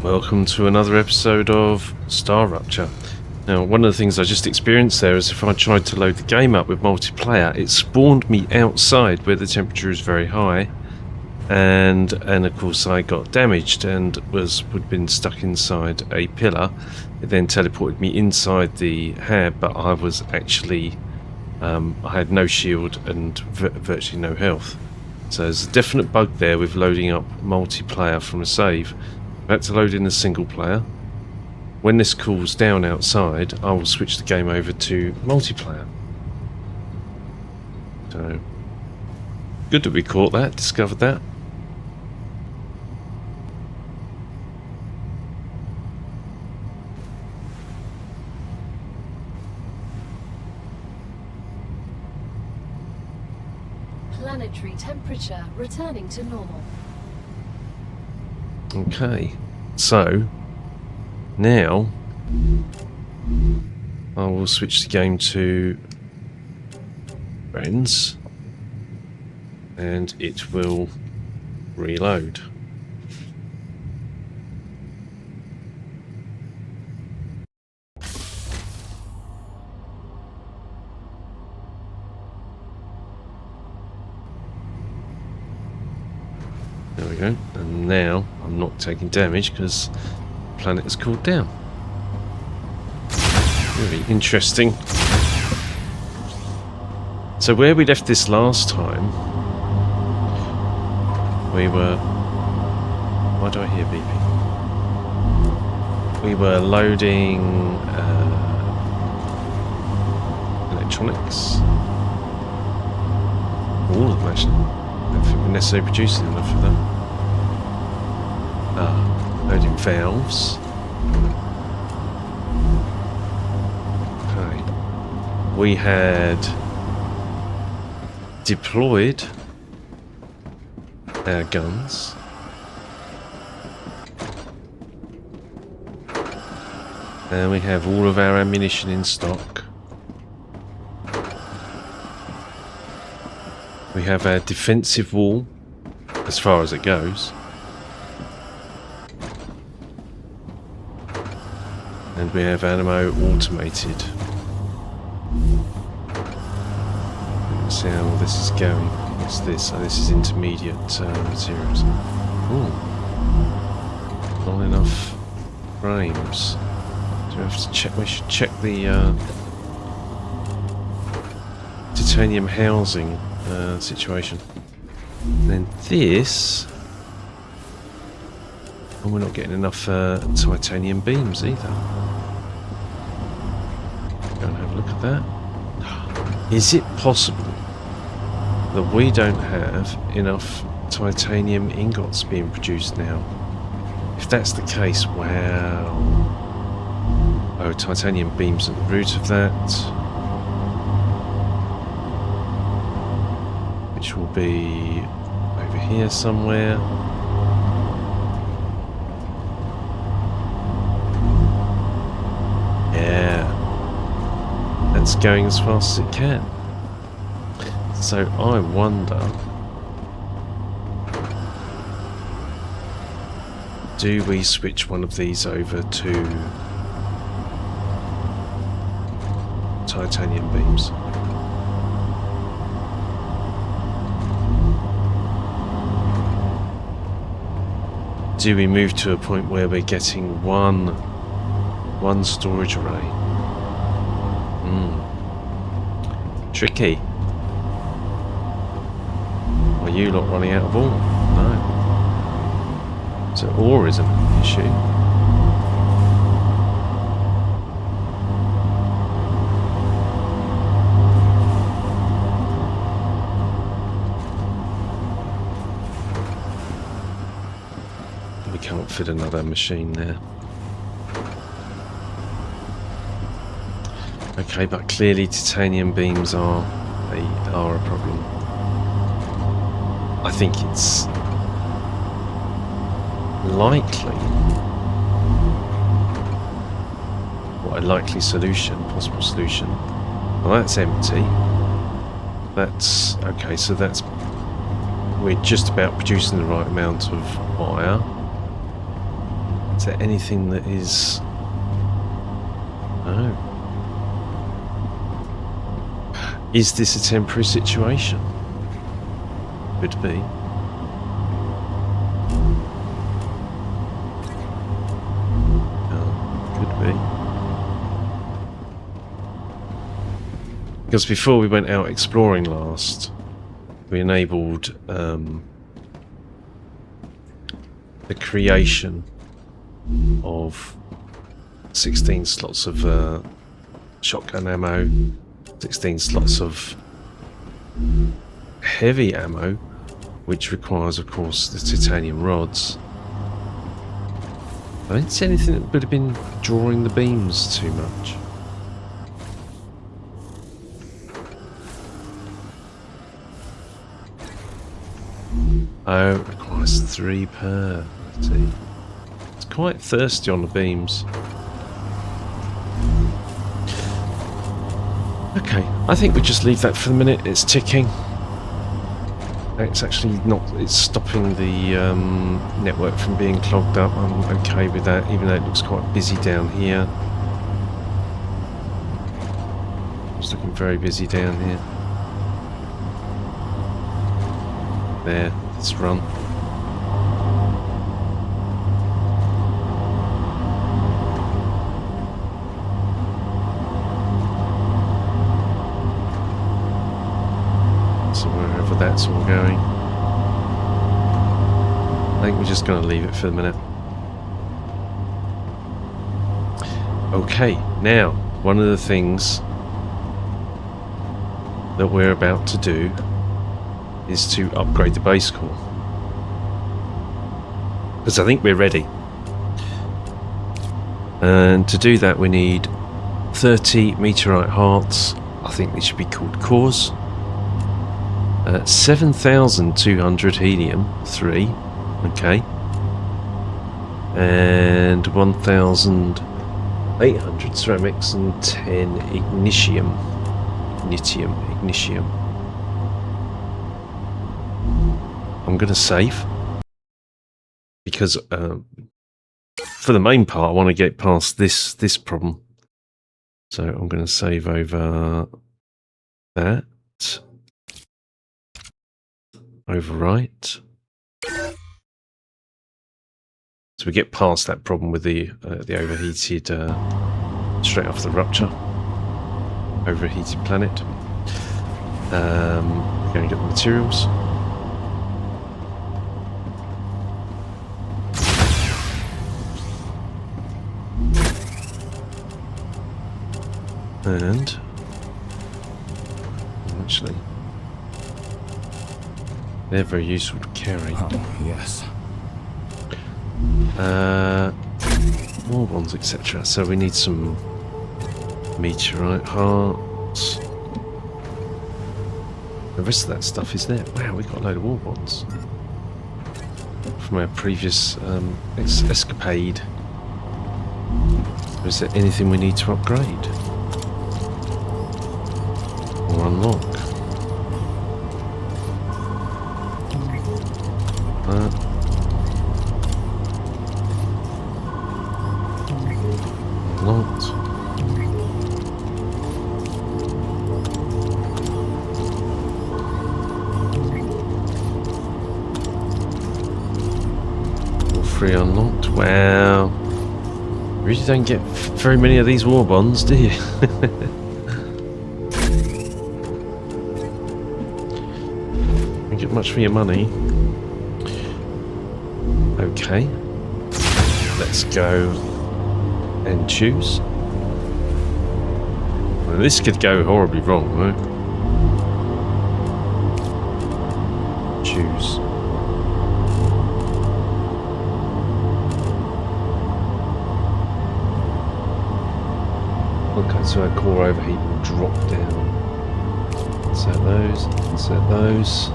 Welcome to another episode of StarRupture. Now, one of the things I just experienced there is if I tried to load the game up with multiplayer, it spawned me outside where the temperature is very high, and of course I got damaged and would have been stuck inside a pillar. It then teleported me inside the hab, but I was actually I had no shield and virtually no health. So there's a definite bug there with loading up multiplayer from a save. I had to load in a single player. When this cools down outside, I will switch the game over to multiplayer. So, good that we caught that, discovered that. Planetary temperature returning to normal. Okay, so now I will switch the game to friends and it will reload. There we go, and now I'm not taking damage because the planet has cooled down. Really interesting. So where we left this last time, we were... Why do I hear beeping? We were loading electronics. All of them actually. I don't think we're necessarily producing enough of that. Loading valves. Okay. We had deployed our guns. And we have all of our ammunition in stock. We have our defensive wall, as far as it goes. And we have ammo automated. Let's see how this is going. What's this? Oh, this is intermediate materials. Ooh. Not enough frames. Do we have to check? We should check the titanium housing situation. And then this, and we're not getting enough titanium beams either. Go and have a look at that. Is it possible that we don't have enough titanium ingots being produced now? If that's the case, wow. Oh, titanium beams at the root of that. Which will be over here somewhere. Yeah, that's going as fast as it can. So I wonder, do we switch one of these over to titanium beams? Do we move to a point where we're getting one storage array? Tricky. Are you lot running out of ore? No. So ore isn't an issue. Can't fit another machine there. Okay, but clearly titanium beams are a problem. I think it's likely, what a likely solution, possible solution. Well, that's empty. That's okay. So that's, we're just about producing the right amount of wire. Is there anything that is... No. Is this a temporary situation? Could be. Could be. Because before we went out exploring last, we enabled the creation of 16 slots of shotgun ammo, 16 slots of heavy ammo, which requires, of course, the titanium rods. I didn't see anything that would have been drawing the beams too much. Oh, it requires 3 per. Let's see. It's quite thirsty on the beams. Okay, I think we just leave that for the minute. It's ticking. It's actually not, it's stopping the network from being clogged up. I'm okay with that, even though it looks quite busy down here. It's looking very busy down here. There, let's run. So wherever that's all going, I think we're just going to leave it for the minute. Okay, now one of the things that we're about to do is to upgrade the base core, because I think we're ready. And to do that we need 30 meteorite hearts. I think they should be called cores. 7,200 helium 3, okay, and 1,800 ceramics and 10 ignium. I'm going to save, because for the main part I want to get past this problem. So I'm going to save over that. Overwrite. So we get past that problem with the overheated, straight off the rupture, overheated planet. We're going to get the materials. And actually, they're very useful to carry. Oh, yes. More ones, etc. So we need some meteorite hearts. The rest of that stuff is there. Wow, we got a load of war bonds from our previous escapade. Is there anything we need to upgrade or unlock? Unlocked. All 3 unlocked. Wow. You really don't get very many of these war bonds, do you? Don't get much for your money. Okay, let's go and choose. Well, this could go horribly wrong, right? Choose. Okay, so our core overheat will drop down. Insert those, insert those.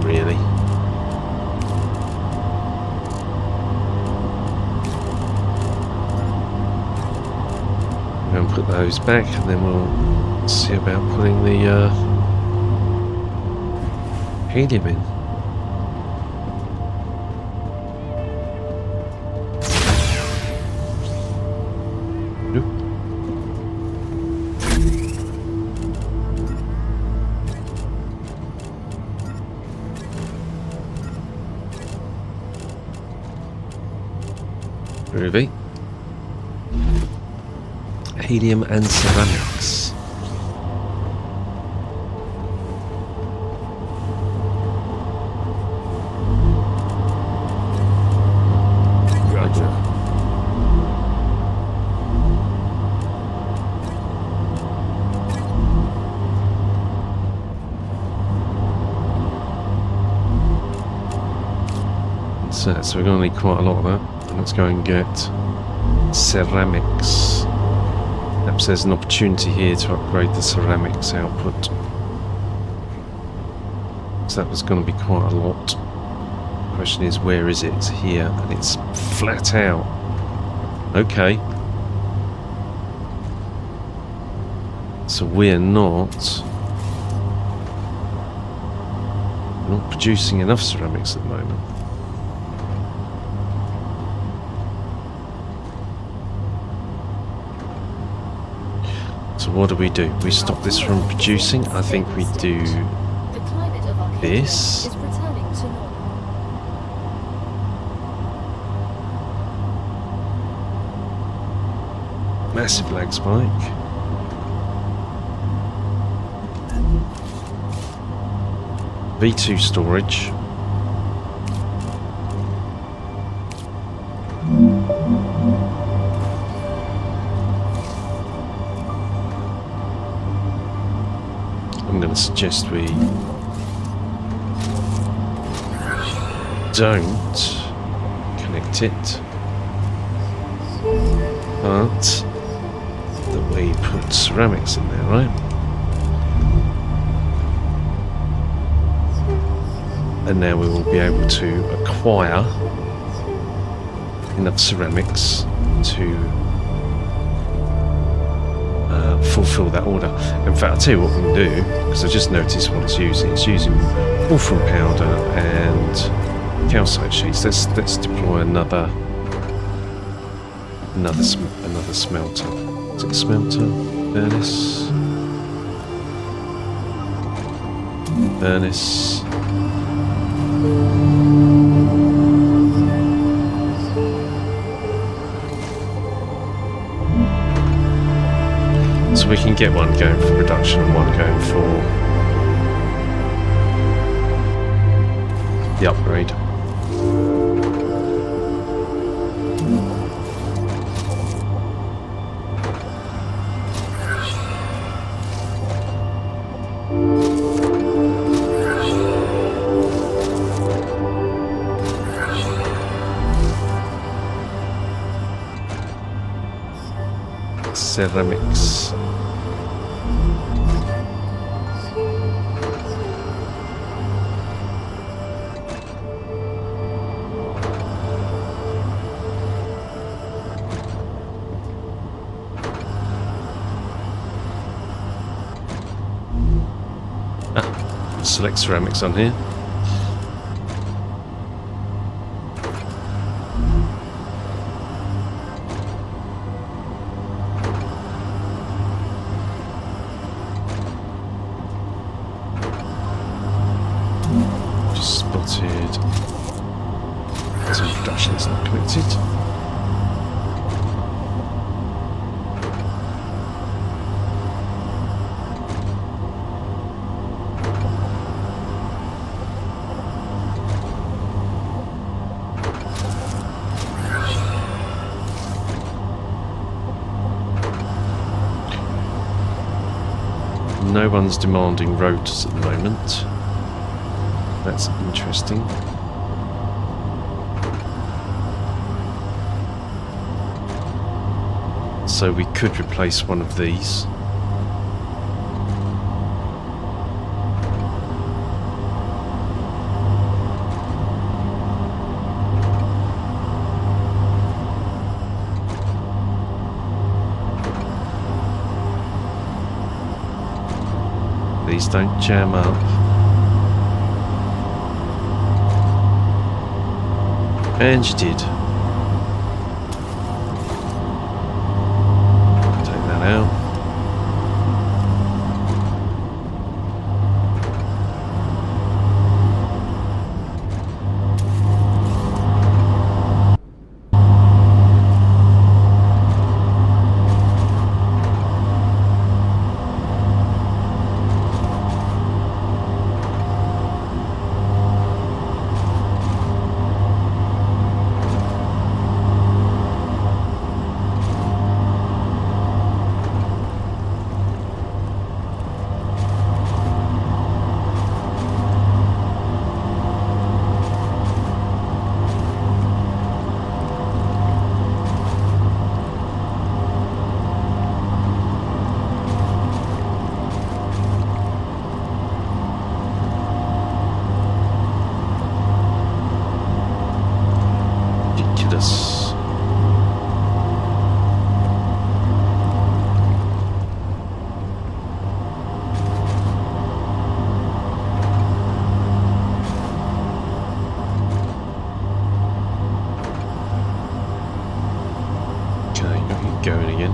Really. put those back, and then we'll see about putting the helium in. Nope. Groovy. Helium and ceramics. Roger. So we're going to need quite a lot of that. And let's go and get ceramics. Perhaps there's an opportunity here to upgrade the ceramics output. So that was going to be quite a lot. The question is, where is it? It's here, and it's flat out. Okay. So we're not producing enough ceramics at the moment. So what do? We stop this from producing? I think we do The climate of Arcadia this. is returning to normal. Massive lag spike. V2 storage. I'm going to suggest we don't connect it, but that we put ceramics in there, right? And now we will be able to acquire enough ceramics to fulfill that order. In fact, I'll tell you what we can do, because I just noticed what it's using. It's using wolfram powder and calcite sheets. Let's deploy another smelter. Is it a smelter? Furnace. Furnace. So we can get one going for production and one going for the upgrade. Ceramics. Select ceramics on here. Just spotted some production is not connected. No one's demanding rotors at the moment. That's interesting. So we could replace one of these. Please don't jam up. And you did. Take that out. Ridiculous. Okay, got you going again.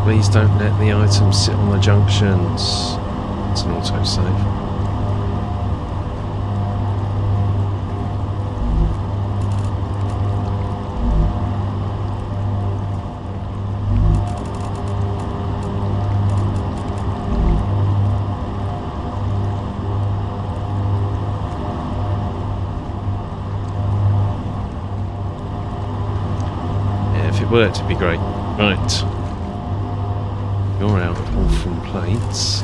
Please don't let the items sit on the junctions. It's an autosave. Yeah, if it worked, it'd be great. Right. You're out, pull from plates.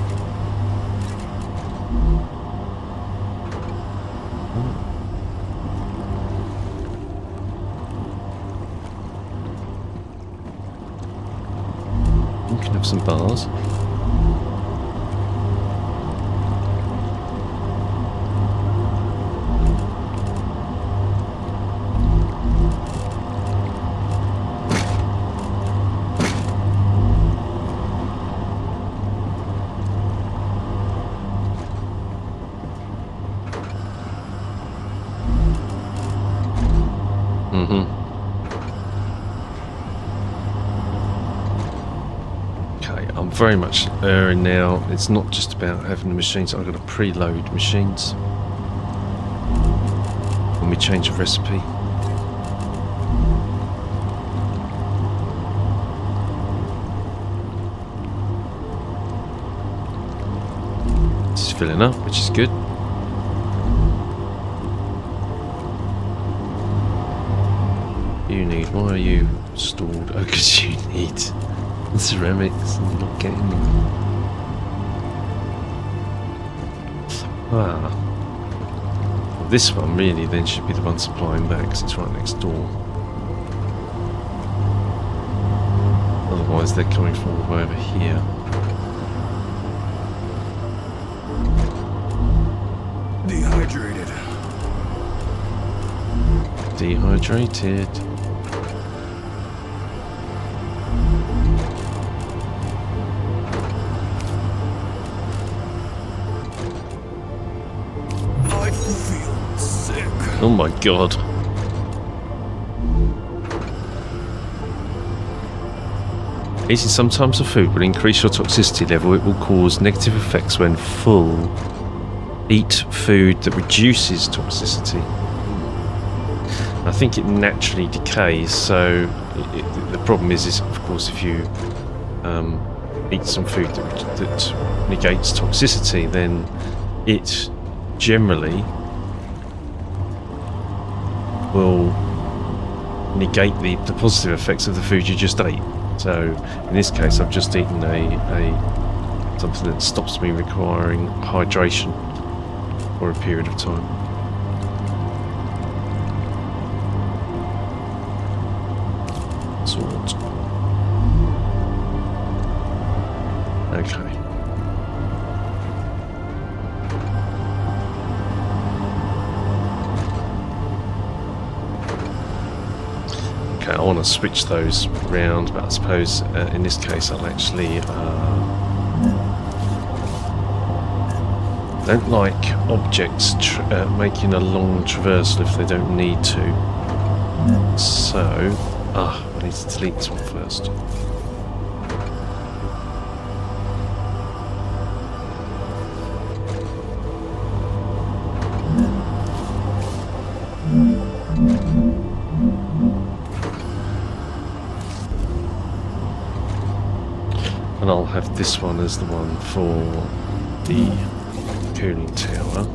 You can have some bars. Okay, I'm very much erring now. It's not just about having the machines, I've got to preload machines when we change a recipe. It's filling up, which is good. You need, why are you stored? Oh, because you need ceramics and you're not getting them. Well, this one really then should be the one supplying back because it's right next door. Otherwise they're coming from all the way over here. Dehydrated. I feel sick. Oh my god. Eating some types of food will increase your toxicity level. It will cause negative effects when full. Eat food that reduces toxicity. I think it naturally decays, so the problem is of course if you eat some food that negates toxicity, then it generally will negate the positive effects of the food you just ate. So in this case I've just eaten a something that stops me requiring hydration for a period of time. want to switch those round, but I suppose in this case I'll actually don't like objects making a long traversal if they don't need to. So, I need to delete this one first. And I'll have this one as the one for the cooling tower.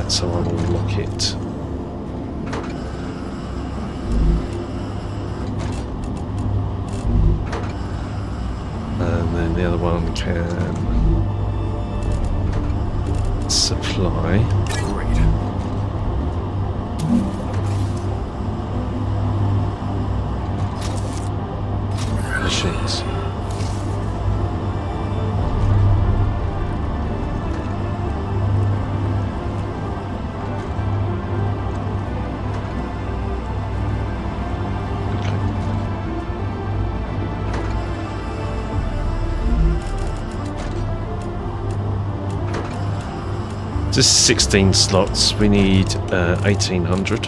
So I will lock it. And then the other one can supply. Great. Machines. This is 16 slots. We need 1800.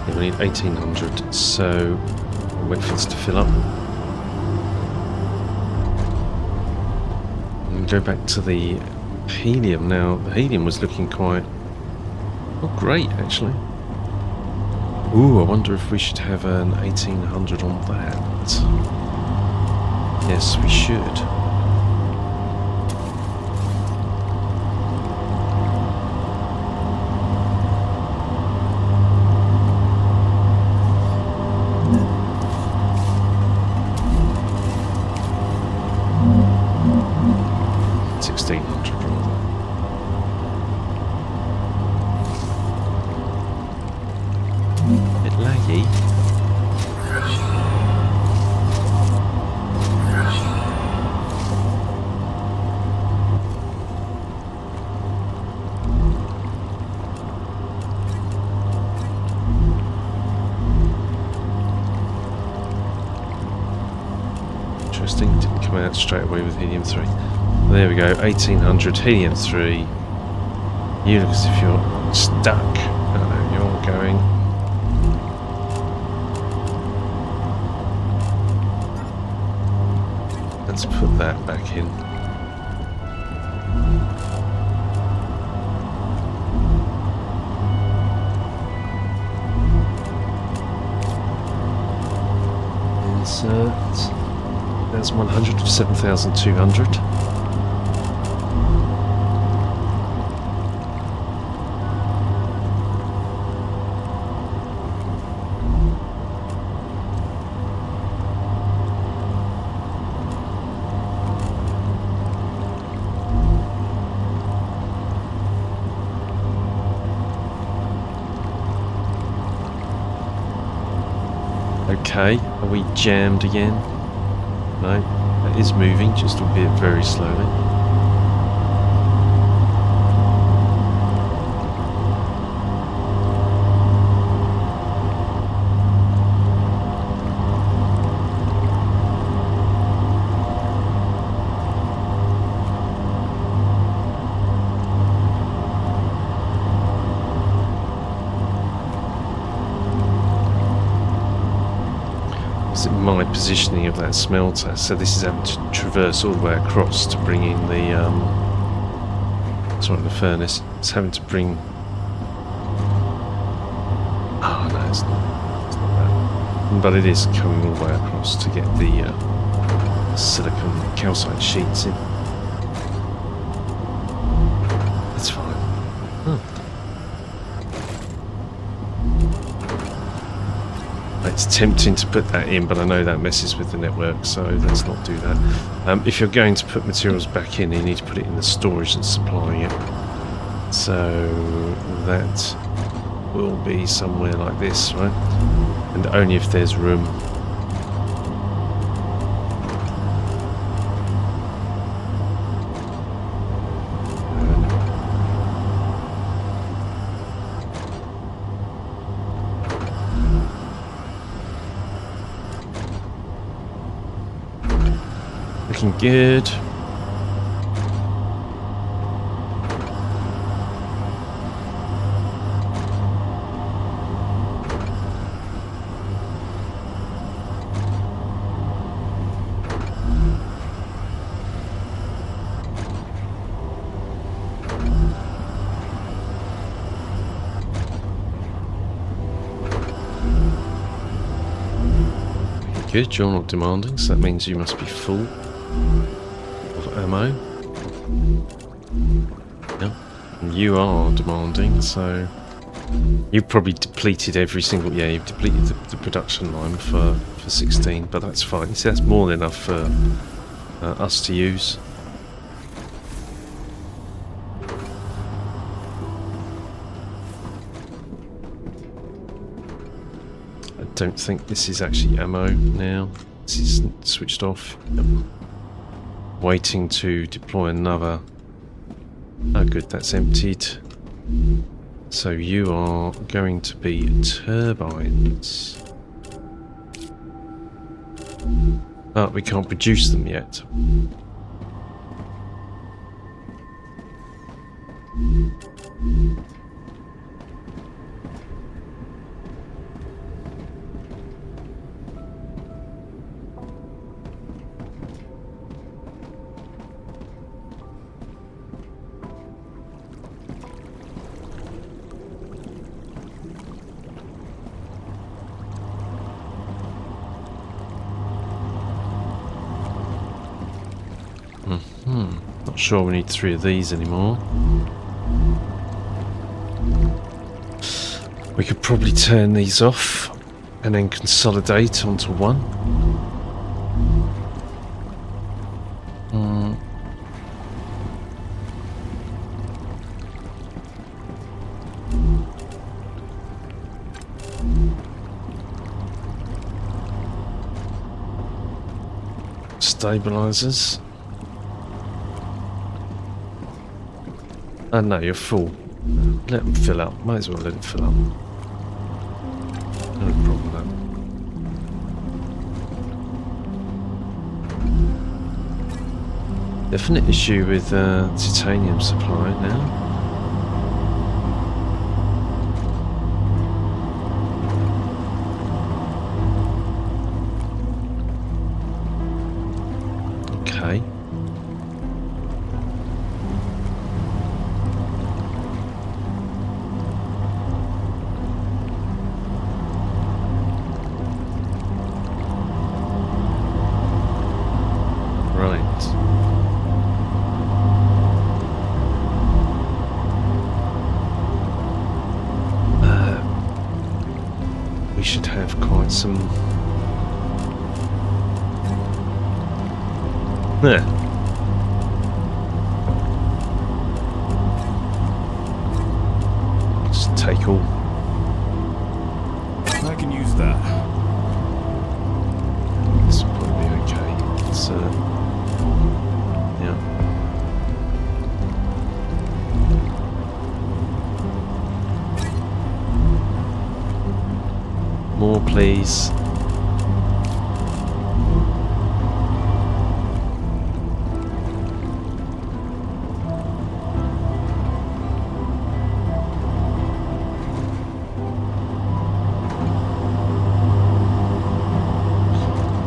We need 1800. So I'll wait for this to fill up. And go back to the helium now. The helium was looking quite great actually. Ooh, I wonder if we should have an 1800 on that. Yes, we should. Interesting, didn't come out straight away with helium-3. There we go, 1800, helium-3. You look as if you're stuck. No, you're going. Let's put that back in. Insert. That's 100 of 7,200. Okay, are we jammed again? No, that is moving, just albeit very slowly. My positioning of that smelter, so this is having to traverse all the way across to bring in the the furnace. It's having to bring no, it's not that, but it is coming all the way across to get the silicon calcite sheets in. That's fine. It's tempting to put that in, but I know that messes with the network, so let's not do that. If you're going to put materials back in, you need to put it in the storage that's supplying it. So that will be somewhere like this, right? And only if there's room. looking good. Good, you're not demanding, so that means you must be full of ammo. Yep. And you are demanding, so you've probably depleted every single... Yeah, you've depleted the production line for 16, but that's fine. See, that's more than enough for us to use. I don't think this is actually ammo now. This is switched off. Yep. Waiting to deploy another. Oh good, that's emptied. So you are going to be turbines. But we can't produce them yet. Not sure we need 3 of these anymore. We could probably turn these off and then consolidate onto one. Stabilizers. Oh no, you're full. Let them fill up. Might as well let it fill up. No problem with that. Definite issue with titanium supply now. Okay. Should have quite some. There. Just take all. I can use that. This will probably be okay. It's yeah. More, please.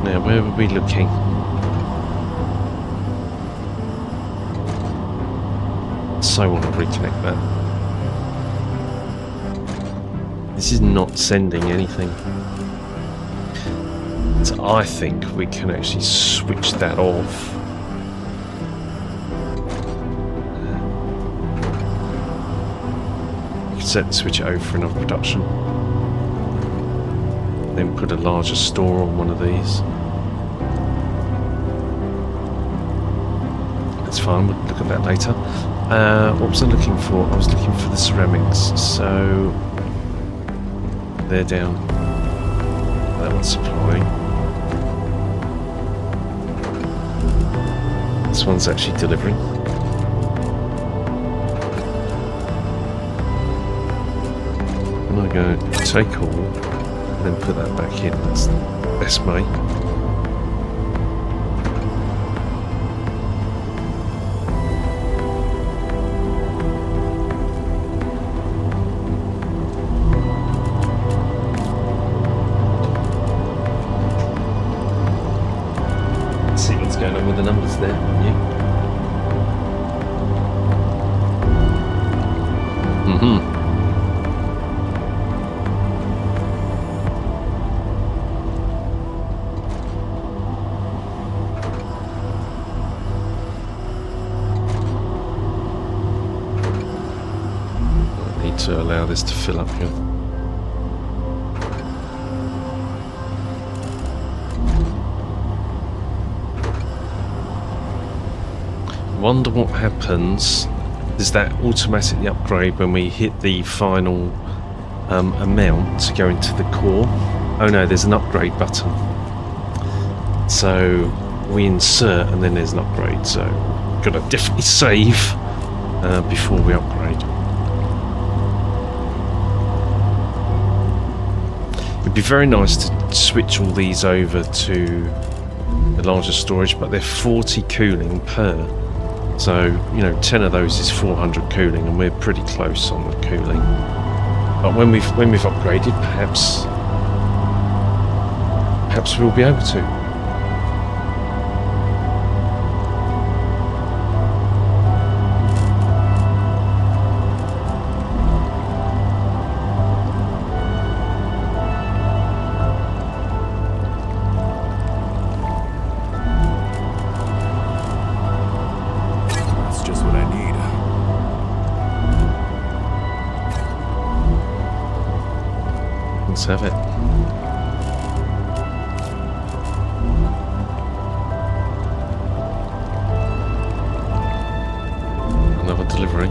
Now, where were we looking? So I want to reconnect that. This is not sending anything. So I think we can actually switch that off. We can switch it over for another production. Then put a larger store on one of these. That's fine, we'll look at that later. What was I looking for? I was looking for the ceramics. So they're down. That one's supplying. This one's actually delivering. I'm going to take all and then put that back in. That's the best way. to allow this to fill up here. Wonder what happens. Does that automatically upgrade when we hit the final amount to go into the core? Oh no, there's an upgrade button. So we insert and then there's an upgrade. So we've got to definitely save before we upgrade. It'd be very nice to switch all these over to the larger storage, but they're 40 cooling per. So, you know, 10 of those is 400 cooling, and we're pretty close on the cooling. But when we've upgraded, perhaps we'll be able to. That's just what I need. Let's have it. Another delivery.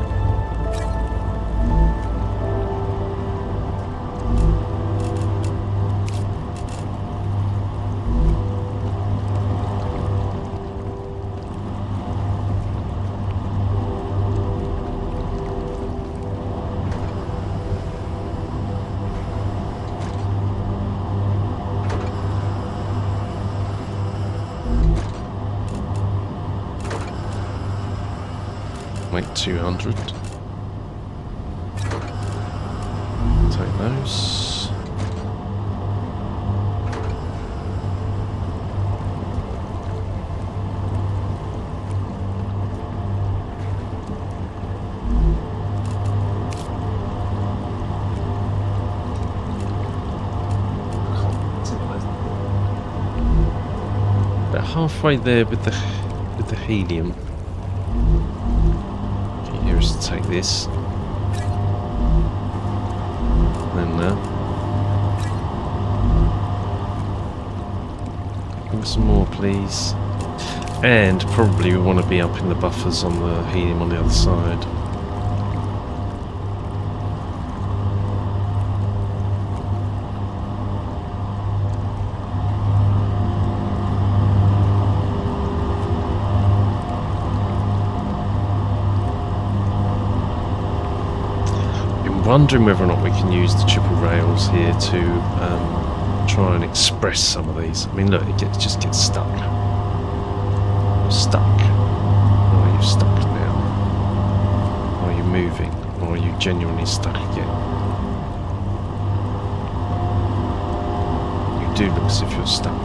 Make 200. Take those. About halfway there with the helium. Here is to take this. Then give us some more, please. And probably we want to be up in the buffers on the helium on the other side. Wondering whether or not we can use the triple rails here to try and express some of these. I mean, look, it just gets stuck. You're stuck. Or are you stuck now? Are you moving? Or are you genuinely stuck again? You do look as if you're stuck.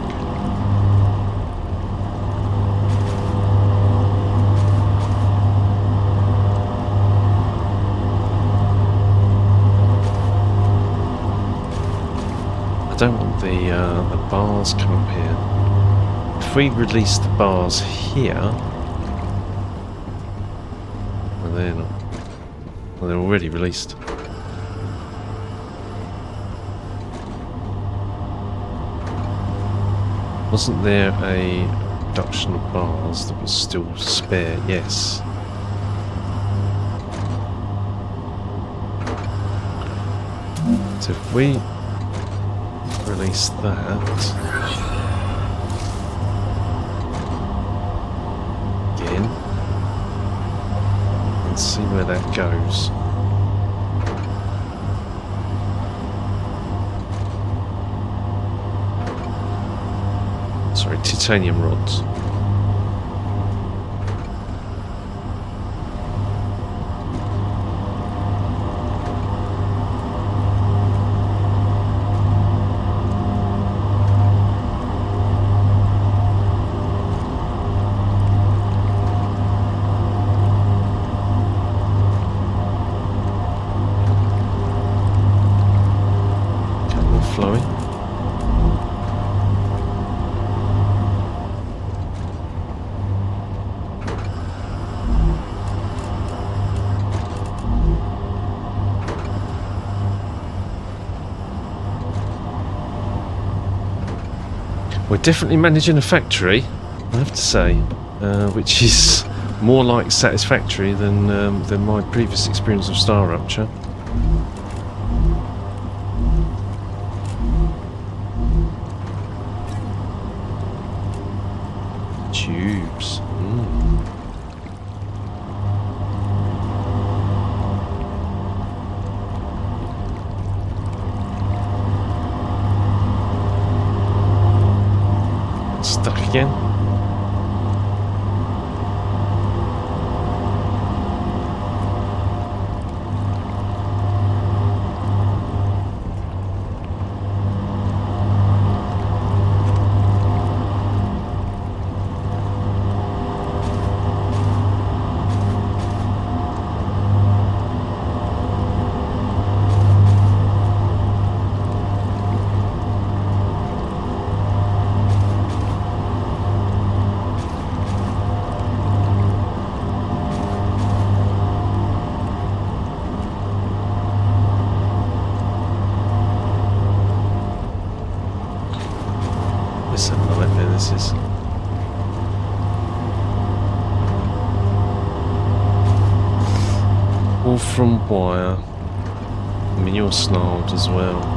I don't want the bars come up here. If we release the bars here, well, they're not. Well, they're already released. Wasn't there a reduction of bars that was still spare? Yes. So if we release that again and see where that goes. Sorry, titanium rods. We're definitely managing a factory, I have to say, which is more like satisfactory than my previous experience of StarRupture. Tubes. Stuck again. It's a nightmare, this is. All from wire. I mean, you're snarled as well.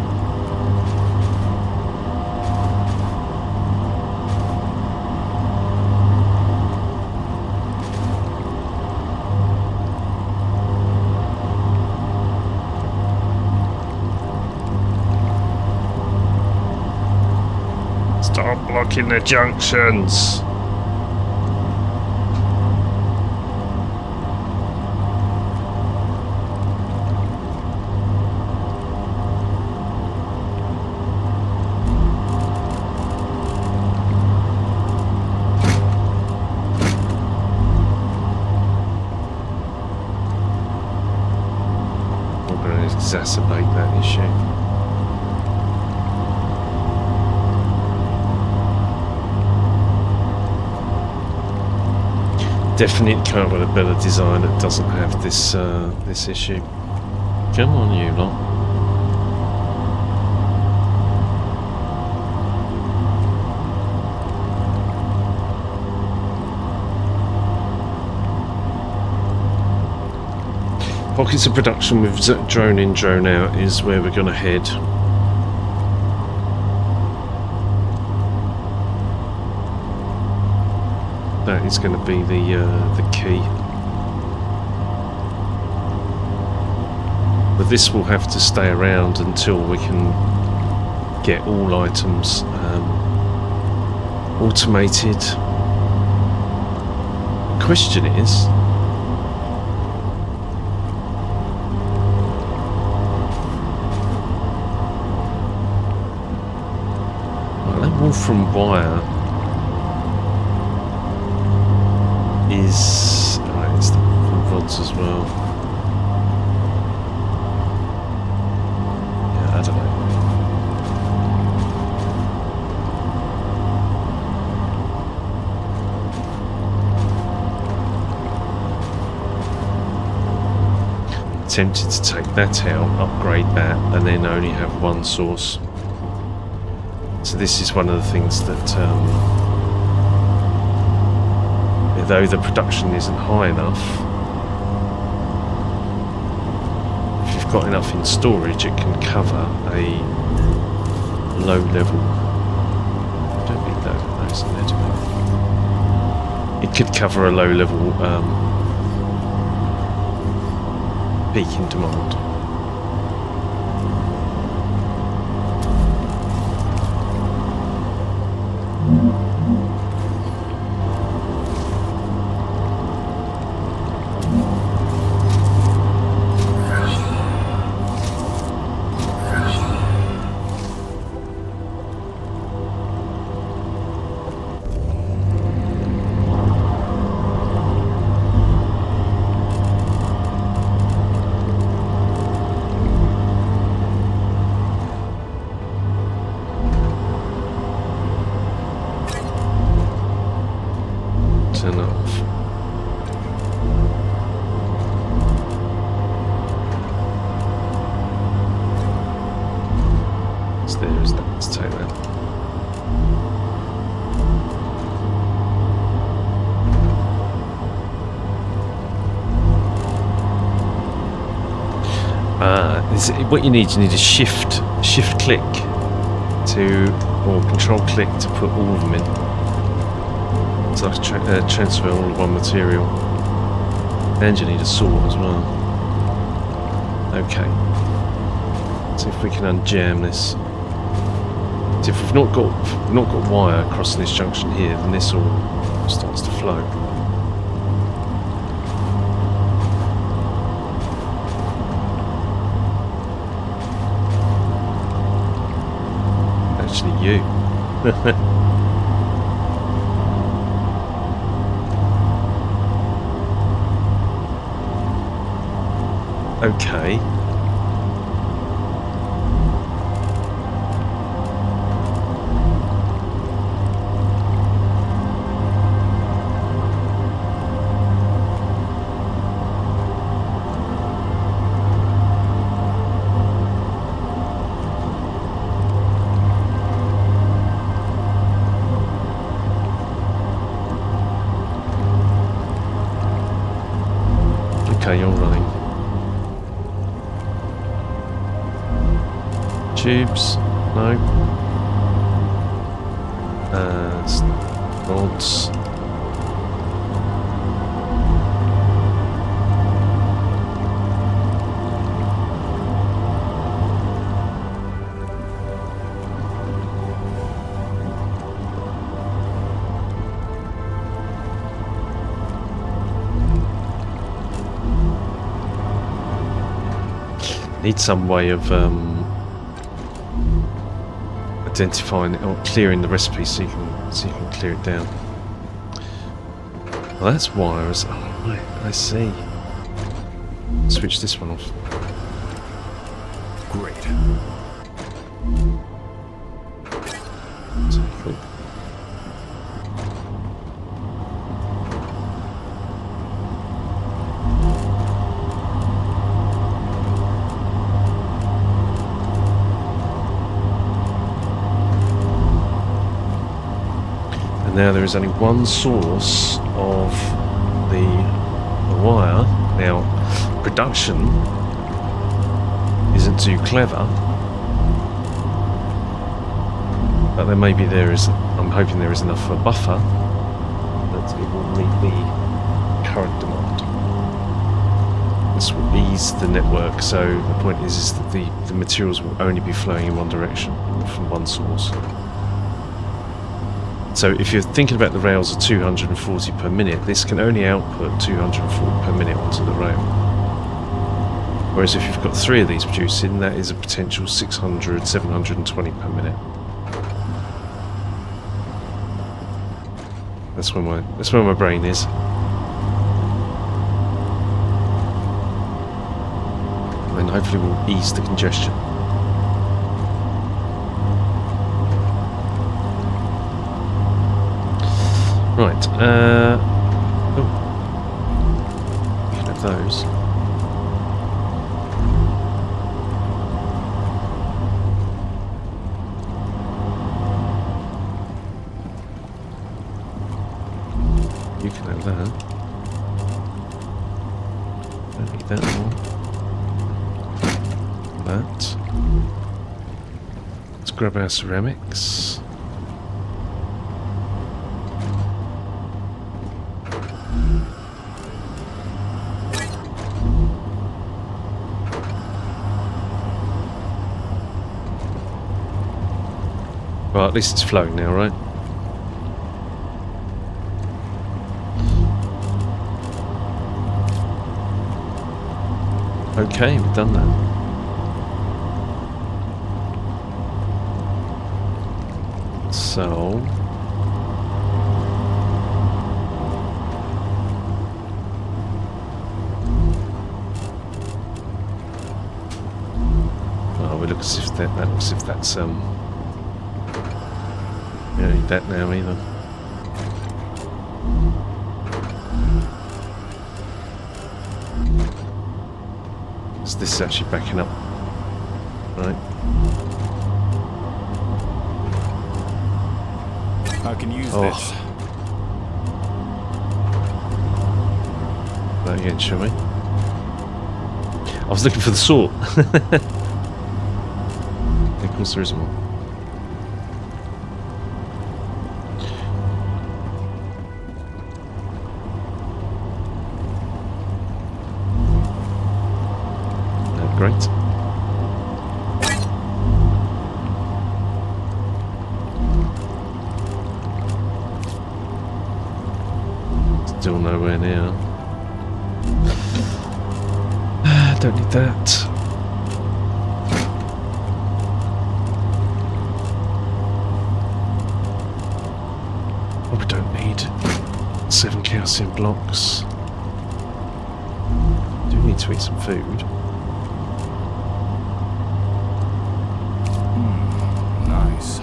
Stop blocking the junctions. We're going to exacerbate that issue. Definitely can't with a better design that doesn't have this this issue. Come on, you lot. Pockets of production with drone in, drone out is where we're going to head. That is going to be the key. But this will have to stay around until we can get all items automated. The question is, well, that wall from wire is right, it's the rods as well. Yeah, I don't know. Tempted to take that out, upgrade that, and then only have one source. So this is one of the things that though the production isn't high enough, if you've got enough in storage, it can cover a low level. Don't need those in there, do we? It could cover a low level peak in demand. Enough. It's there, isn't it? Let's take that. What you need a shift click or control click to put all of them in. So I can transfer all of one material. And you need a saw as well. Okay. See if we can unjam this. See if we've not got wire crossing this junction here, then this all starts to flow. Actually, you. Okay. Okay, you're running. Tubes? No. Rods. Need some way of identifying it or clearing the recipe so you can clear it down. Well, that's wires. Oh, right, I see. Switch this one off. Great. So cool. Now there is only one source of the wire. Now, production isn't too clever, but then maybe I'm hoping there is enough of a buffer that it will meet the current demand. This will ease the network, so the point is that the materials will only be flowing in one direction from one source. So if you're thinking about the rails of 240 per minute, this can only output 240 per minute onto the rail. Whereas if you've got 3 of these producing, that is a potential 600, 720 per minute. That's where my brain is. And hopefully we'll ease the congestion. Right, oh, you can have those. You can have that. Don't need that more. That. Let's grab our ceramics. Well, at least it's flowing now, right? Okay, we've done that. So... oh, it looks as if that looks as if that's You don't need that now either. So this is actually backing up, right? I can use this. That again, shall we? I was looking for the sort. Of course there isn't one. No, great. Still nowhere near. Don't need that. Probably don't need 7 calcium blocks. Do need to eat some food. Nice.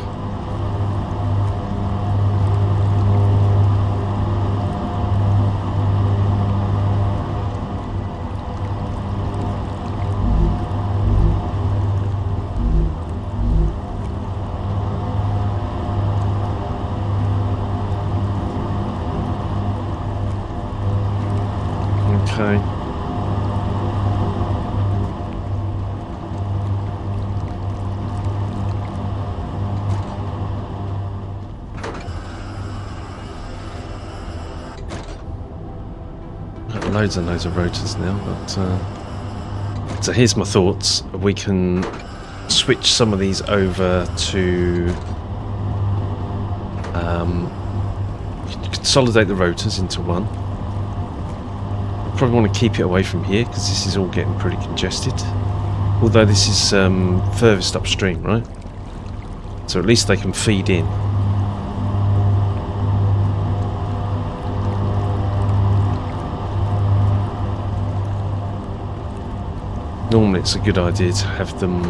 Okay. Got loads and loads of rotors now, but so here's my thoughts. We can switch some of these over to consolidate the rotors into one. Probably want to keep it away from here because this is all getting pretty congested. Although this is furthest upstream, right? So at least they can feed in. Normally it's a good idea to have them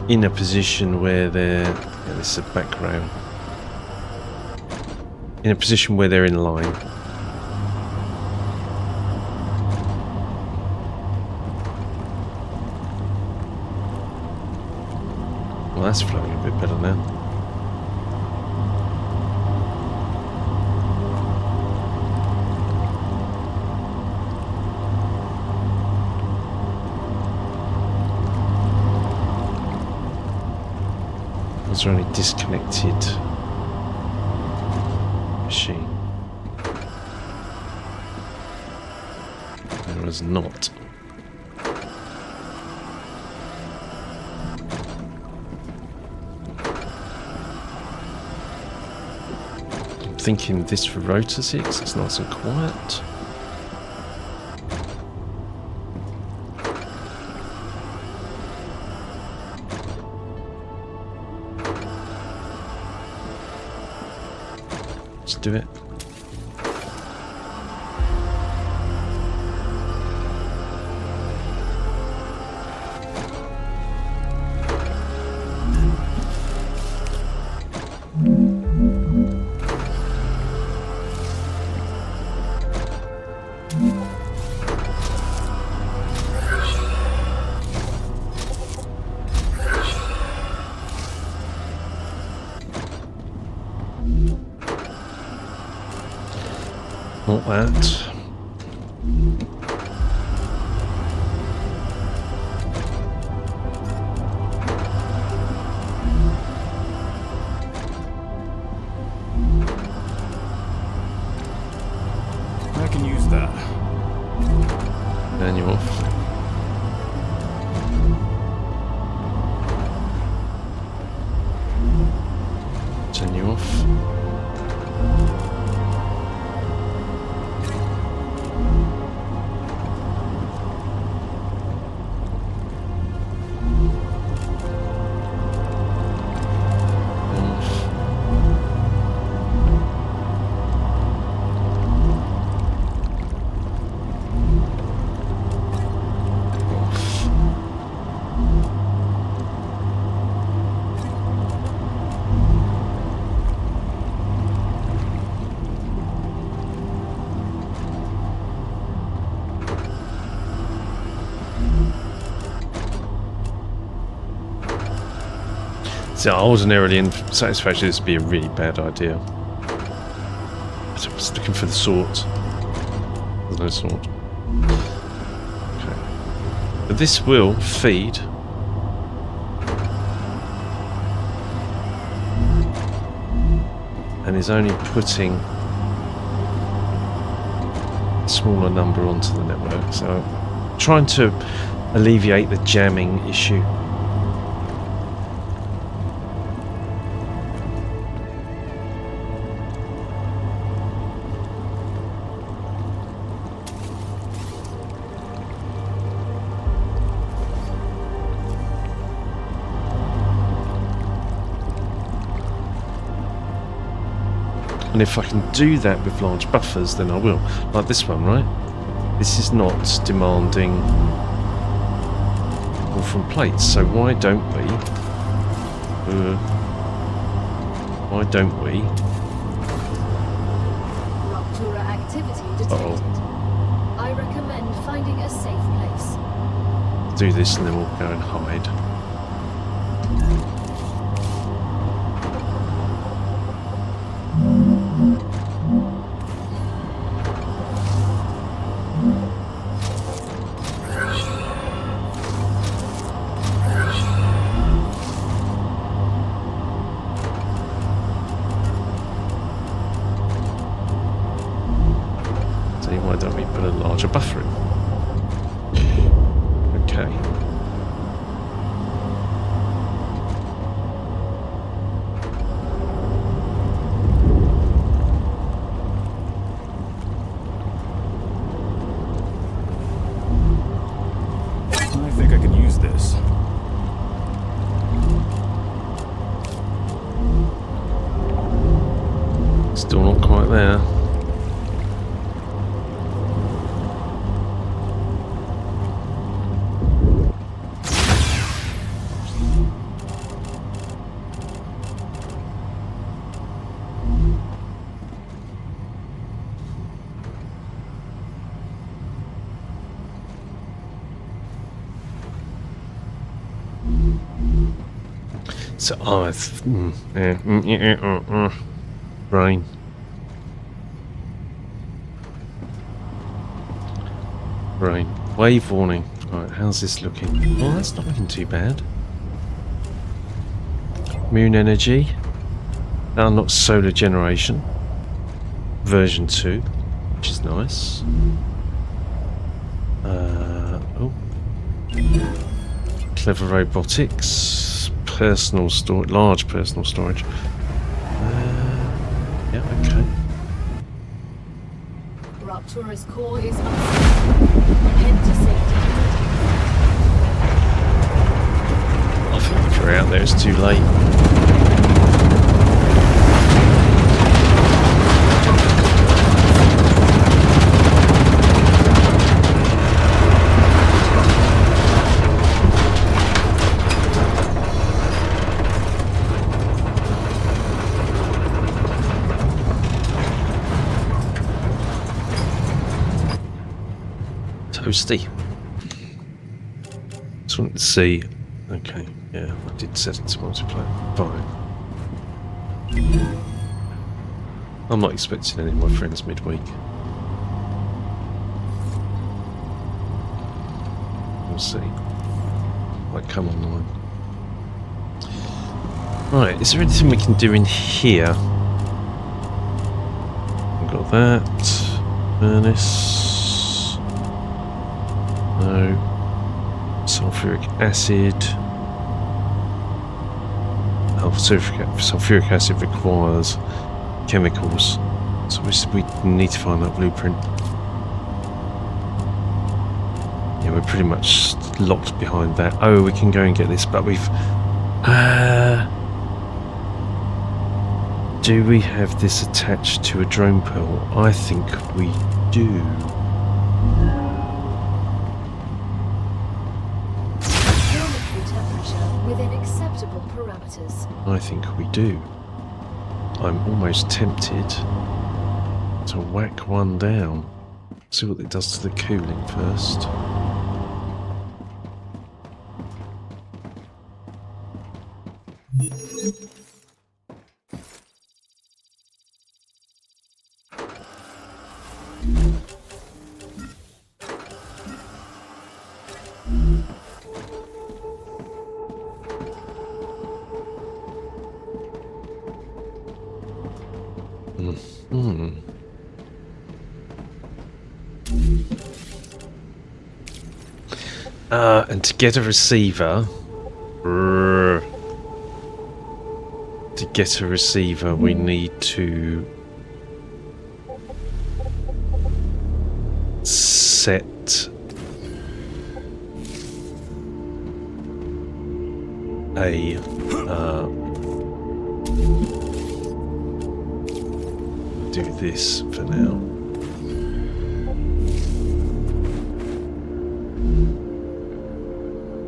in a position where they're... Yeah, this is a back row. In a position where they're in line. Well, that's flowing a bit better now. Was there any disconnected machine? There is not. I'm thinking this for rotors here because it's nice and quiet. Let's do it. Not that. I can use that. And you're off. Turn you off. So ordinarily in Satisfaction this would be a really bad idea. I was looking for the sort. There's no sort. Okay. But this will feed. And is only putting a smaller number onto the network. So trying to alleviate the jamming issue. And if I can do that with large buffers, then I will. Like this one, right? This is not demanding all from plates, so why don't we? Why don't we? Rupture activity detected. I recommend finding a safe place. Do this and then we'll go and hide. Why don't we put a larger buffer in? Okay. I think I can use this. Still not quite there. So, brain. Brain. Wave warning. Alright, how's this looking? Well, that's not looking too bad. Moon energy. Unlock solar generation. Version 2, which is nice. Oh. Clever robotics. Personal storage, large personal storage. Yeah, okay. Rupture's core is unstable. Head to safety. I think if you're out there, it's too late. Toasty. Just wanted to see. Okay, yeah, I did set it to multiplayer. Fine. I'm not expecting any of my friends midweek. We'll see. Might come online. Right, is there anything we can do in here? We've got that. Furnace. No. Sulfuric acid. Oh, sulfuric acid requires chemicals. So we need to find that blueprint. Yeah, we're pretty much locked behind that. Oh, we can go and get this, but we've... do we have this attached to a drone pearl? I think we do. Within acceptable parameters. I think we do. I'm almost tempted to whack one down. See what it does to the cooling first. And to get a receiver... To get a receiver, we need to set a do this for now.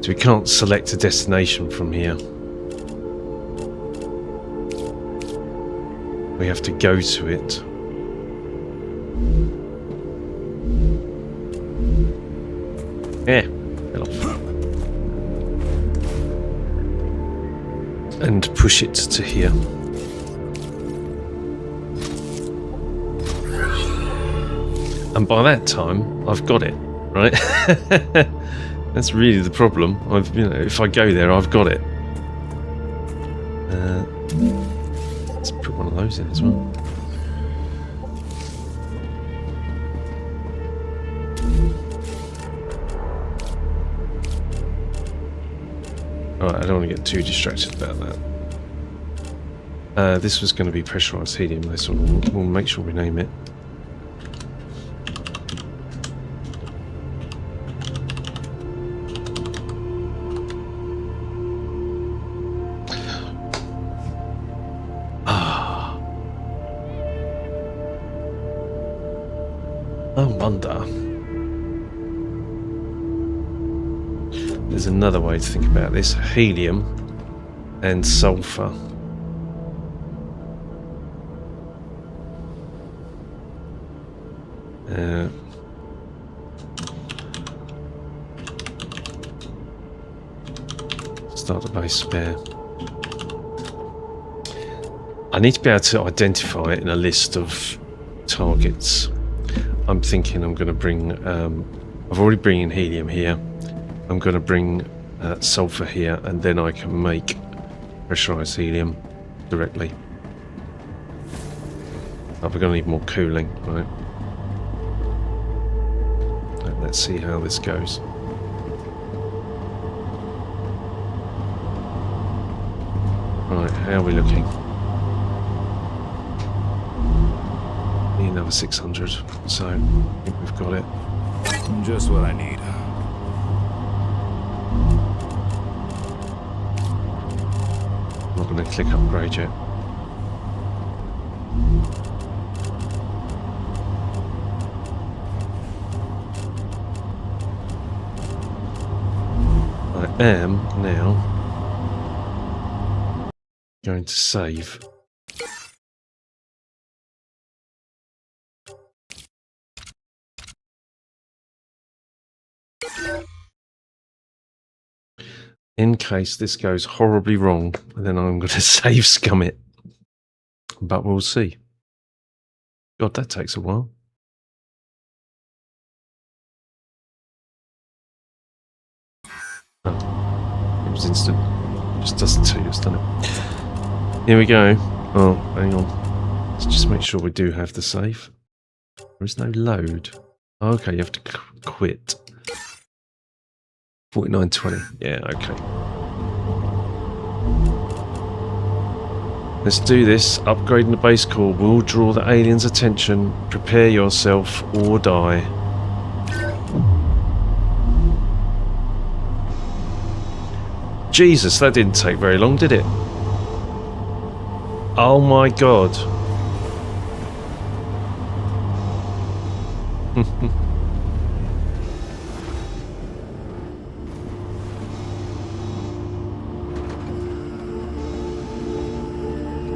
So we can't select a destination from here. We have to go to it. Yeah, fell off. And push it to here. And by that time, I've got it, right? That's really the problem. If I go there, I've got it. Let's put one of those in as well. Alright, I don't want to get too distracted about that. This was going to be pressurized helium. This one, we'll make sure we name it. I wonder. There's another way to think about this. Helium and sulfur. Start the base spare. I need to be able to identify it in a list of targets. I'm thinking I'm going to bring, I've already bring in helium here. I'm going to bring sulfur here, and then I can make pressurized helium directly. Oh, we're going to need more cooling, right? Let's see how this goes. Right, how are we looking? Need another 600, so I think we've got it. Just what I need. I'm not going to click upgrade yet. I am now going to save. In case this goes horribly wrong, then I'm going to save scum it. But we'll see. God, that takes a while. Oh, it was instant. Just doesn't tell you it's done it. Here we go. Oh, hang on. Let's just make sure we do have the save. There is no load. Oh, okay, you have to quit. 4920. Yeah, okay. Let's do this. Upgrading the base core will draw the aliens' attention. Prepare yourself or die. Jesus, that didn't take very long, did it? Oh my god.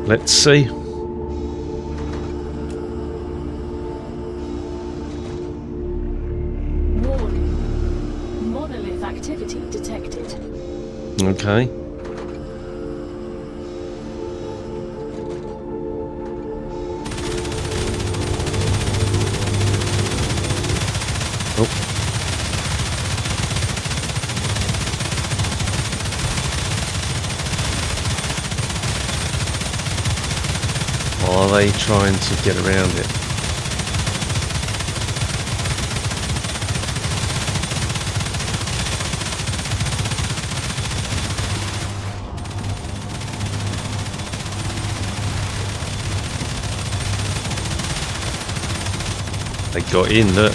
Let's see. Warning. Monolith activity detected. Okay. Oh. Are they trying to get around it? They got in, look.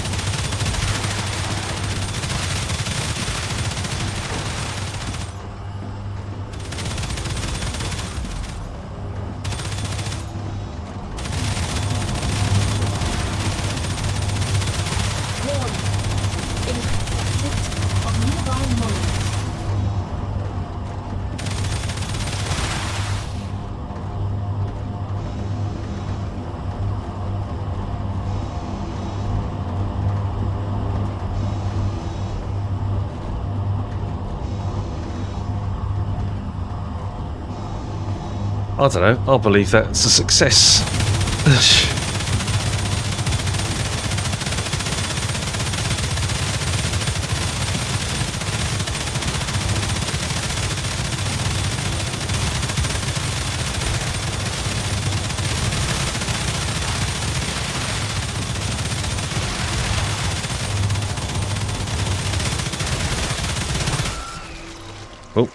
I don't know, I'll believe that's a success. Oh,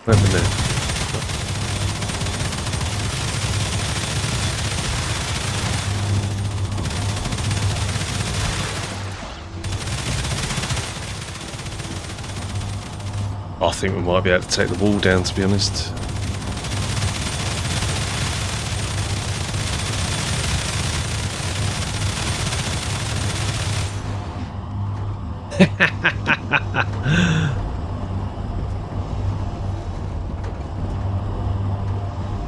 wait a minute. I think we might be able to take the wall down, to be honest.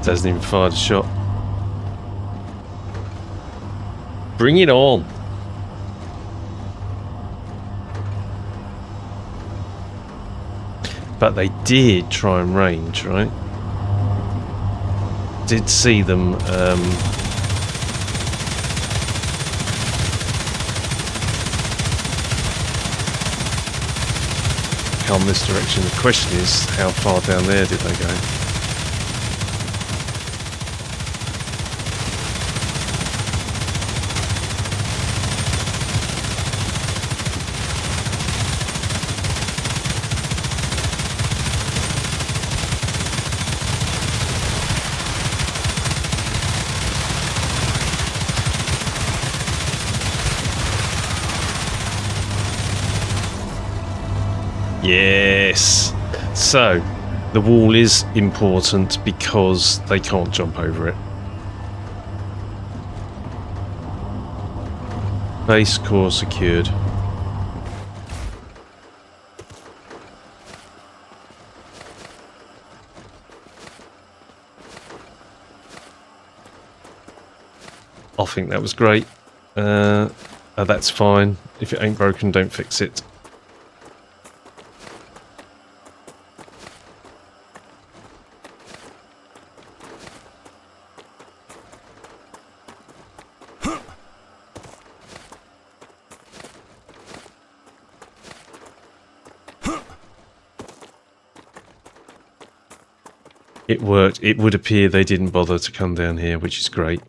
Hasn't even fired a shot. Bring it on. But they did try and range, right? Did see them come this direction. The question is, how far down there did they go? Yes. So, the wall is important because they can't jump over it. Base core secured. I think that was great. That's fine. If it ain't broken, don't fix it. It worked. It would appear they didn't bother to come down here, which is great.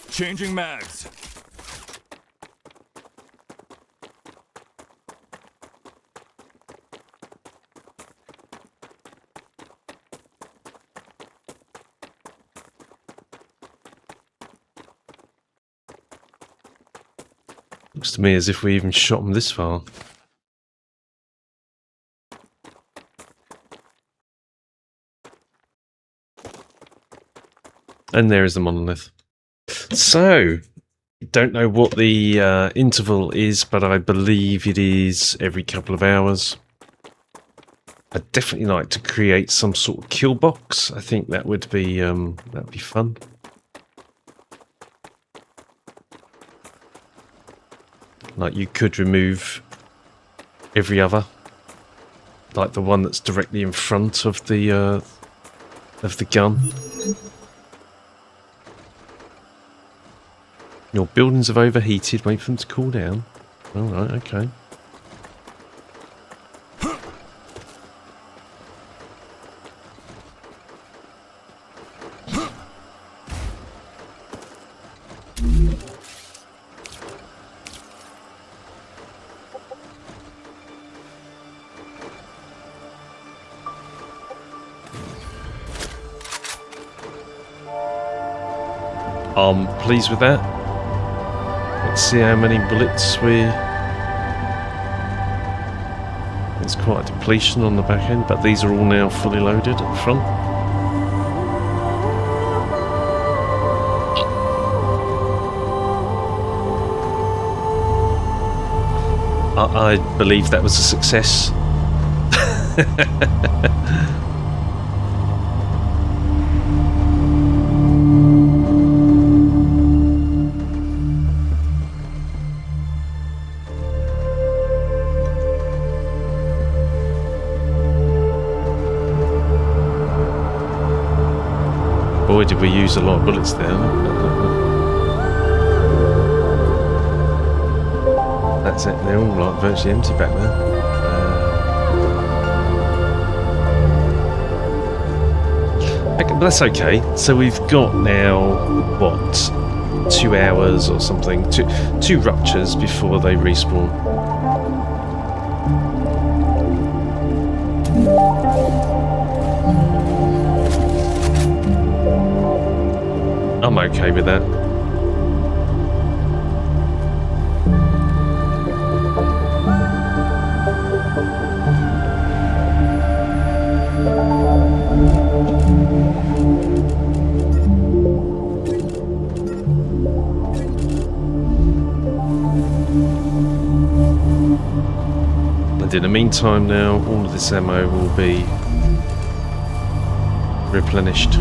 Changing mags. Looks to me as if we even shot them this far. And there is the monolith. So, don't know what the interval is, but I believe it is every couple of hours. I'd definitely like to create some sort of kill box. I think that would be that'd be fun. Like you could remove every other, like the one that's directly in front of the gun. Your buildings have overheated. Wait for them to cool down. All right, okay. I'm pleased with that. Let's see how many bullets we... There's quite a depletion on the back end, but these are all now fully loaded at the front. I believe that was a success. Boy, did we use a lot of bullets there. That's it, they're all like virtually empty back there. Okay, but that's okay. So we've got now, what, 2 hours or something, two ruptures before they respawn. I'm okay with that. And in the meantime now, all of this ammo will be replenished.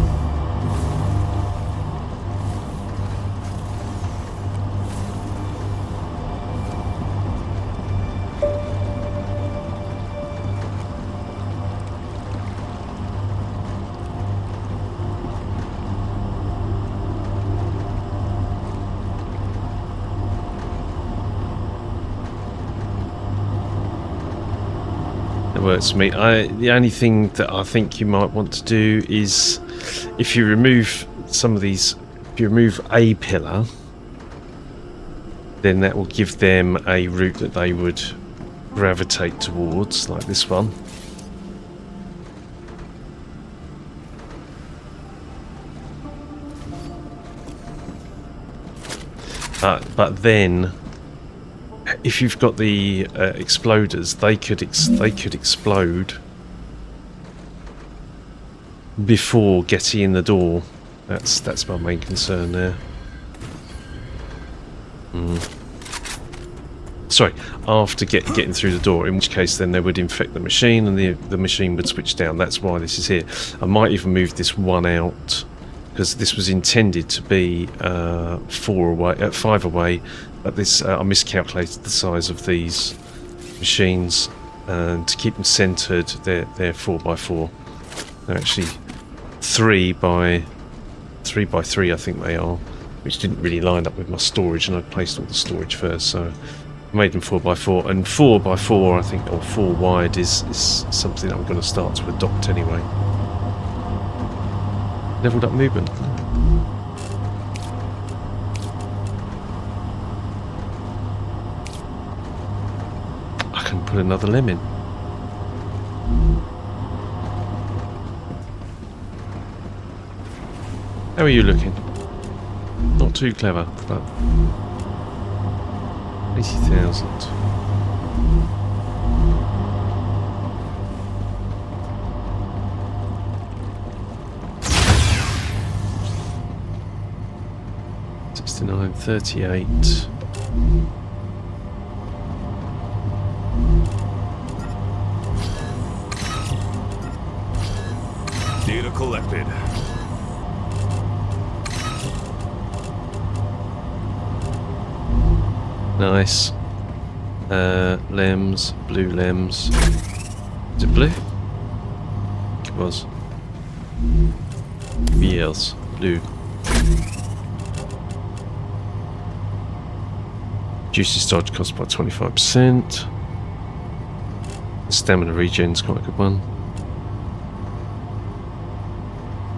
Works for me. The only thing that I think you might want to do is, if you remove some of these, if you remove a pillar, then that will give them a route that they would gravitate towards, like this one. But then, if you've got the exploders, they could explode before getting in the door. That's my main concern there. Sorry, after getting through the door, in which case then they would infect the machine and the machine would switch down. That's why this is here. I might even move this one out, because this was intended to be 5 away, but this I miscalculated the size of these machines, and to keep them centered, they're 4x4. They're actually 3x3, I think they are, which didn't really line up with my storage, and I placed all the storage first, so I made them 4x4. And 4x4, I think, or 4 wide is something I'm going to start to adopt anyway. Leveled up movement. I can put another limb in. How are you looking? Not too clever, but 80,000. $69, $38. Data collected. Nice. Limbs, blue limbs. Is it blue? It was. Yes, blue. Juicy storage cost by 25%. The stamina regen's quite a good one.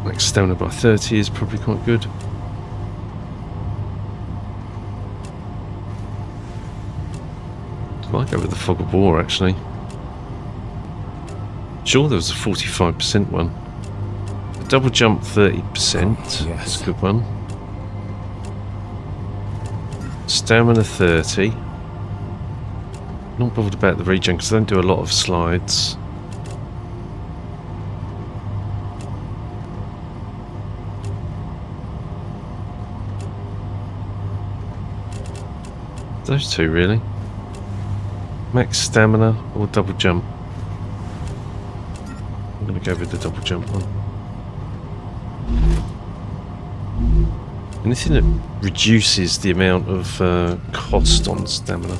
Like stamina by 30 is probably quite good. I might go with the fog of war actually. Sure, there was a 45% one. The double jump 30%. Yes. That's a good one. Stamina 30. Not bothered about the regen because I don't do a lot of slides. Those two really. Max stamina or double jump. I'm going to go with the double jump one. Anything that reduces the amount of cost on stamina.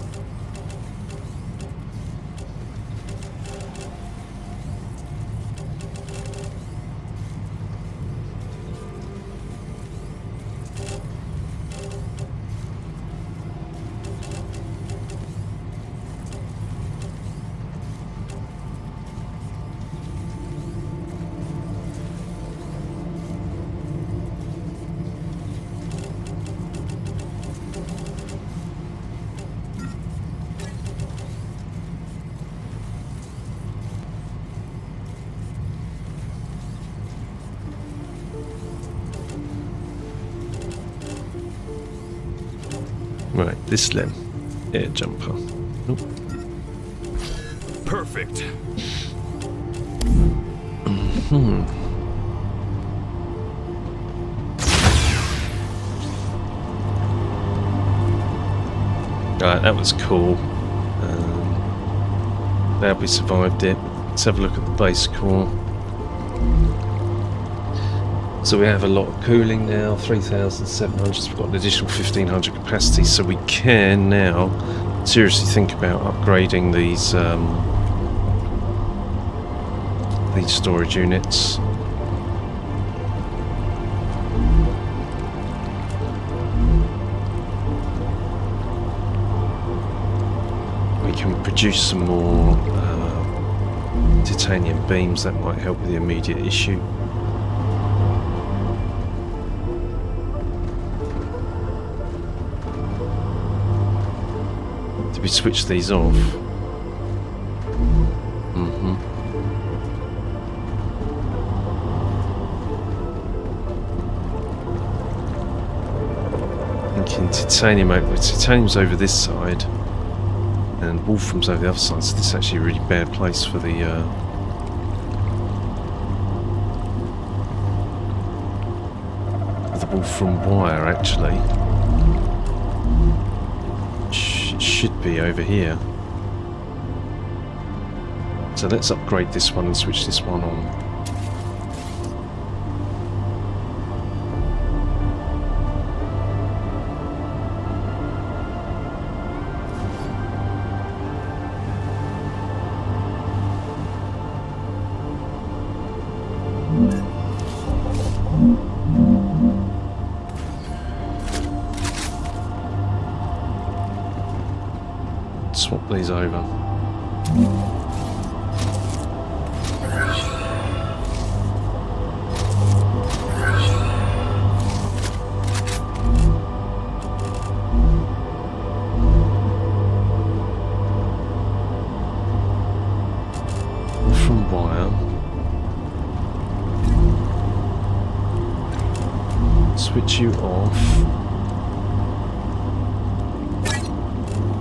Right, this limb. Air jumper. Nope. Perfect. Alright, that was cool. Glad we survived it. Let's have a look at the base core. So we have a lot of cooling now, 3,700, so we've got an additional 1,500 capacity, so we can now seriously think about upgrading these storage units. We can produce some more titanium beams, that might help with the immediate issue. Did we switch these off? Thinking titanium, titanium's over this side and wolfram's over the other side, so this is actually a really bad place for the wolfram wire actually. Should be over here. So let's upgrade this one and switch this one on. Swap these over. From wire. Switch you off.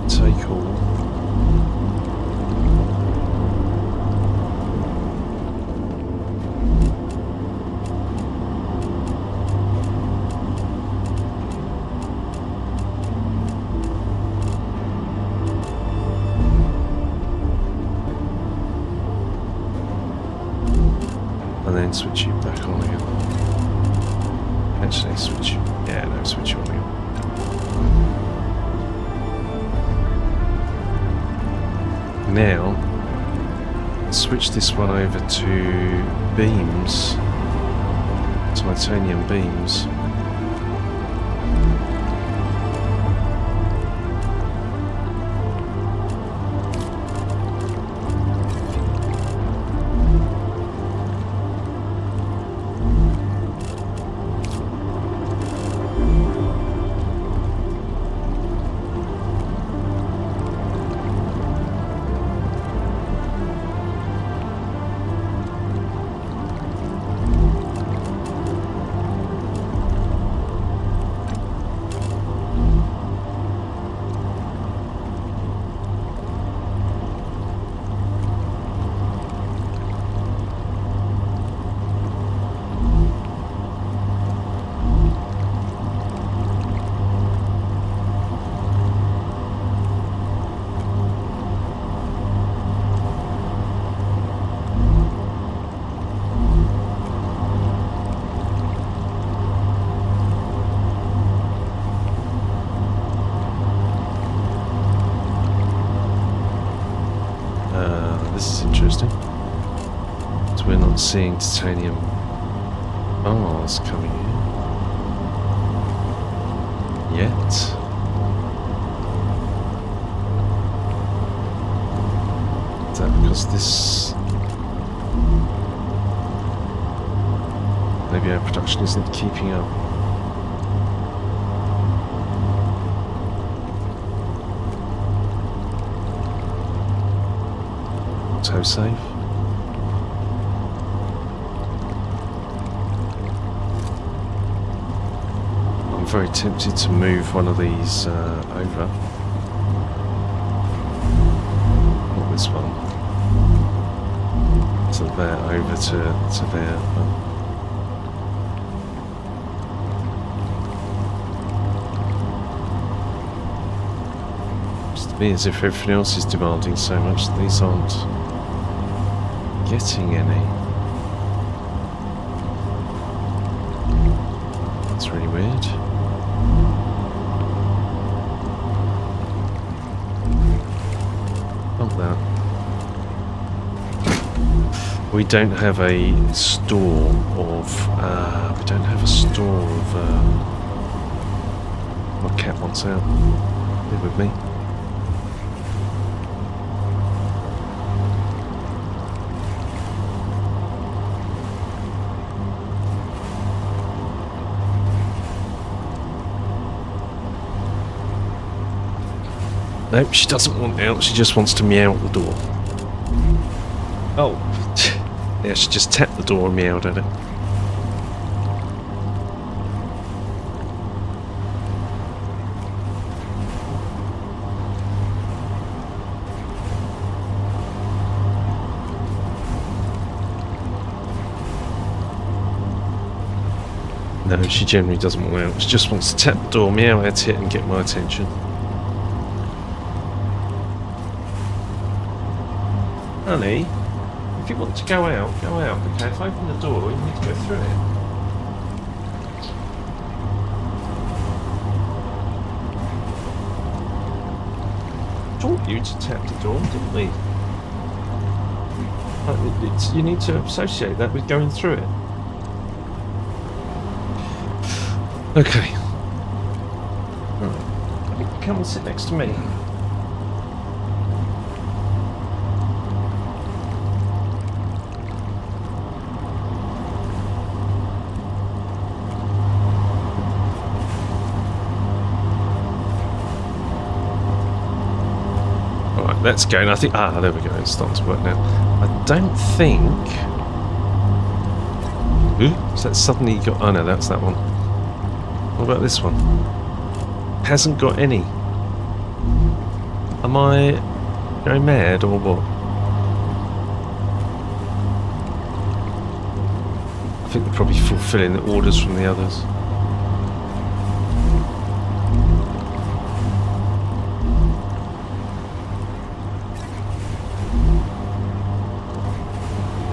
Take all. And then switch you back on again. Actually, switch you. Yeah, no, switch you on again. Now, switch this one over to beams, titanium beams. seeing titanium bars coming in. Yet. Is that because this... Maybe our production isn't keeping up. Autosave. I'm very tempted to move one of these over. Not this one. To there, over to there. Looks to me as if everything else is demanding so much that these aren't getting any. That's really weird. Oh, that. We don't have a store of. We don't have a store of. My cat wants out. Live with me. Nope, she doesn't want out, she just wants to meow at the door. Oh. Yeah, she just tapped the door and meowed at it. No, she generally doesn't want out, she just wants to tap the door, meow at it and get my attention. Honey, if you want to go out, okay? If I open the door, you need to go through it. Taught you to tap the door, didn't we? You need to associate that with going through it. Okay. Right. Come and sit next to me. Let's go, and I think... Ah, there we go, it's starting to work now. I don't think... Ooh, has that suddenly got... Oh no, that's that one. What about this one? Hasn't got any. Am I going mad, or what? I think they're probably fulfilling the orders from the others.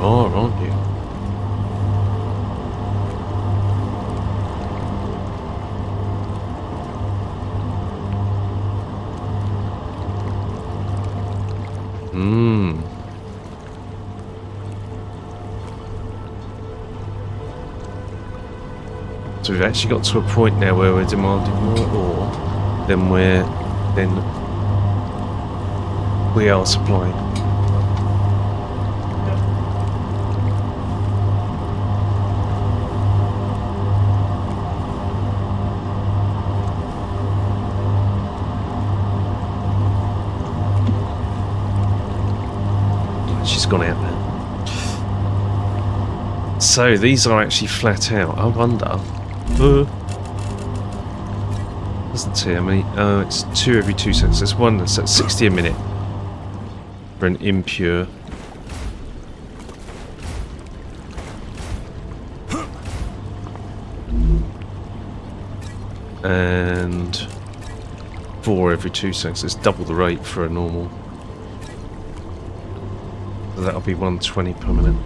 Oh, aren't you? So we've actually got to a point now where we're demanding more ore than we are supplying. She's gone out there. So these are actually flat out. I wonder. Doesn't say how many. Oh, it's 2 every 2 seconds. There's one that's at 60 a minute for an impure. And 4 every 2 seconds. It's double the rate for a normal. So that'll be 120 per minute.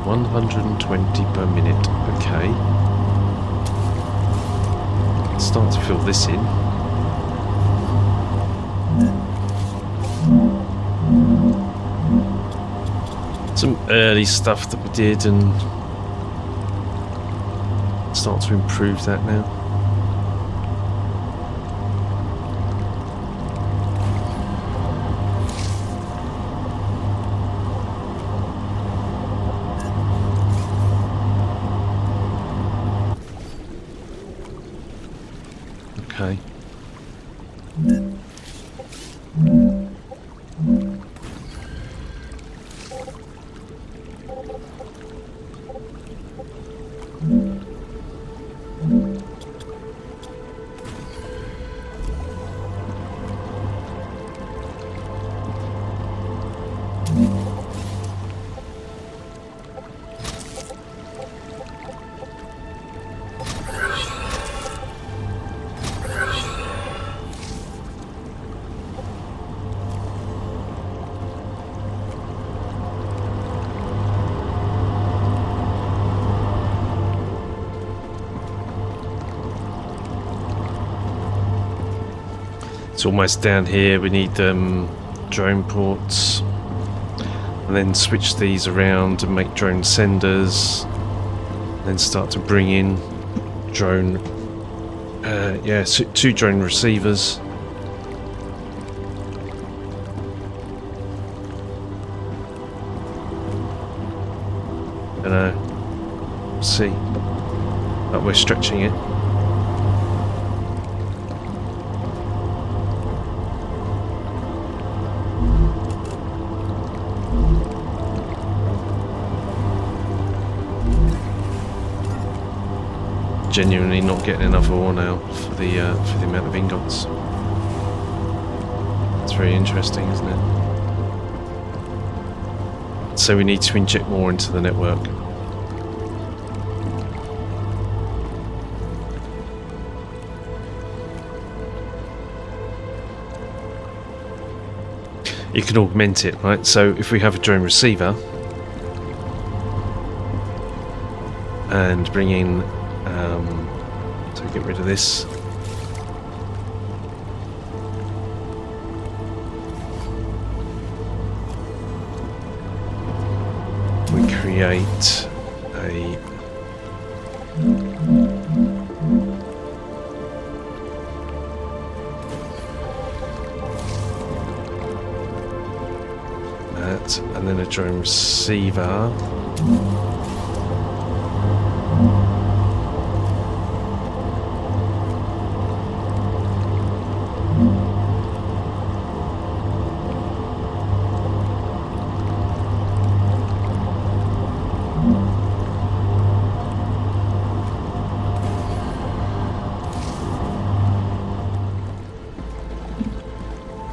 $120 per minute. Okay. Let's start to fill this in. some early stuff that we did and start to improve that now. Okay. It's almost down here. We need drone ports, and then switch these around and make drone senders, and then start to bring in drone, two drone receivers. I don't know. We'll see. But we're stretching it. Genuinely not getting enough ore now for the amount of ingots. It's very interesting, isn't it? So we need to inject more into the network. You can augment it, right? So if we have a drone receiver and bring in so get rid of this. We create a that, and then a drone receiver.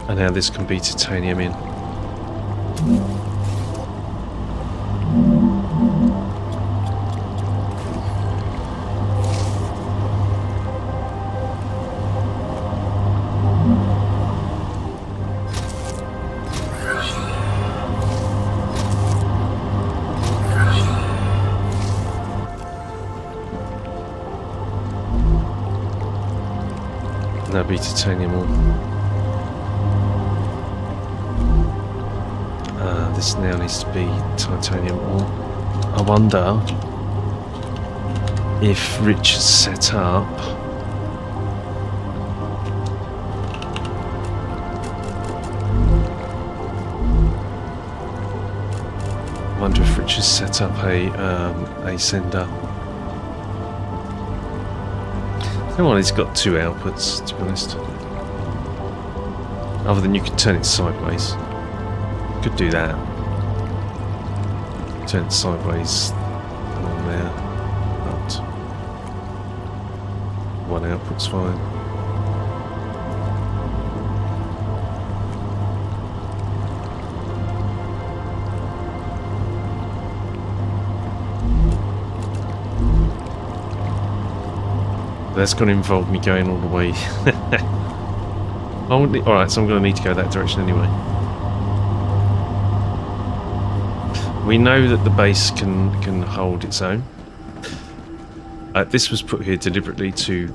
And now this can be titanium in. And that'll be titanium ore. This now needs to be titanium ore. I wonder if Rich is set up. I wonder if Rich has set up a sender. No one, he's got two outputs, to be honest. Other than you could turn it sideways. Could do that. Turn it sideways along there. But one output's fine. That's going to involve me going all the way. Alright, so I'm going to need to go that direction anyway. We know that the base can hold its own. This was put here deliberately to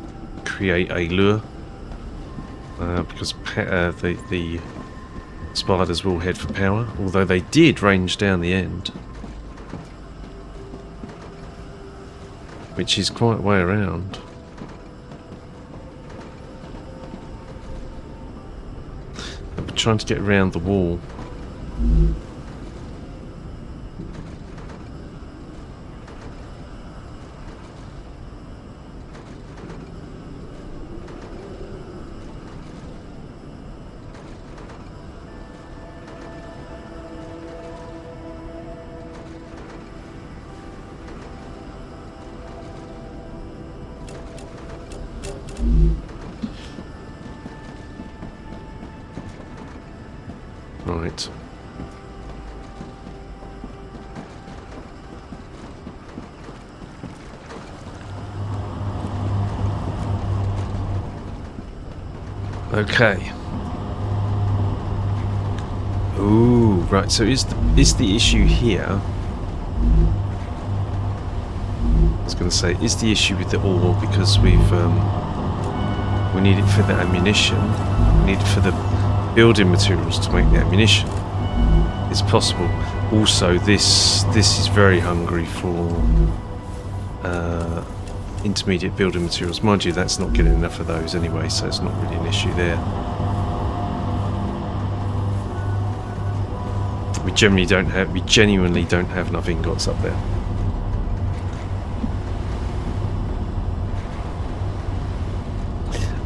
create a lure, because the spiders will head for power, although they did range down the end, which is quite a way around. I'm trying to get around the wall. Right. Okay. Ooh, right. So is the issue here? I was going to say, is the issue with the ore because we need it for the ammunition, we need it for the building materials to make the ammunition. It's possible. Also, this is very hungry for intermediate building materials. Mind you, that's not getting enough of those anyway, so it's not really an issue there. We genuinely don't have enough ingots up there.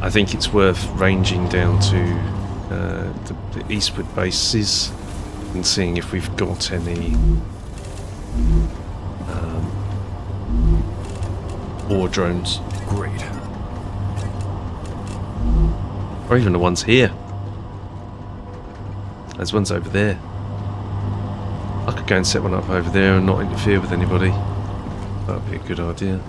I think it's worth ranging down to the eastward bases and seeing if we've got any ore drones. Great. Or even the ones here. There's ones over there. I could go and set one up over there and not interfere with anybody. That would be a good idea.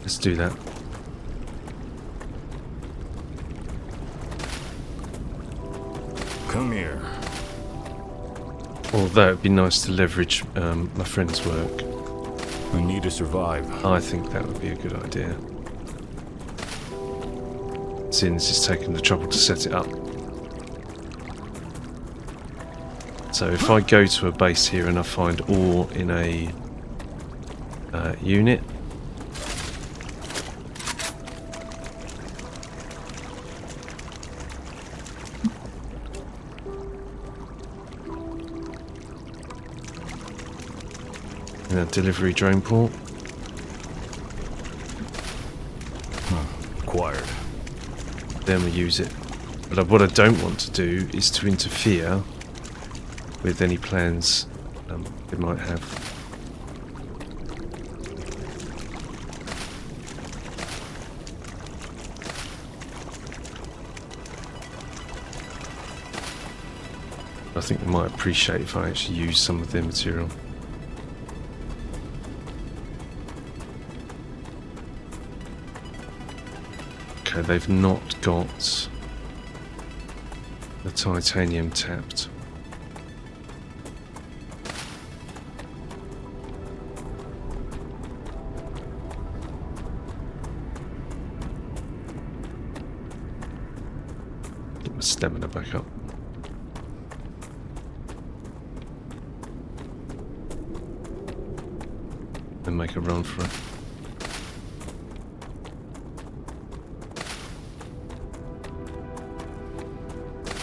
Let's do that. Come here. Although it'd be nice to leverage my friend's work. I need to survive. I think that would be a good idea. Seeing as he's taken the trouble to set it up. So if I go to a base here and I find ore in a unit, in a delivery drone port, Acquired. then we use it. But what I don't want to do is to interfere with any plans they might have. I think they might appreciate if I actually use some of their material. Okay, they've not got the titanium tapped. Get my stamina back up. And make a run for it.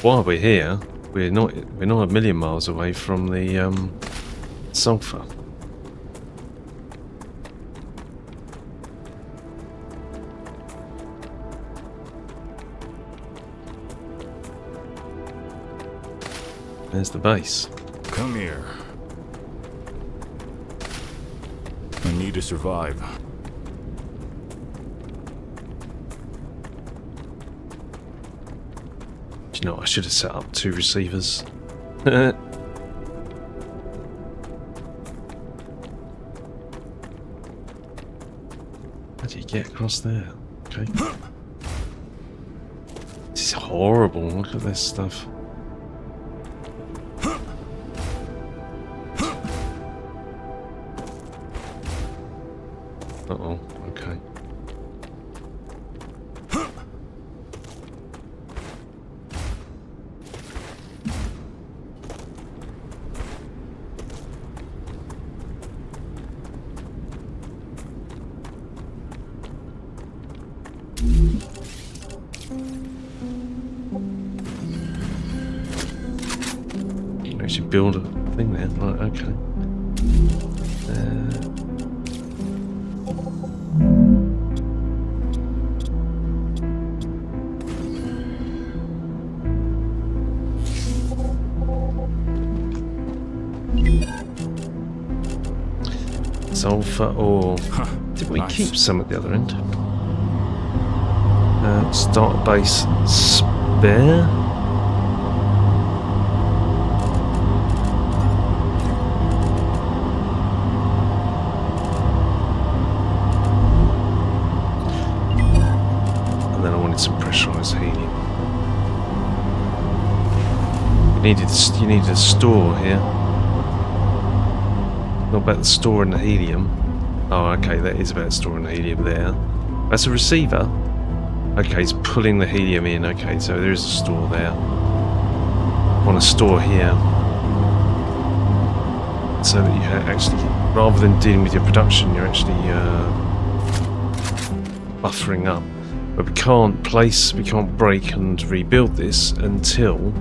While we're here, we're not a million miles away from the sulfur. There's the base. Come here. I need to survive. Do you know, I should have set up 2 receivers. How do you get across there? Okay. This is horrible. Look at this stuff. Uh-oh, okay. You can actually build a thing there, right, okay. Sulfur ore. Did we Nice. keep some at the other end? Start base spare. And then I wanted some pressurized helium. You needed a store here. Not about the store and the helium. Oh, okay, that is about storing the helium there. That's a receiver. Okay, it's pulling the helium in. Okay, so there is a store there. I want a store here. So that you actually, rather than dealing with your production, you're actually buffering up. But we can't break and rebuild this until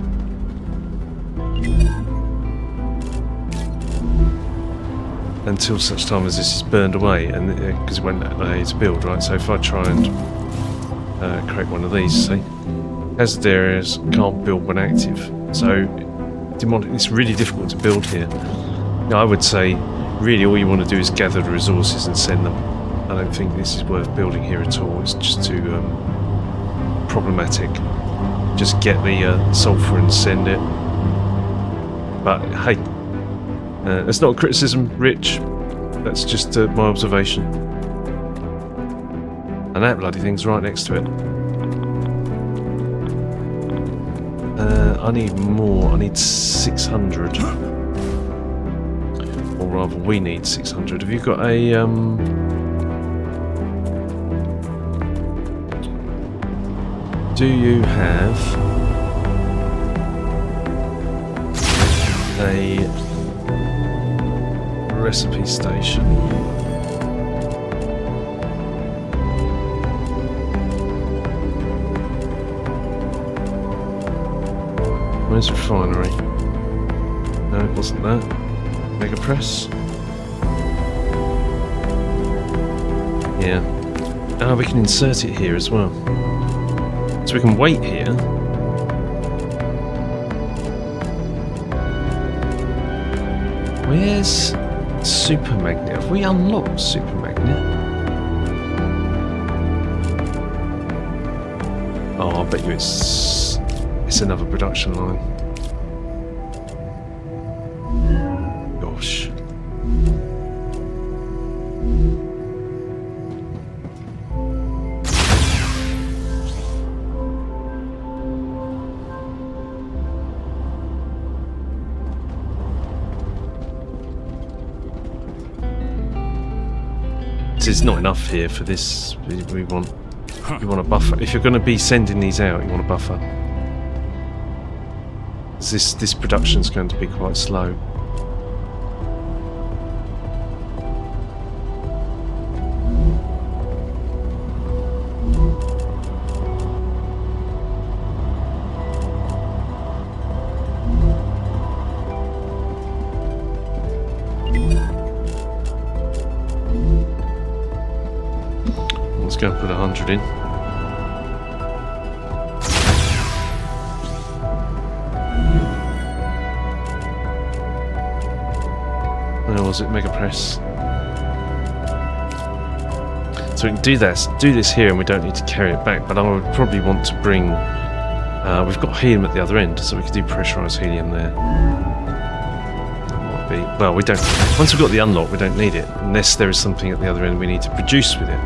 such time as this is burned away, and because it won't allow you to build, right? So if I try and create one of these, say, hazard areas, can't build when active. So it's really difficult to build here. Now, I would say, really, all you want to do is gather the resources and send them. I don't think this is worth building here at all. It's just too problematic. Just get the sulfur and send it. But hey. It's not a criticism, Rich. That's just my observation. And that bloody thing's right next to it. I need more. I need 600. Or rather, we need 600. Have you got a... Do you have... a... recipe station? Where's refinery? No, it wasn't that. Mega press? Yeah. Ah, we can insert it here as well. So we can wait here. Where's Super Magnet? Have we unlocked Super Magnet? Oh, I bet you it's another production line. Gosh. It's not enough here for this. We want you want a buffer. If you're going to be sending these out, you want a buffer. This production's going to be quite slow. Let's go and put 100 in. Where was it? Mega press. So we can do this here, and we don't need to carry it back. But I would probably want to bring. We've got helium at the other end, so we could do pressurized helium there. That might be. Well, we don't. Once we've got the unlock, we don't need it, unless there is something at the other end we need to produce with it.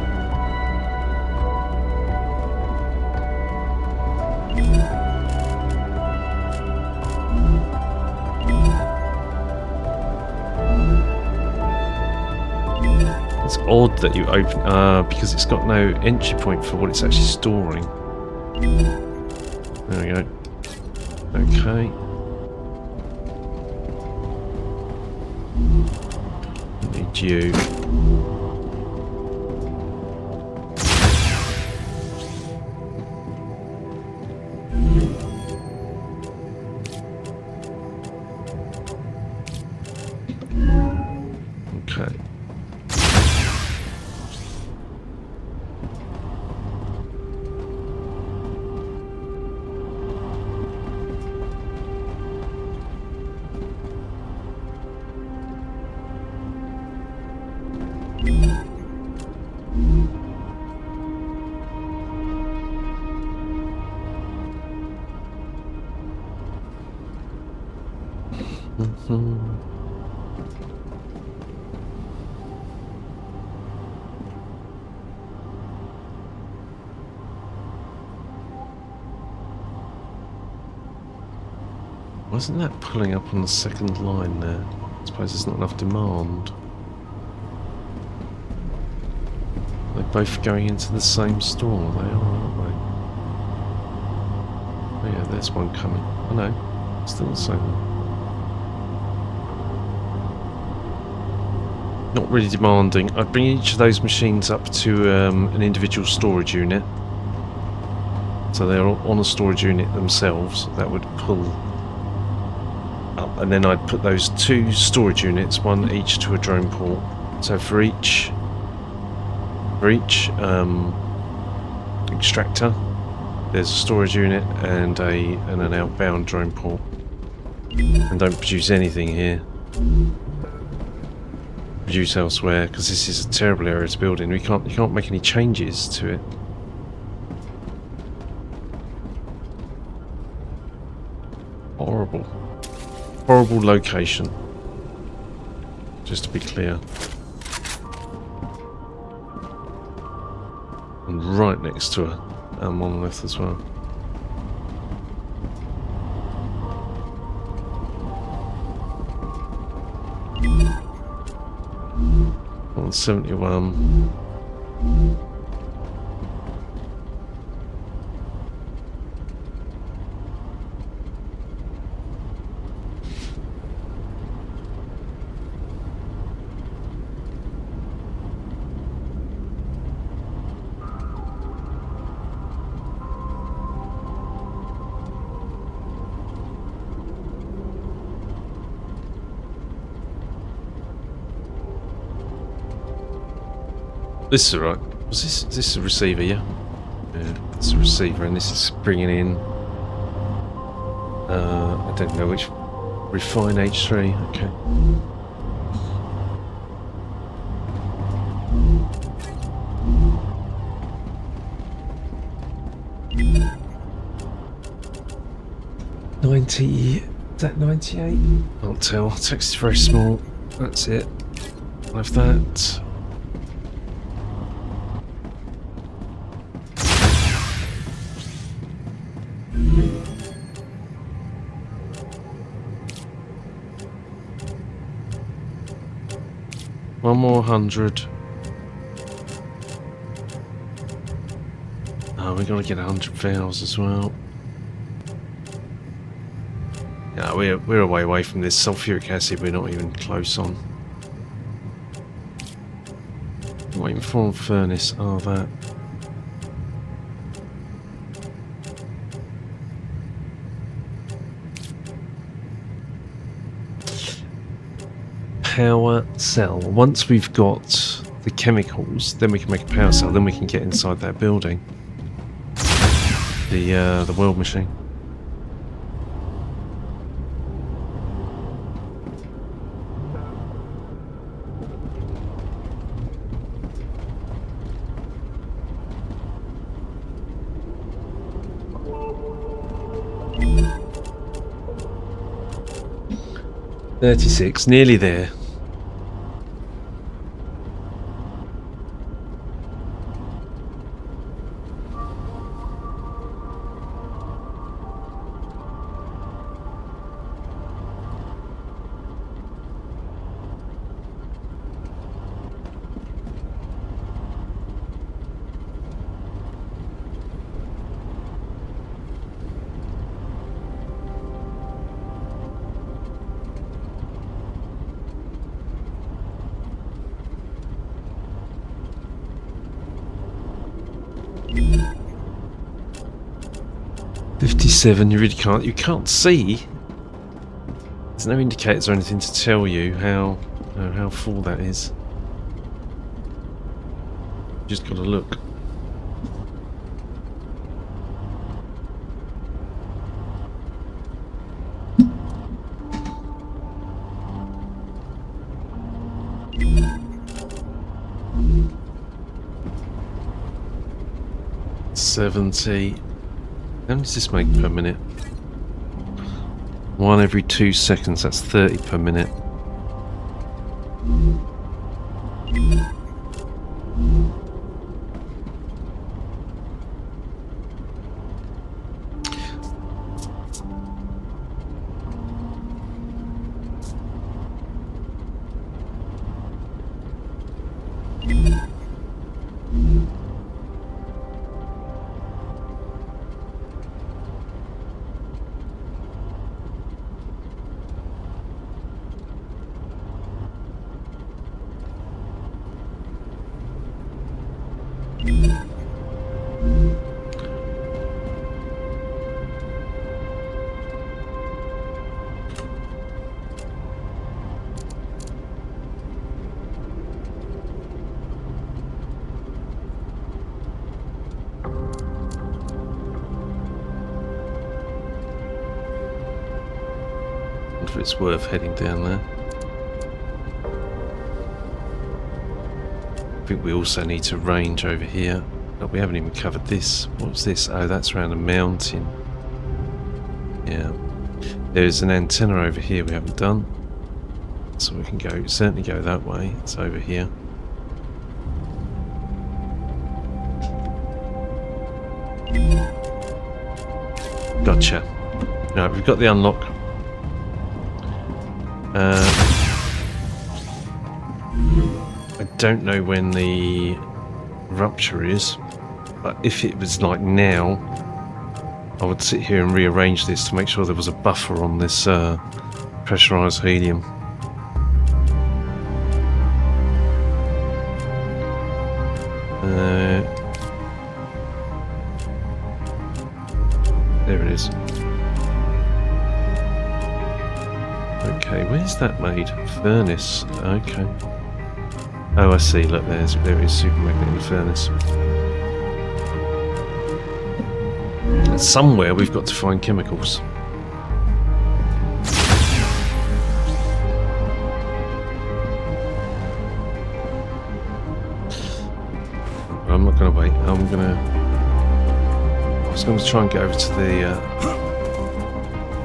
It's odd that you open because it's got no entry point for what it's actually storing. There we go. Okay. Need you. Okay. Wasn't that pulling up on the second line there? I suppose there's not enough demand. They're both going into the same store, they are, aren't they? Oh yeah, there's one coming. Oh no, still the same one. Not really demanding. I'd bring each of those machines up to an individual storage unit. So they're on a storage unit themselves. That would pull up. And then I'd put those two storage units, one each to a drone port. So for each extractor, there's a storage unit and an outbound drone port. And don't produce anything here. Produce elsewhere, because this is a terrible area to build in. You can't make any changes to it. Horrible. Horrible location. Just to be clear. And right next to a monolith as well. 71. This is alright. Is this a receiver, yeah? Yeah, it's a receiver, and this is bringing in I don't know which. Refine H3, okay. Is that 98? Can't tell. Text is very small. That's it. I'll have that. One more 100. Oh, we gotta get 100 vowels as well. Yeah, we're a way away from this. Sulfuric acid we're not even close on. Waiting for furnace. Oh, that. Power cell. Once we've got the chemicals, then we can make a power cell. Then we can get inside that building. The world machine. $36, nearly there. $57. You can't see. There's no indicators or anything to tell you how full that is. Just got to look. $70. How much does this make per minute? 1 every 2 seconds. That's 30 per minute. If it's worth heading down there. I think we also need to range over here. Oh, we haven't even covered this. What's this? Oh, that's around a mountain. Yeah. There's an antenna over here we haven't done. So we can go, certainly go that way. It's over here. Gotcha. Right, we've got the unlock. I don't know when the rupture is, but if it was like now, I would sit here and rearrange this to make sure there was a buffer on this pressurized helium. There it is. Okay, where's that made? Furnace. Okay. Oh, I see. Look, there is supermagnetic furnace. And somewhere we've got to find chemicals. I'm not going to wait. I was going to try and get over to the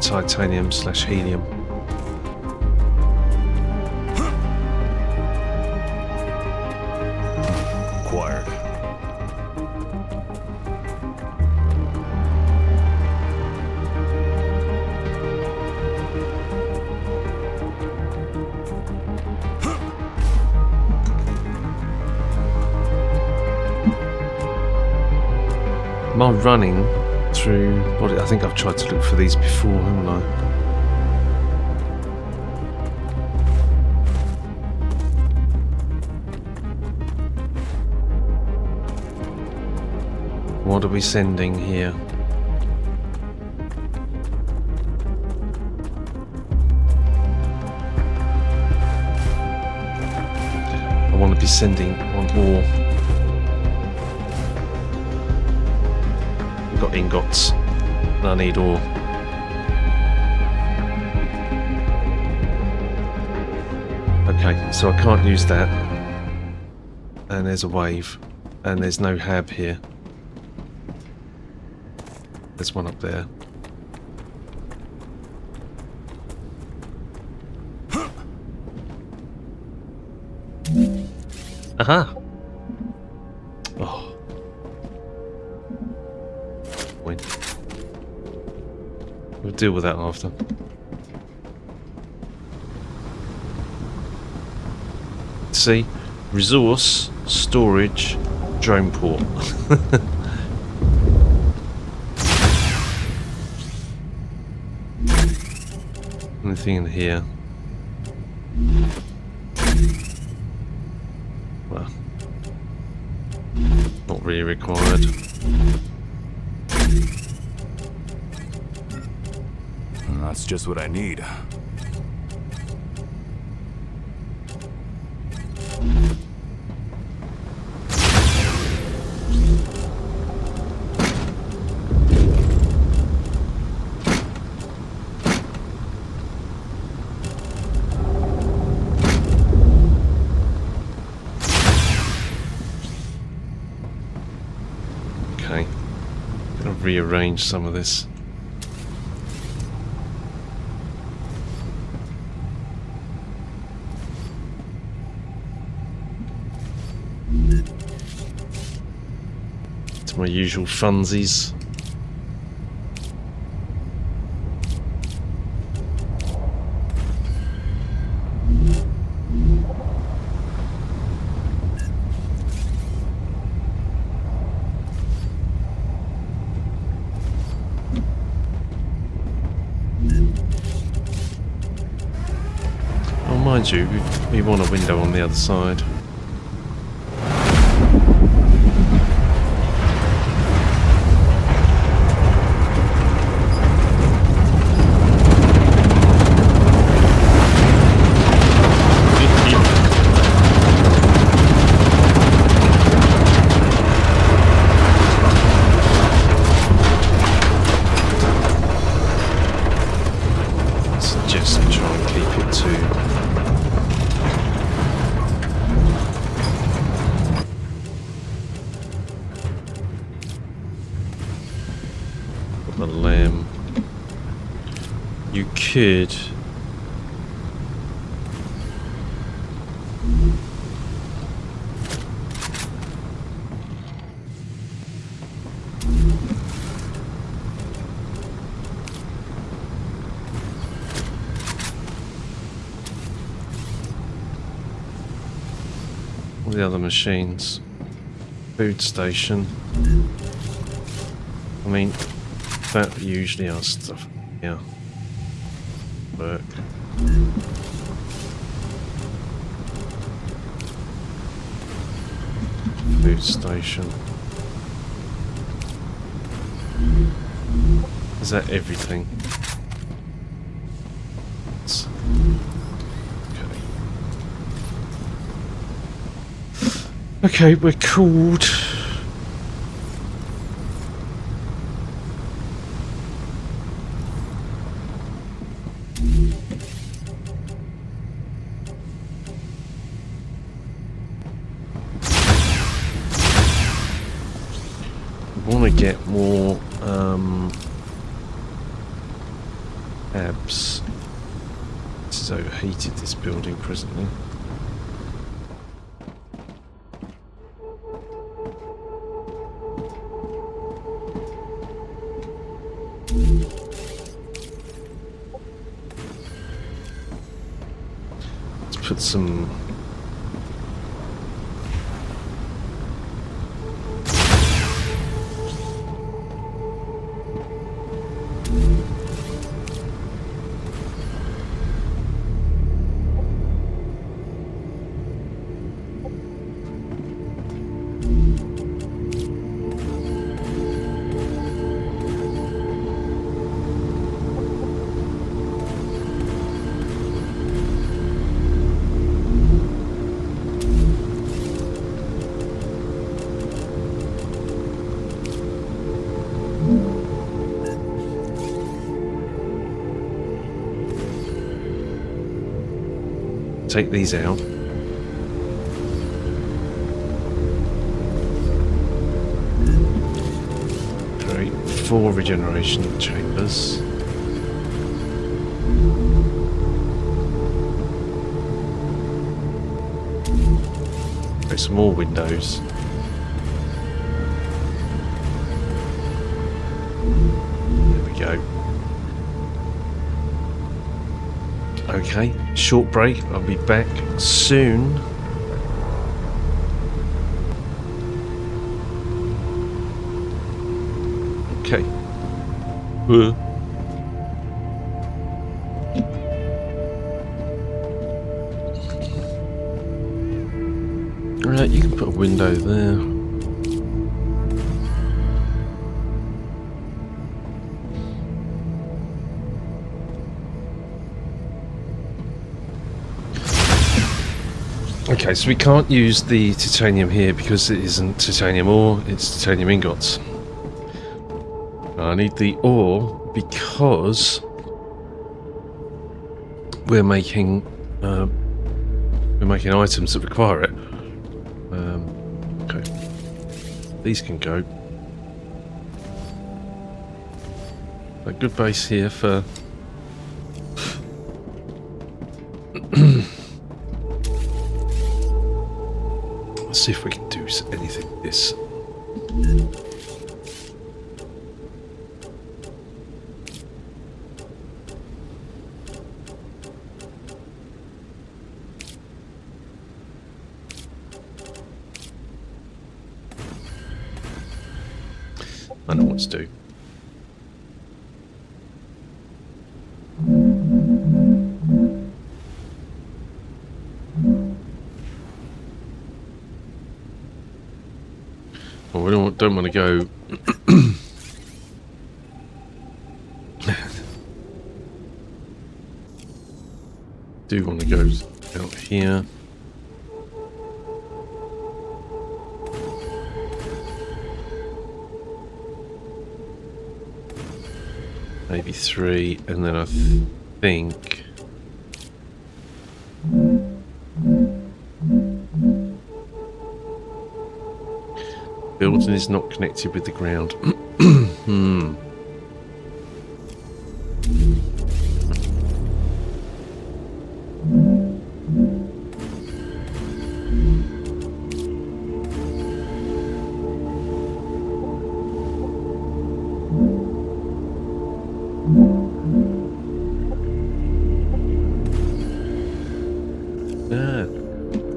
titanium/helium. Am I running through what I think I've tried to look for these before, haven't I? What are we sending here? I want to be sending one more. Got ingots and I need ore. Okay, so I can't use that. And there's a wave. And there's no hab here. There's one up there. Aha! Oh. We'll deal with that after. See? Resource, storage, drone port. Anything in here? Well. Not really required. And that's just what I need. Okay. Gonna rearrange some of this. To my usual funsies. Oh, mind you, we want a window on the other side. Suggest I try and keep it to the lamb. You could all the other machines. Food station. I mean, that usually our stuff. Yeah. Work. Food station. Is that everything? Okay, we're called. We want to get more abs. This is overheated, this building presently. Let's put some take these out. Create 4 regeneration chambers. Create some more windows. There we go. Okay, short break. I'll be back soon. Okay. Alright, you can put a window there. Okay, so we can't use the titanium here because it isn't titanium ore, it's titanium ingots. I need the ore because we're making items that require it. Okay, these can go. A good base here for. Let's see if we can do anything with this. I know what to do. Well, we don't want to go. Do want to go out here. Maybe 3, and then I think building is not connected with the ground.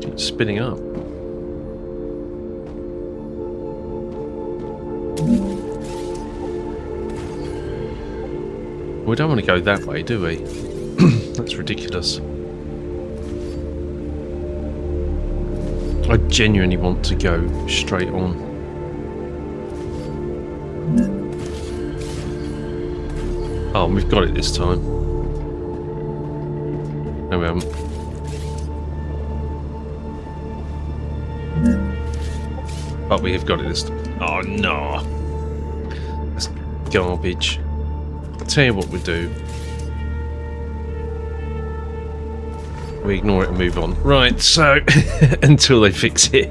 Keeps spinning up. We don't want to go that way, do we? That's ridiculous. I genuinely want to go straight on. Oh, we've got it this time. No, we haven't. But we have got it this time. Oh, no. That's garbage. I'll tell you what we do. We ignore it and move on. Right, so until they fix it.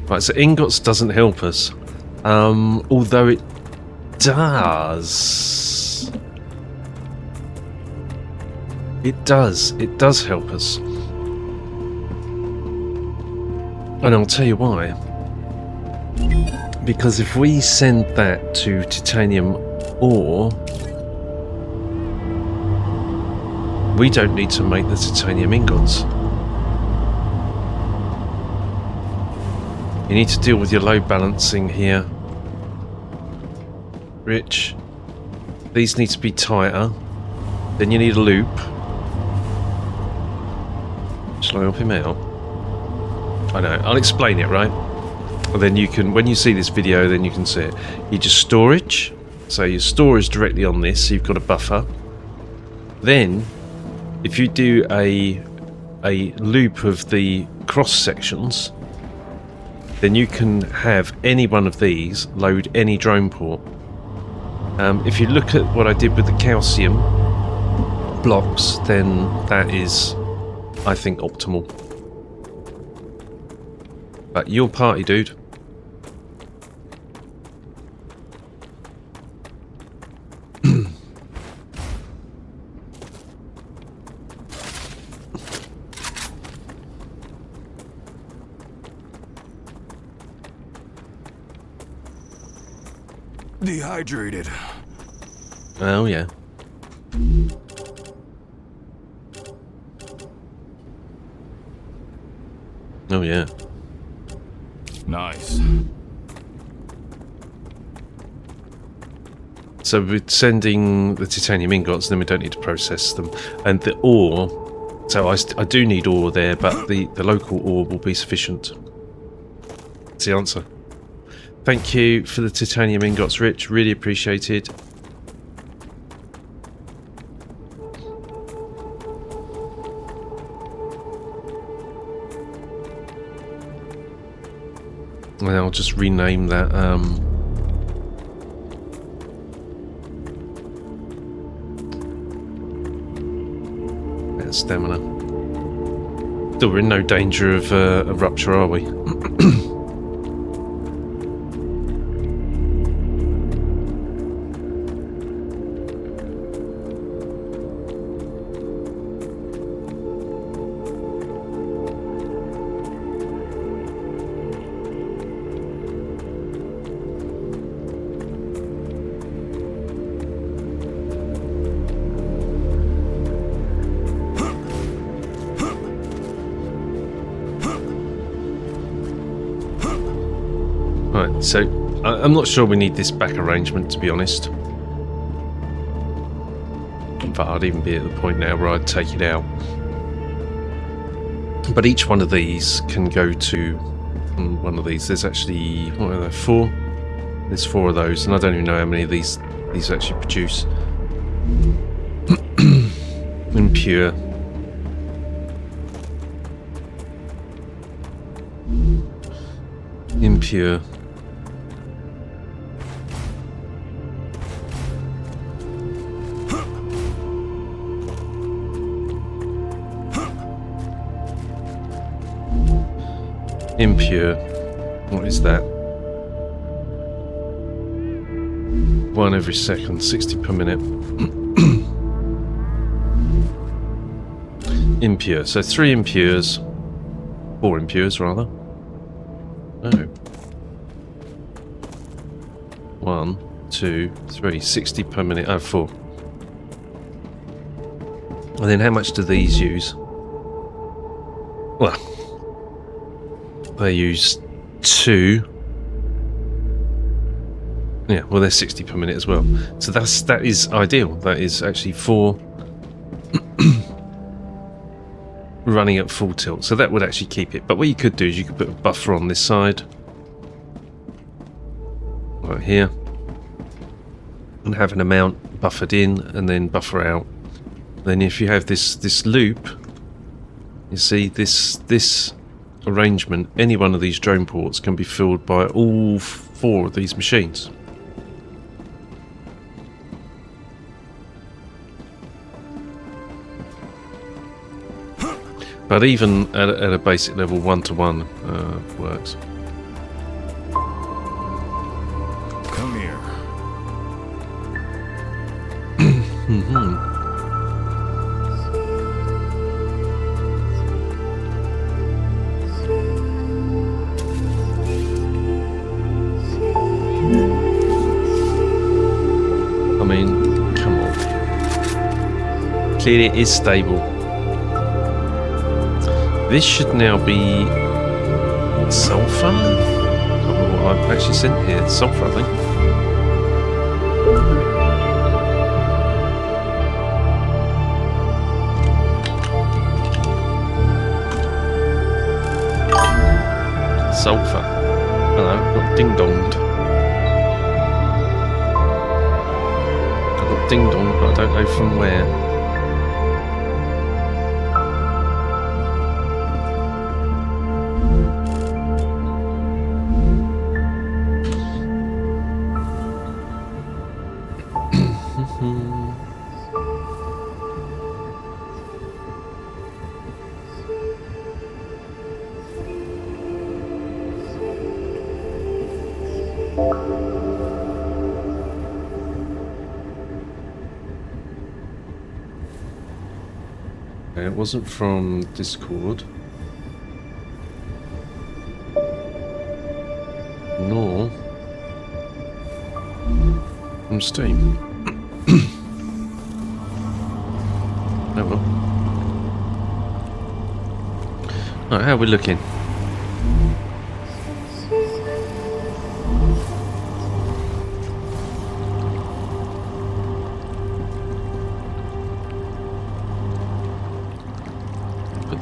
Right, so ingots doesn't help us. Although it does. It does help us. And I'll tell you why. Because if we send that to titanium ore, we don't need to make the titanium ingots. You need to deal with your load balancing here. Rich. These need to be tighter. Then you need a loop. Shall I help him out? I know, I'll explain it, right? And then you can, when you see this video, then you can see it. You just storage. So your storage directly on this, so you've got a buffer. Then, if you do a loop of the cross sections, then you can have any one of these load any drone port. If you look at what I did with the calcium blocks, then that is, I think, optimal. But your party, dude. Dehydrated. Oh, yeah. Oh, yeah. Nice. So we're sending the titanium ingots, and then we don't need to process them. And the ore, so I do need ore there, but the local ore will be sufficient. That's the answer. Thank you for the titanium ingots, Rich. Really appreciated. And I'll just rename that. That stamina. Still, we're in no danger of a rupture, are we? Right, so I'm not sure we need this back arrangement, to be honest. In fact, I'd even be at the point now where I'd take it out. But each one of these can go to one of these. There's actually, what are there, 4? There's 4 of those, and I don't even know how many of these actually produce. Impure. Impure. Impure. What is that? 1 every second, 60 per minute. Impure. So 3 impures. 4 impures, rather. Oh. 1, 2, 3. 60 per minute. Oh, 4. And then how much do these use? Well, they use 2. Yeah, well, they're 60 per minute as well. So that is ideal. That is actually 4 running at full tilt. So that would actually keep it. But what you could do is you could put a buffer on this side, right here, and have an amount buffered in and then buffer out. Then if you have this loop, you see this arrangement, any one of these drone ports can be filled by all 4 of these machines. But even at a basic level, 1-to-1 works. Come here. I mean, come on. Clearly it is stable. This should now be sulfur? I don't know what I've actually sent here. It's sulfur, I think. Sulfur. Hello, got ding-donged. I got ding-donged, but I don't know from where. It wasn't from Discord, nor from Steam. Oh well. Right, how are we looking?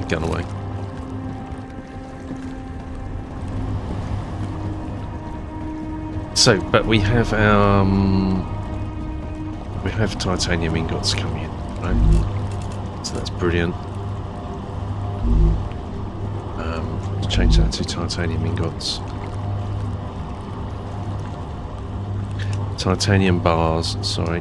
Gun away. So, but we have titanium ingots coming in, right? So that's brilliant. Change that to titanium ingots. Titanium bars, sorry.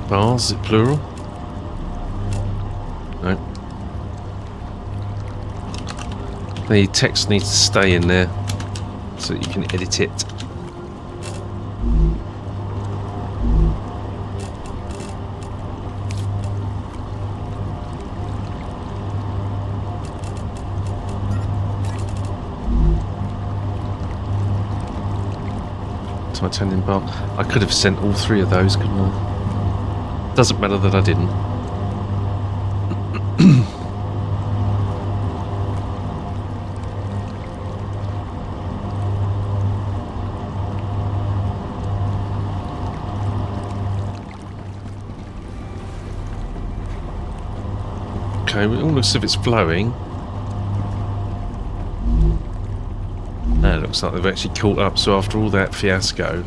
Bars, is it plural? No. The text needs to stay in there so that you can edit it. Titanium bar. I could have sent all 3 of those, couldn't I? Doesn't matter that I didn't. Okay, it all looks as if it's flowing. It looks like they've actually caught up, so after all that fiasco...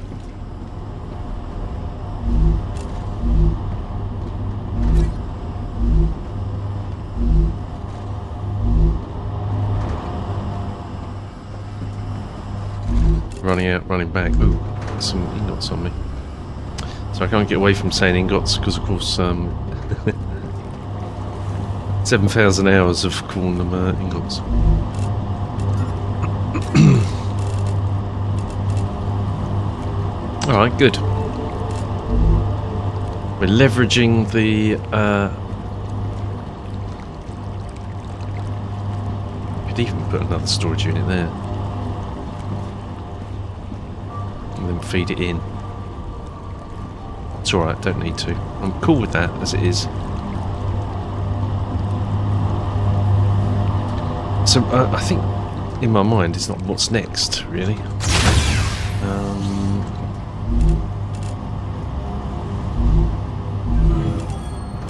running out, running back. Ooh, there's some ingots on me. So I can't get away from saying ingots, because of course 7,000 hours of calling them ingots. Alright, good. We're leveraging the... could even put another storage unit there. And then feed it in. It's alright, don't need to. I'm cool with that as it is. So I think in my mind it's not what's next, really.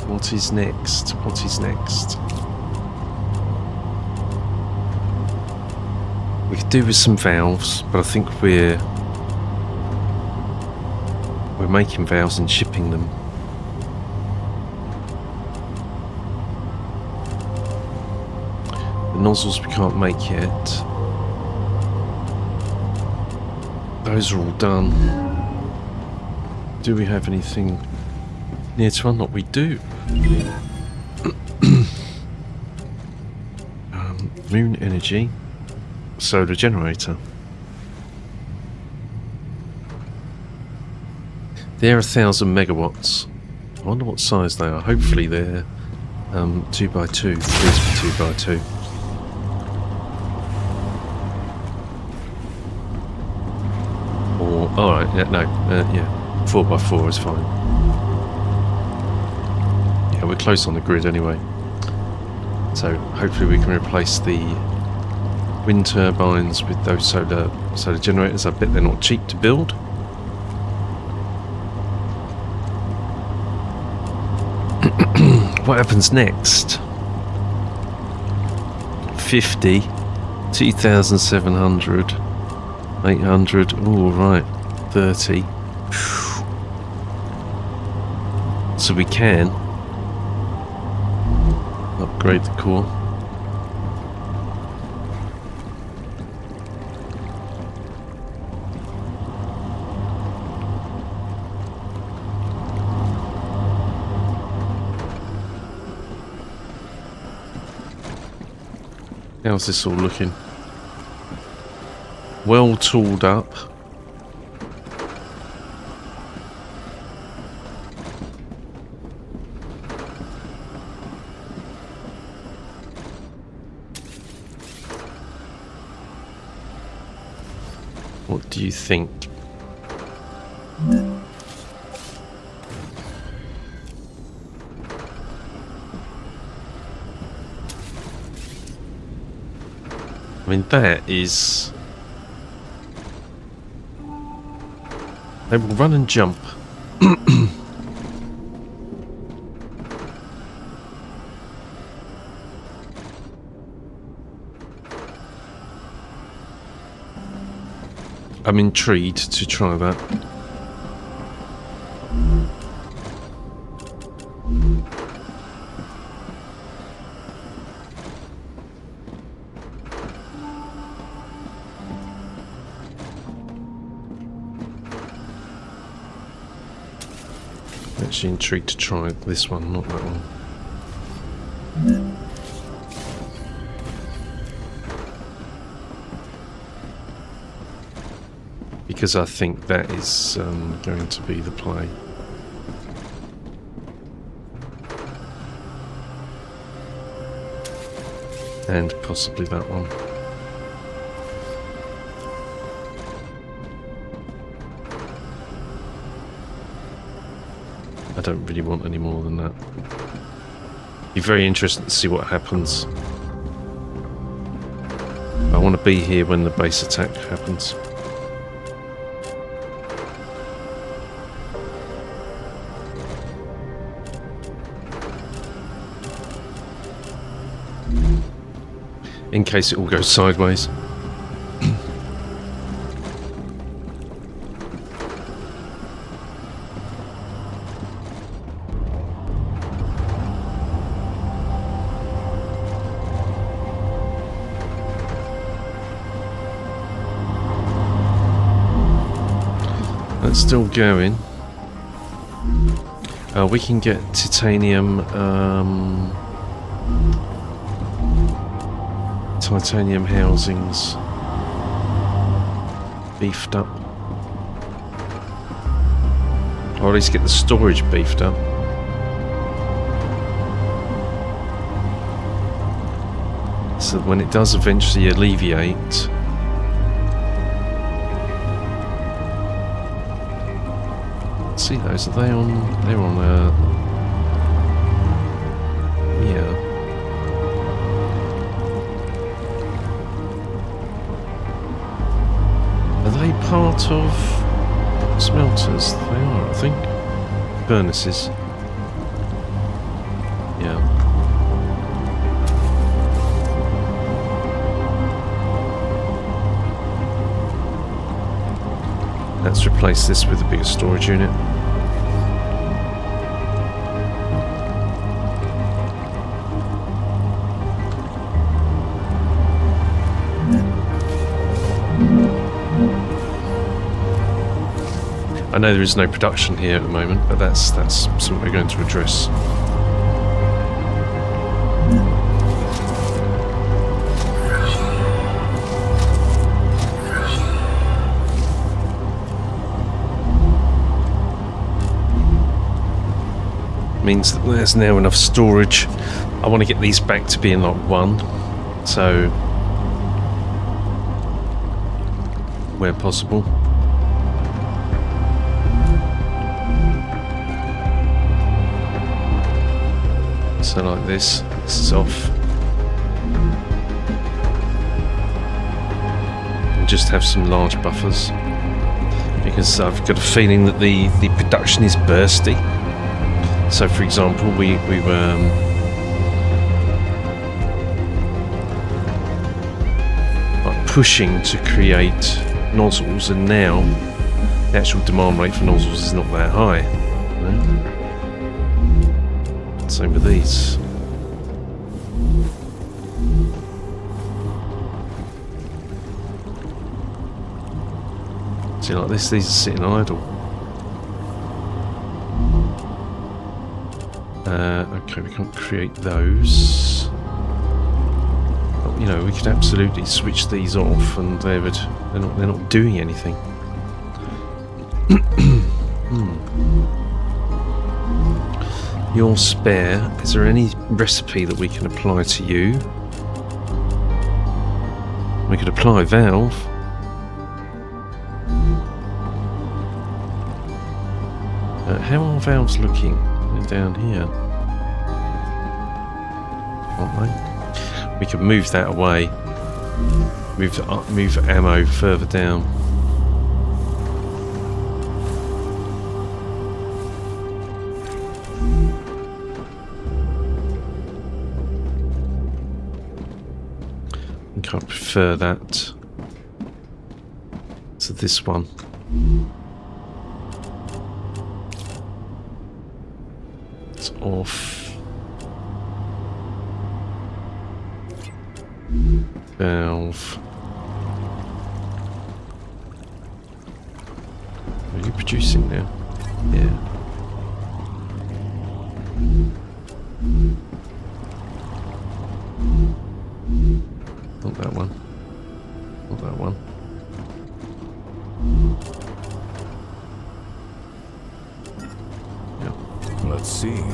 What is next? What is next? We could do with some valves, but I think we're making valves and shipping them. The nozzles we can't make yet. Those are all done. Do we have anything near to unlock? We do. Moon energy. Solar generator. They're 1,000 megawatts. I wonder what size they are. Hopefully they're 2x2. These are 2x2. Or alright, yeah, no, yeah, 4x4 is fine. Yeah, we're close on the grid anyway. So hopefully we can replace the wind turbines with those solar generators. I bet they're not cheap to build. What happens next? 50, 2,700, 800, oh right, 30. So we can upgrade the core. How's this all looking? Well tooled up. What do you think? I mean, that is... They will run and jump. I'm intrigued to try that. Actually intrigued to try this one, not that one. Because I think that is going to be the play. And possibly that one. I don't really want any more than that. Be very interested to see what happens. I want to be here when the base attack happens. In case it all goes sideways. That's still going. We can get titanium housings beefed up. Or at least get the storage beefed up. So when it does eventually alleviate, see those, are they on, they're on yeah. Are they part of smelters? They are, I think. Furnaces. Yeah. Let's replace this with a bigger storage unit. I know there is no production here at the moment, but that's something we're going to address. Means that there's now enough storage. I want to get these back to being like one, so where possible. So like this is off. And just have some large buffers, because I've got a feeling that the production is bursty. So for example, we were like pushing to create nozzles, and now the actual demand rate for nozzles is not that high. You know? Same with these. See, like this, these are sitting idle. Okay, we can't create those. But, you know, we could absolutely switch these off, and they're not doing anything. Your spare, is there any recipe that we can apply to you? We could apply valve. How are valves looking? They're down here, aren't they? We could move that away. Move ammo further down. I think I prefer that to this one. It's off. Valve. Are you producing now? Yeah. Let's see.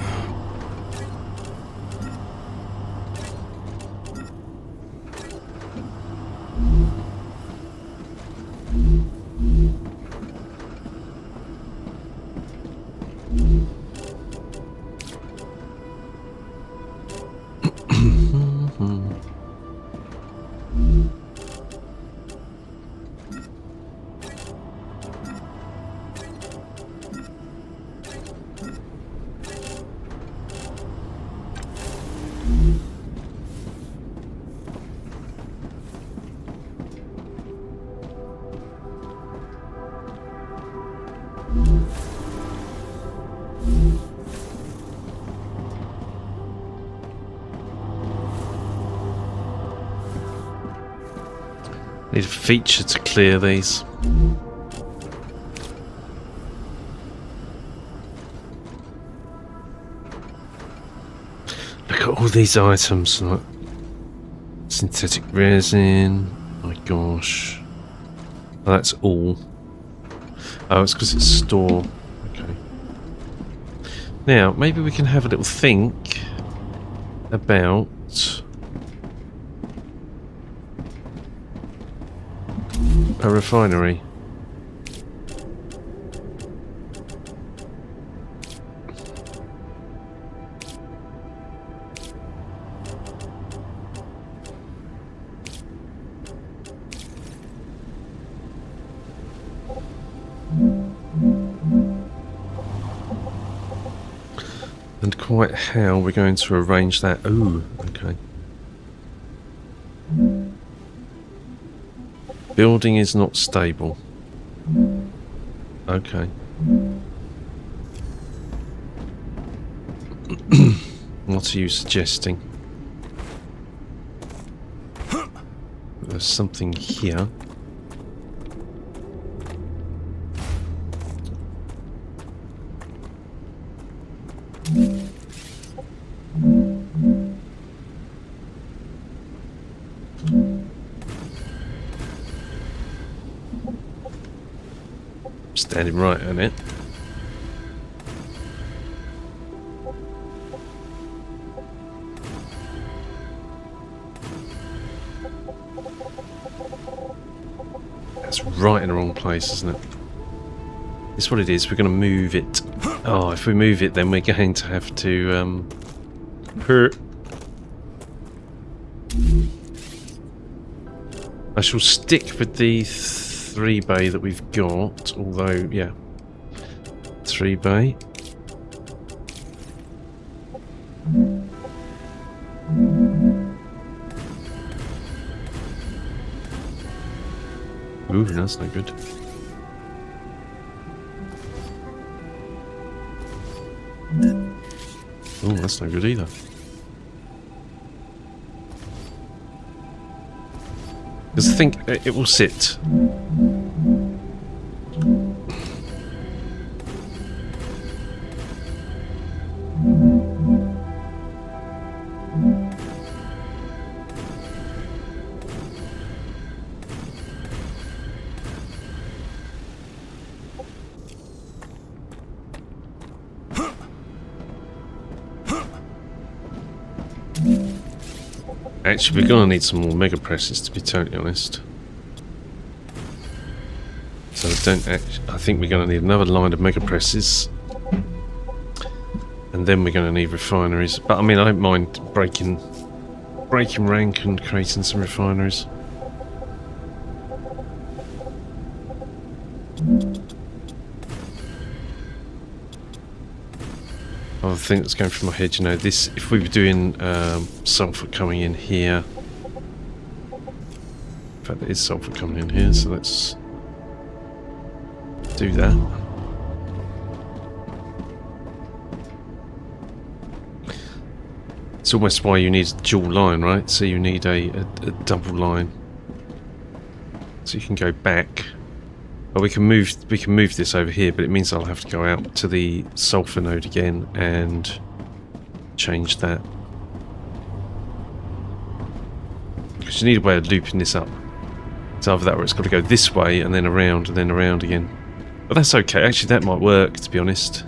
Need a feature to clear these. Look at all these items, like synthetic resin. My gosh. Oh, that's all. Oh, it's because it's store. Okay. Now, maybe we can have a little think about a refinery. And quite how we're going to arrange that. Ooh, okay. Building is not stable. Okay. What are you suggesting? There's something here. Standing right on it. That's right in the wrong place, isn't it? It's what it is. We're going to move it. Oh, if we move it, then we're going to have to I shall stick with the 3 bay that we've got, although, yeah, 3 bay. Ooh, that's not good. Oh, that's not good either. Because I think it will sit. Actually, we're gonna need some more mega presses, to be totally honest. So I think we're gonna need another line of mega presses, and then we're gonna need refineries. But I mean, I don't mind breaking rank and creating some refineries. Other thing that's going through my head, you know, this, if we were doing sulfur coming in here. In fact, there is sulfur coming in here, so let's do that. It's almost why you need a dual line, right? So you need a double line, so you can go back. Well, we can move this over here, but it means I'll have to go out to the sulfur node again and change that. Because you need a way of looping this up. It's either that or it's got to go this way and then around again. But that's okay. Actually, that might work, to be honest.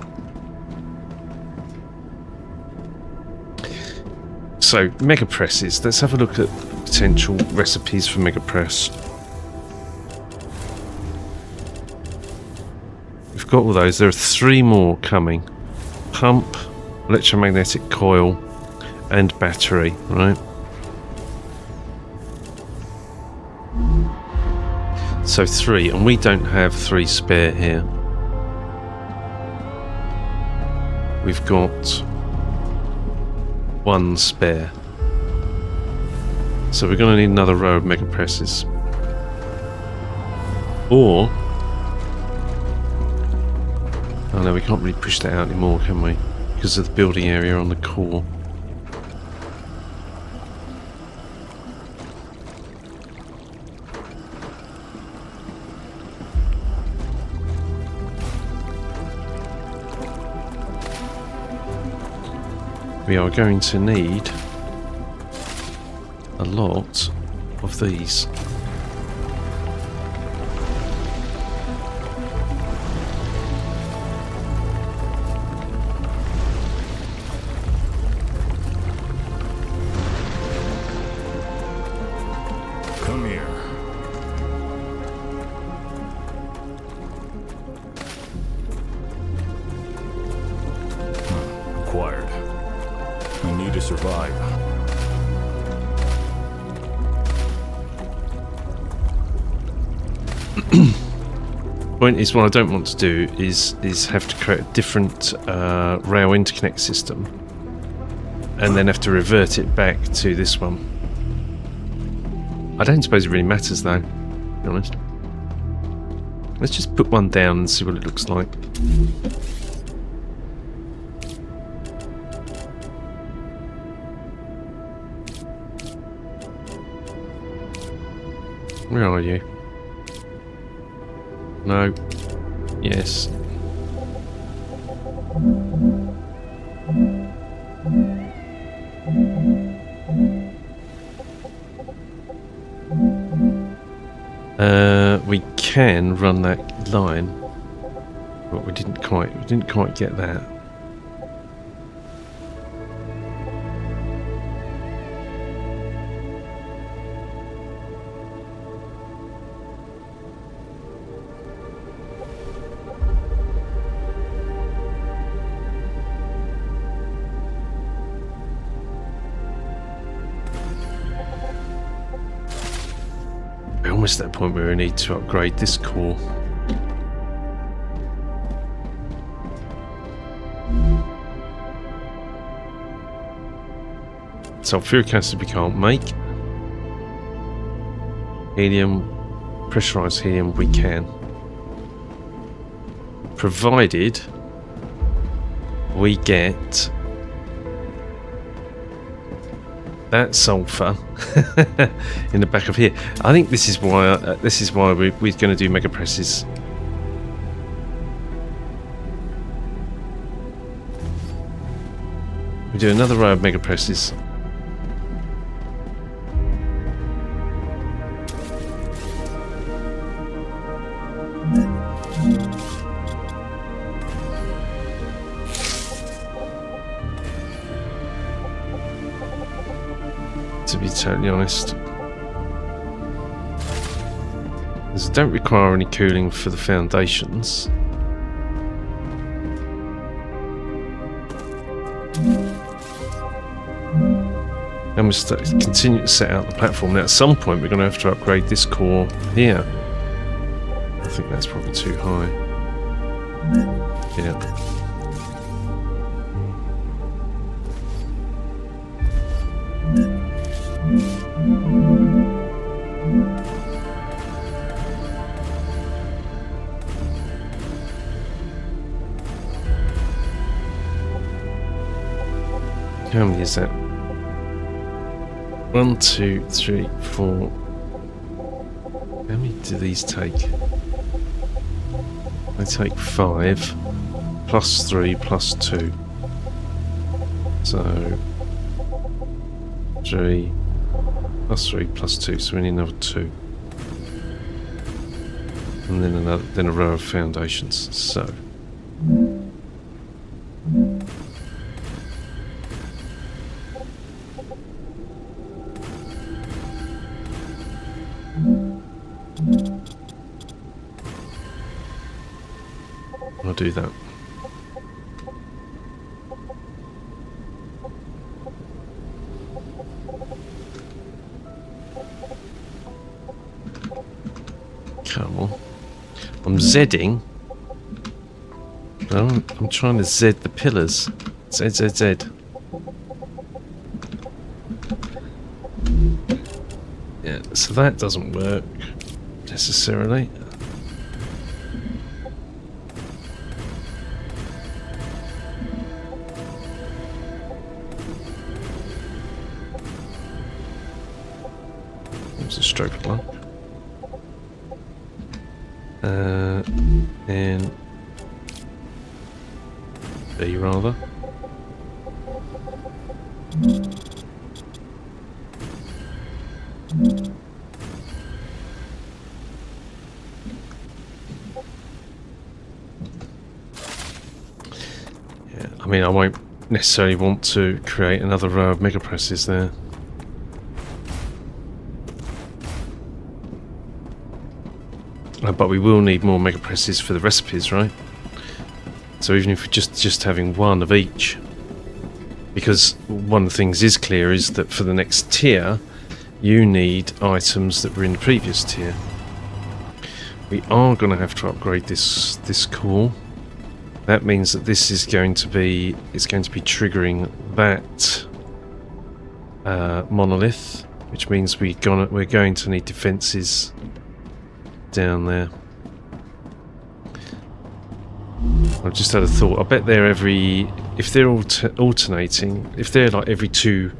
So, mega presses. Let's have a look at potential recipes for mega press. We've got all those. There are 3 more coming. Pump, electromagnetic coil, and battery, right? So 3, and we don't have 3 spare here. We've got 1 spare. So we're going to need another row of mega presses. Or... oh no, we can't really push that out anymore, can we? Because of the building area on the core. We are going to need a lot of these. Come here. Acquired. I need to survive. Point is, what I don't want to do is have to create a different rail interconnect system and then have to revert it back to this one. I don't suppose it really matters though, to be honest. Let's just put one down and see what it looks like. Where are you? No. Yes. We can run that line, but we didn't quite get that. Almost at that point where we need to upgrade this core. Sulfuric acid we can't make. Helium, pressurized helium we can. Provided we get that sulfur in the back of here. I think this is why we're going to do mega presses. We do another row of mega presses. To be totally honest, as I don't require any cooling for the foundations. And we continue to set out the platform. Now at some point we're going to have to upgrade this core here. I think that's probably too high. Yeah. How many is that? 1, 2, 3, 4. How many do these take? They take 5 plus 3 plus 2. So 3 plus 3 plus 2, so we need another 2. And then a row of foundations. So do that. Come on. I'm Zing. I'm trying to Z the pillars. Z, Z, Z. Yeah, so that doesn't work necessarily. There's a stroke one. And B rather. Yeah, I mean, I won't necessarily want to create another row of mega presses there. But we will need more mega presses for the recipes, right? So even if we're just having one of each, because one of the things is clear is that for the next tier, you need items that were in the previous tier. We are going to have to upgrade this core. That means that this is going to be triggering that monolith, which means we're going to need defenses down there. I've just had a thought. I bet they're if they're alternating, if they're like every 2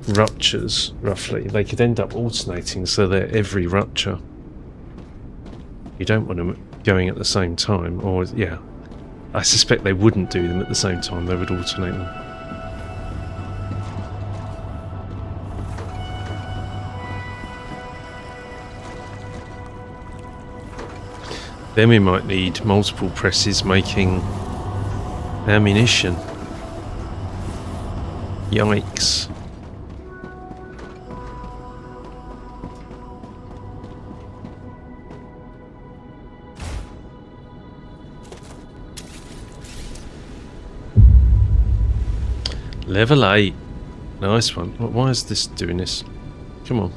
ruptures roughly, they could end up alternating so they're every rupture. You don't want them going at the same time, or yeah, I suspect they wouldn't do them at the same time. They would alternate them. Then we might need multiple presses making ammunition. Yikes. Level 8. Nice one. Why is this doing this? Come on.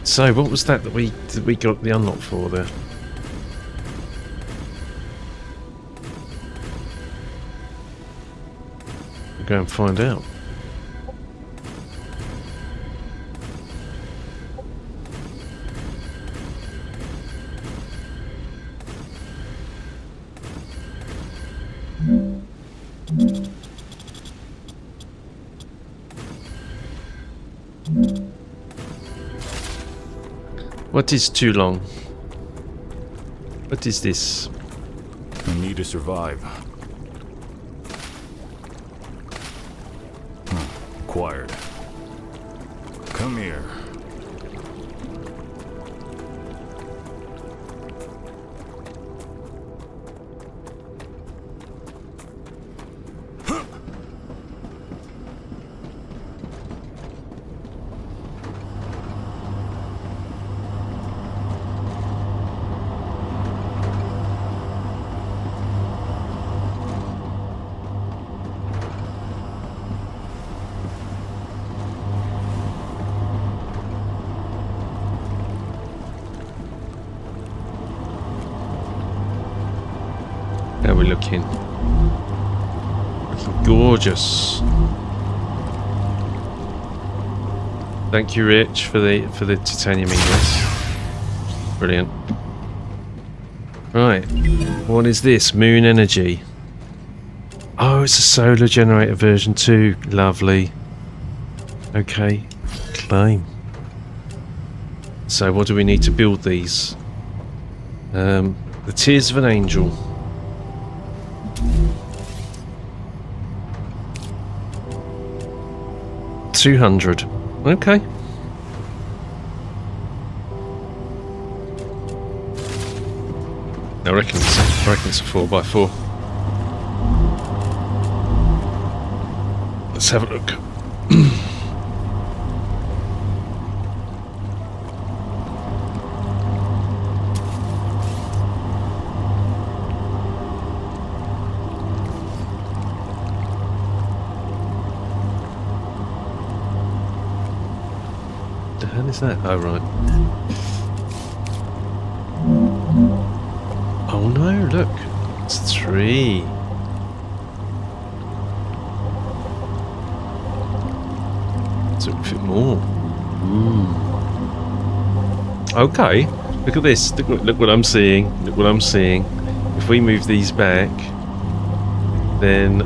So, what was that we got the unlock for there? We'll go and find out. What is too long? What is this? I need to survive. Acquired. Come here. How are we looking? Looking gorgeous. Thank you, Rich, for the titanium ingots. Brilliant. Right, what is this? Moon energy. Oh, it's a solar generator version 2. Lovely. Okay, claim. So what do we need to build these? The Tears of an Angel. 200. Okay. I reckon it's a 4x4. Let's have a look. hell is that? Oh, right. Oh no, look. It's 3. So it fit more. Okay. Look at this. Look what I'm seeing. Look what I'm seeing. If we move these back, then...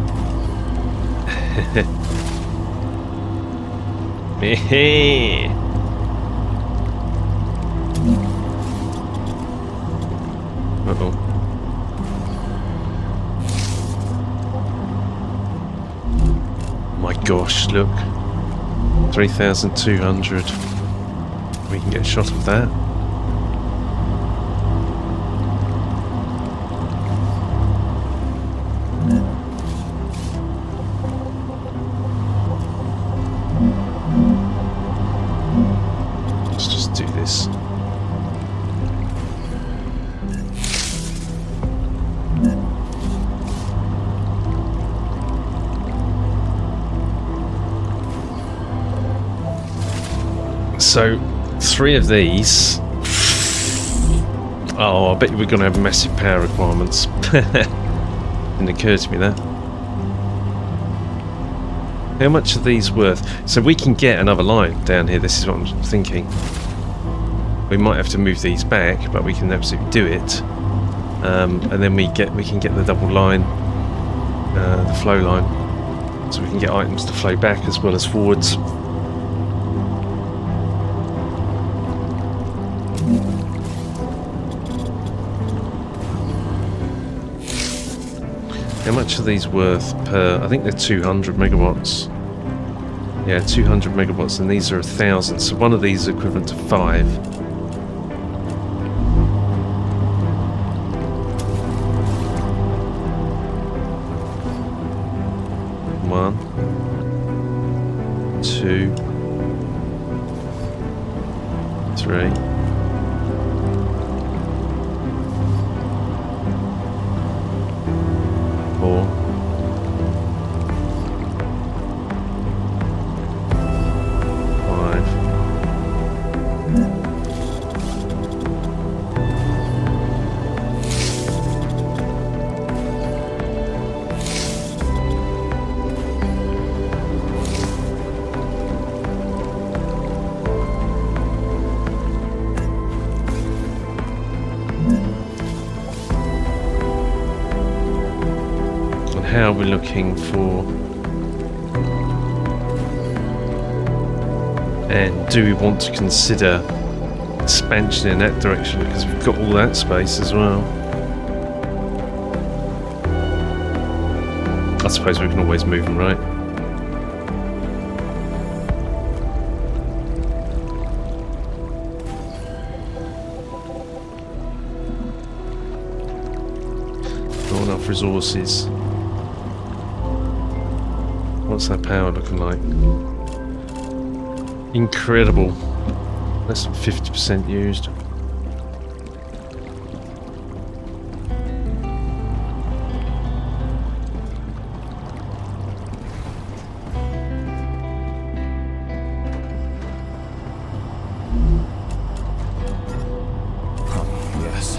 Uh-oh. My gosh, look. 3,200. We can get a shot of that. Let's just do this. So, 3 of these. Oh, I bet we're going to have massive power requirements. Didn't occur to me that. How much are these worth? So we can get another line down here. This is what I'm thinking. We might have to move these back, but we can absolutely do it. And then we can get the double line, the flow line, so we can get items to flow back as well as forwards. How much are these worth per... I think they're 200 megawatts. Yeah, 200 megawatts, and these are 1,000. So one of these is equivalent to 5. One, 2, 3. 4. 5. 5. How we're looking for, and do we want to consider expansion in that direction, because we've got all that space as well. I suppose we can always move them, right? Not enough resources. What's that power looking like? Incredible. Less than 50% used. Yes.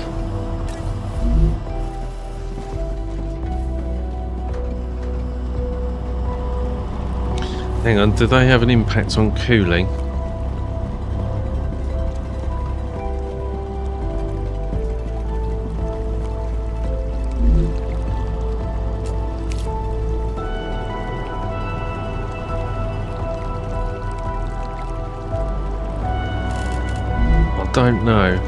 Hang on, do they have an impact on cooling? I don't know.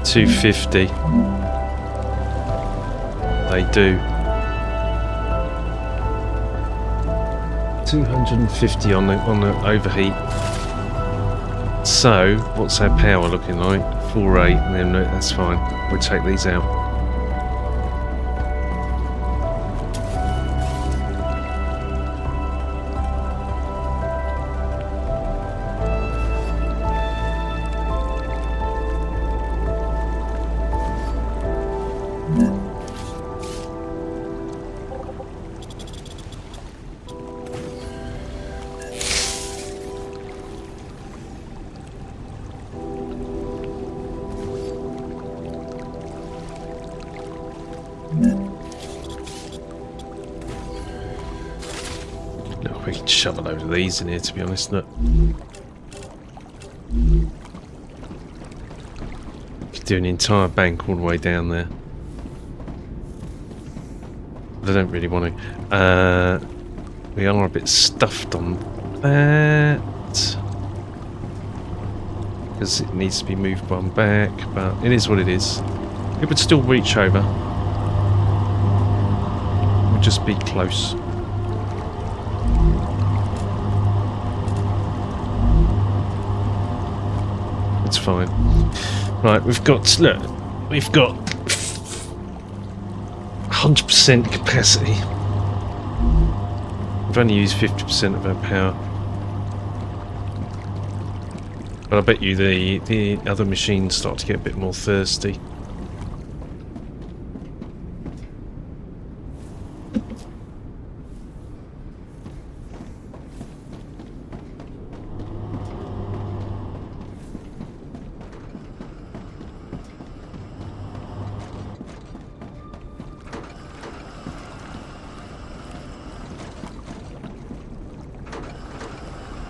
$250. They do. 250 on the overheat. So, what's our power looking like? 4.8, and then that's fine. We'll take these out. could shove a load of these in here, to be honest. Look. Could do an entire bank all the way down there. But I don't really want to. We are a bit stuffed on that. Because it needs to be moved one back, but it is what it is. It would still reach over. It would just be close. It's fine. Right, we've got 100% capacity. We've only used 50% of our power. But I bet you the other machines start to get a bit more thirsty.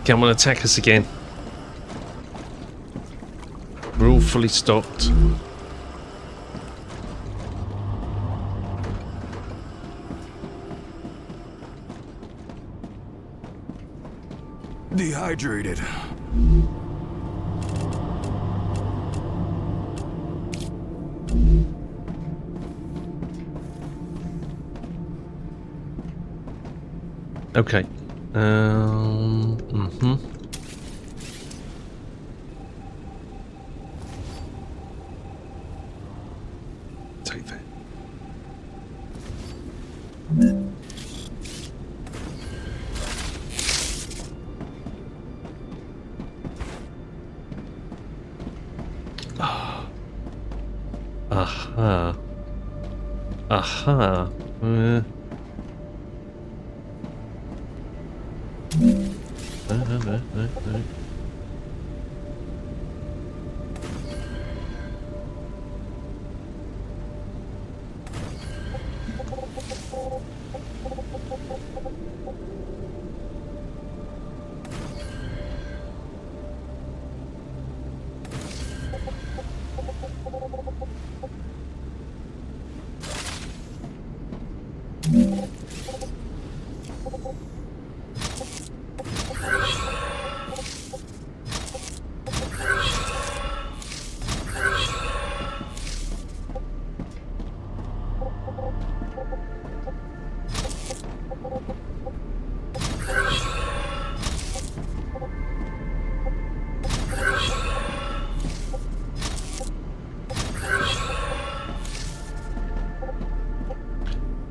Come on, attack us again. We're all fully stocked. Dehydrated. Okay. Take that. Aha. Aha. No.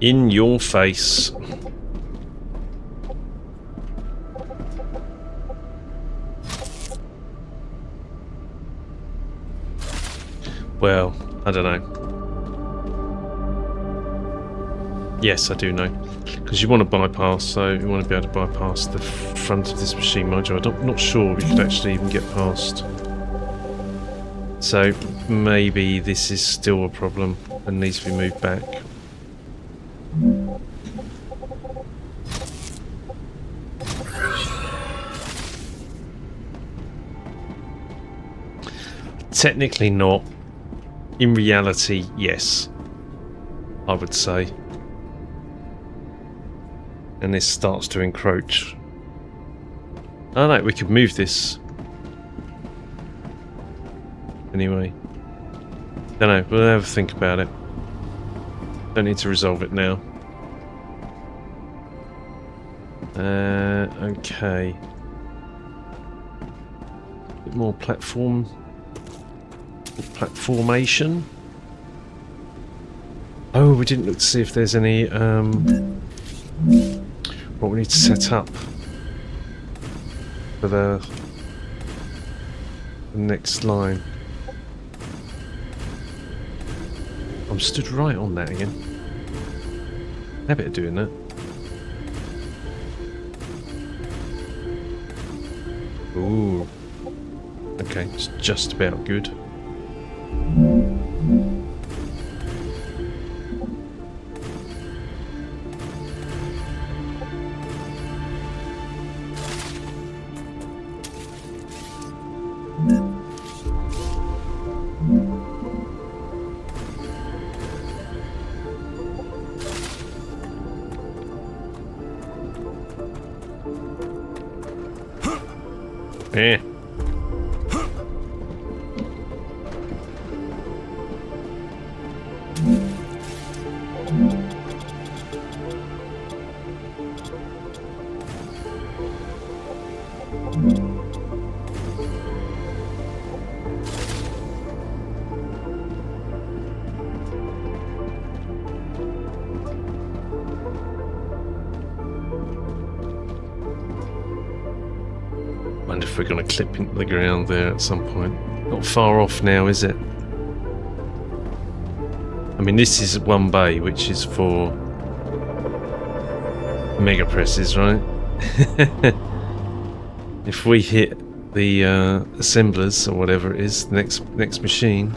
In your face. Well, I don't know. Yes, I do know. Because you want to bypass, so you want to be able to bypass the front of this machine module. I'm not sure we could actually even get past. So maybe this is still a problem and needs to be moved back. Technically not. In reality, yes. I would say. And this starts to encroach. Oh no, we could move this. Anyway. Don't know, we'll have a think about it. Don't need to resolve it now. Okay. Bit more platformation. Oh, we didn't look to see if there's any what we need to set up for the next line. I'm stood right on that again. Habit of doing that. Ooh. Okay, it's just about good. Eh. Wonder if we're going to clip into the ground there at some point. Not far off now, is it? I mean, this is one bay, which is for mega presses, right? If we hit the assemblers or whatever it is, the next machine,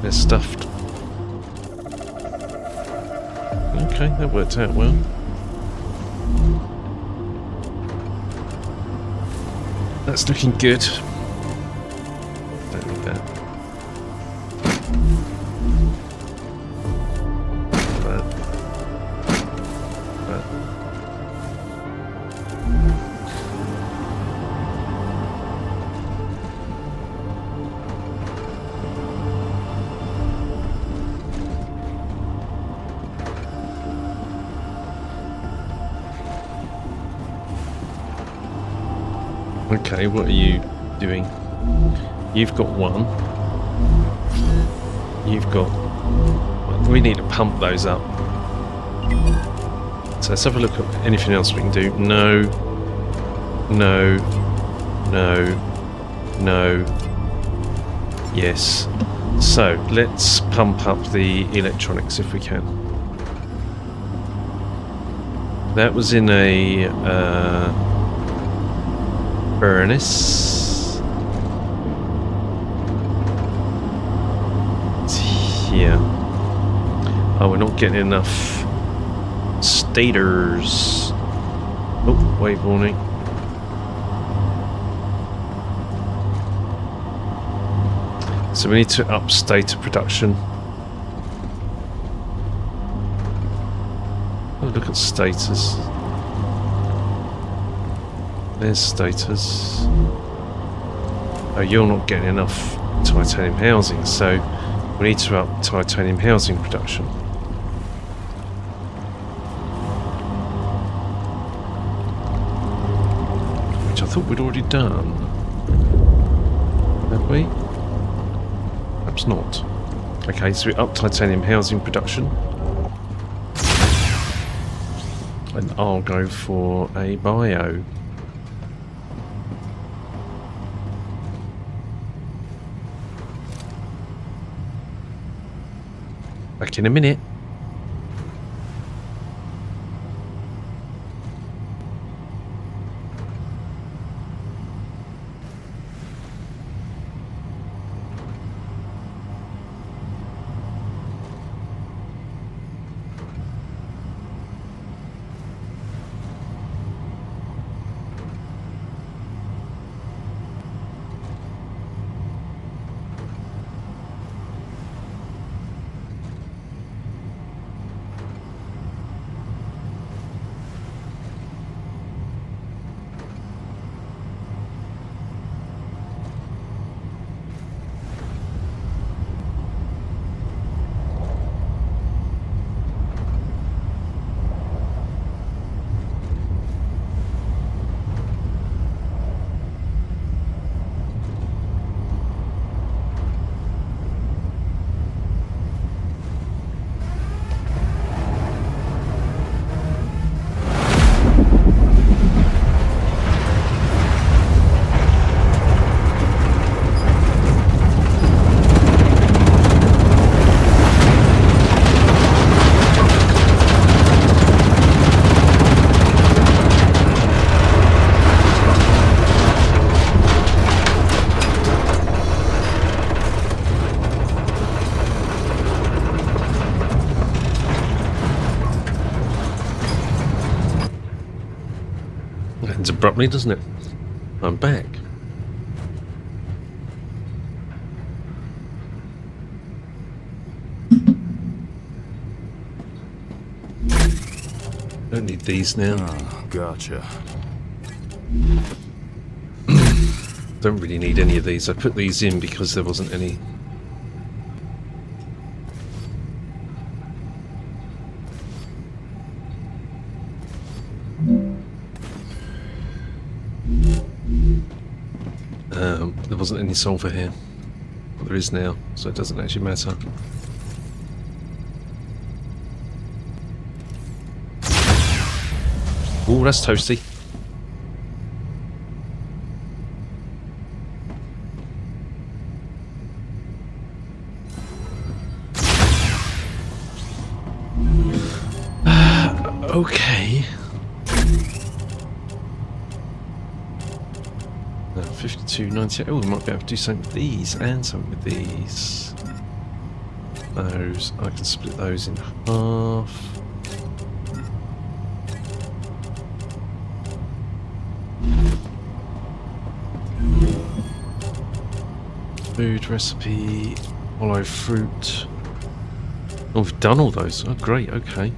they're stuffed. Okay, that worked out well. That's looking good. Don't need that. Okay, what are you doing? You've got one. You've got... Well, we need to pump those up. So let's have a look at anything else we can do. No. No. No. No. Yes. So, let's pump up the electronics if we can. That was in a... furnace. Yeah. Oh, we're not getting enough stators. Oh, wave warning. So we need to up stator production. Oh, look at status. There's status. Oh, you're not getting enough titanium housing, so we need to up titanium housing production. Which I thought we'd already done. Have we? Perhaps not. Okay, so we up titanium housing production. And I'll go for a bio. Back in a minute. Ends abruptly, doesn't it? I'm back. Don't need these now. Ah, gotcha. Don't really need any of these. I put these in because there wasn't any. There wasn't any sulfur here. But there is now, so it doesn't actually matter. Oh, that's toasty. Okay. 52, 98. Oh, we might be able to do something with these and something with these. Those, I can split those in half. Food recipe, hollow fruit. Oh, we've done all those. Oh, great, okay.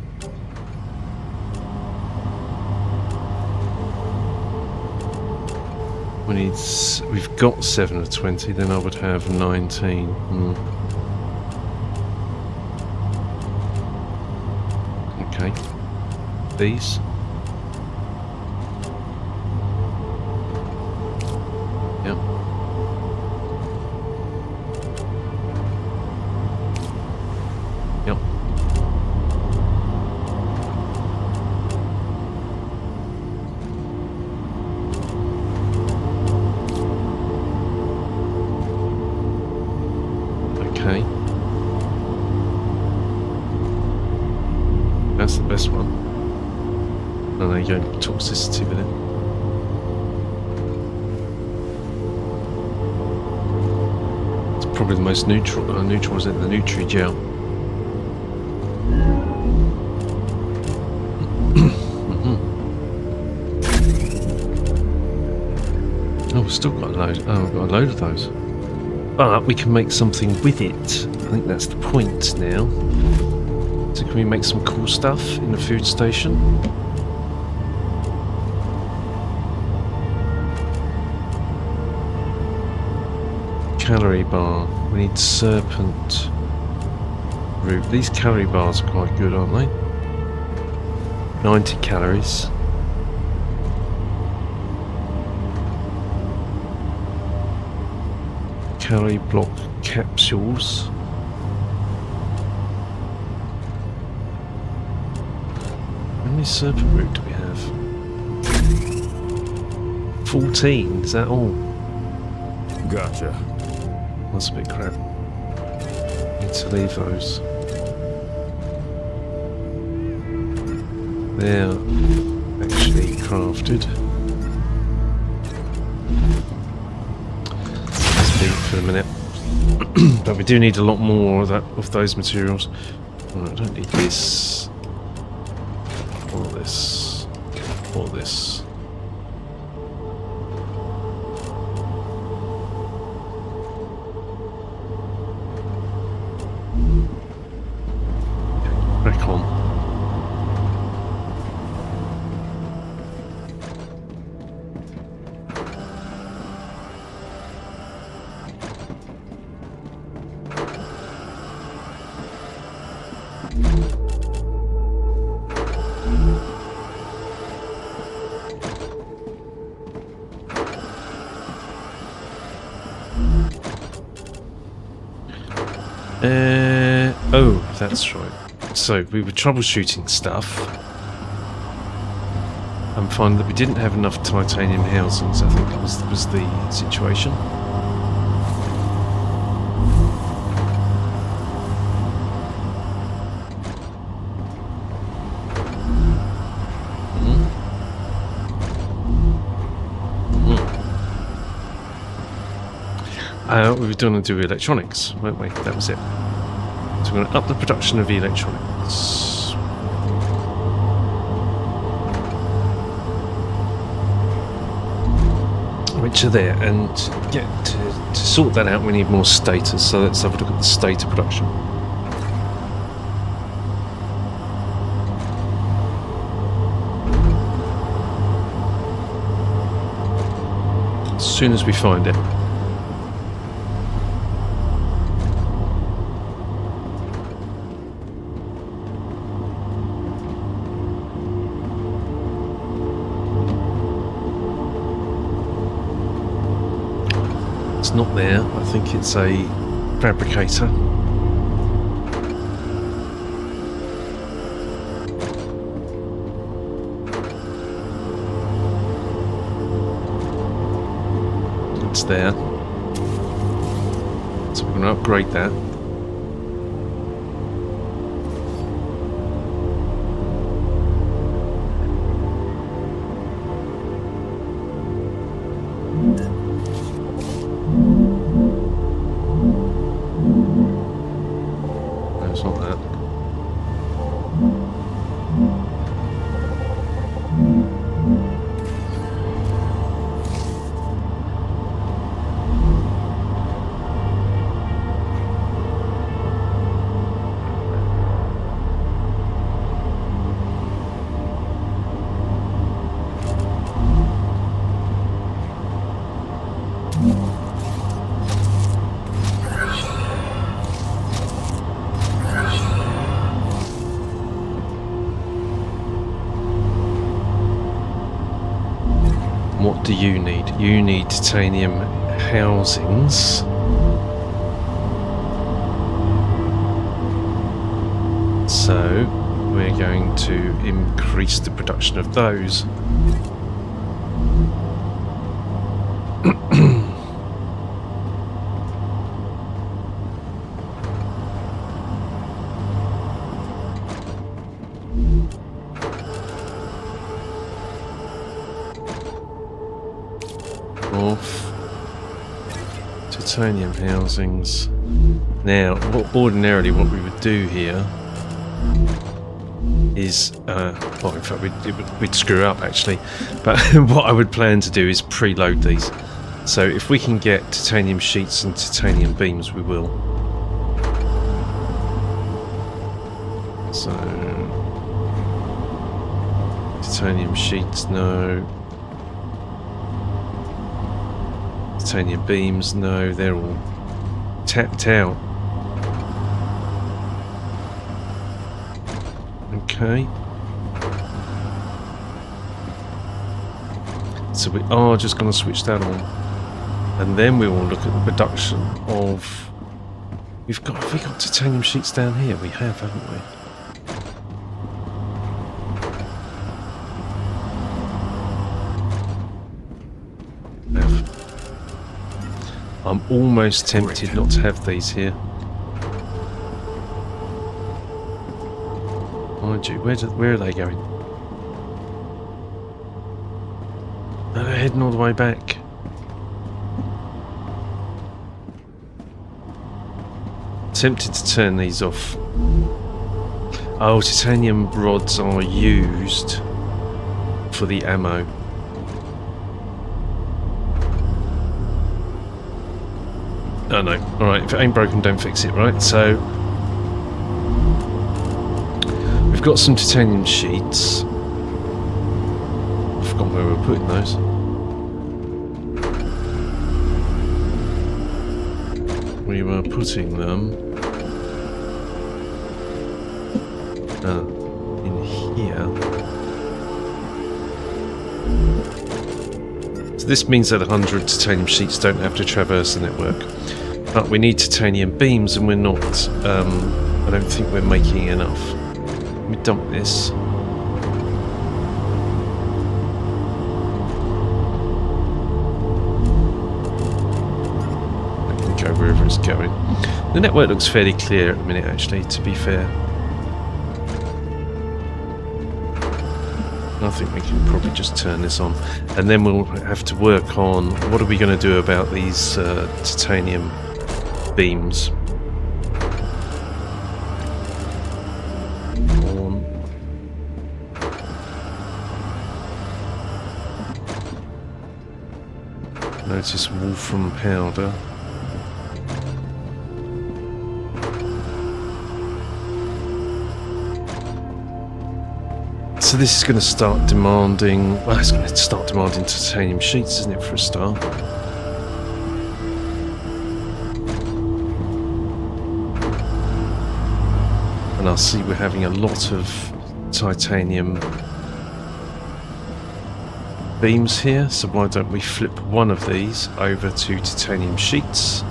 We've got 7 of 20, then I would have 19. Okay. These. Yep. Yep. Okay. That's the best one. And there you go, toxicity with it. It's probably the most neutral. Neutral is it? The Nutri-Gel. Oh, we've still got a load. Oh, we've got a load of those. But we can make something with it. I think that's the point now. So can we make some cool stuff in the food station? Calorie bar. We need serpent root. These calorie bars are quite good, aren't they? 90 calories. Calorie block capsules. How many serpent root do we have? 14, is that all? Gotcha. That's a bit crap. Need to leave those. They're actually crafted. For the minute, but we do need a lot more of those materials. Right, I don't need this, or this, or this. Crack on. Oh, that's right. So we were troubleshooting stuff and found that we didn't have enough titanium housings. I think was the situation. We were going to do electronics, weren't we? That was it. So we're going to up the production of electronics. Which are there, and to sort that out we need more status, so let's have a look at the state of production. soon as we find it. It's not there. I think it's a fabricator. It's there. So we're going to upgrade that. No, it's not that. What do you need? You need titanium housings. So we're going to increase the production of those. Off. Titanium housings. Now, ordinarily what we would do here is, well, in fact we'd screw up actually, but what I would plan to do is preload these. So if we can get titanium sheets and titanium beams, we will. So, titanium sheets, no. Titanium beams, no, they're all tapped out. Okay. So we are just going to switch that on. And then we will look at the production of... Have we got titanium sheets down here? We have, haven't we? I'm almost tempted not to have these here. Mind you, where are they going? They're heading all the way back. Tempted to turn these off. Oh, titanium rods are used for the ammo. Oh no, alright, if it ain't broken don't fix it, right? So we've got some titanium sheets. I've forgotten where we were putting those. We were putting them in here. So this means that 100 titanium sheets don't have to traverse the network. But we need titanium beams and we're not, I don't think we're making enough. Let me dump this. I can go wherever it's going. The network looks fairly clear at the minute actually, to be fair. I think we can probably just turn this on. And then we'll have to work on what are we going to do about these titanium beams. Notice wolfram powder. So this is going to start demanding, well, it's going to start demanding titanium sheets, isn't it, for a start? And I see we're having a lot of titanium beams here, so why don't we flip one of these over to titanium sheets.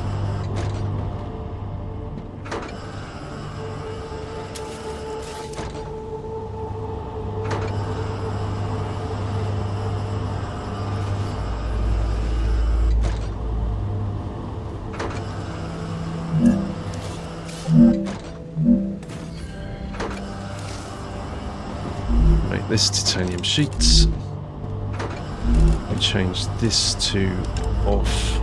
Make this titanium sheets. We change this to off.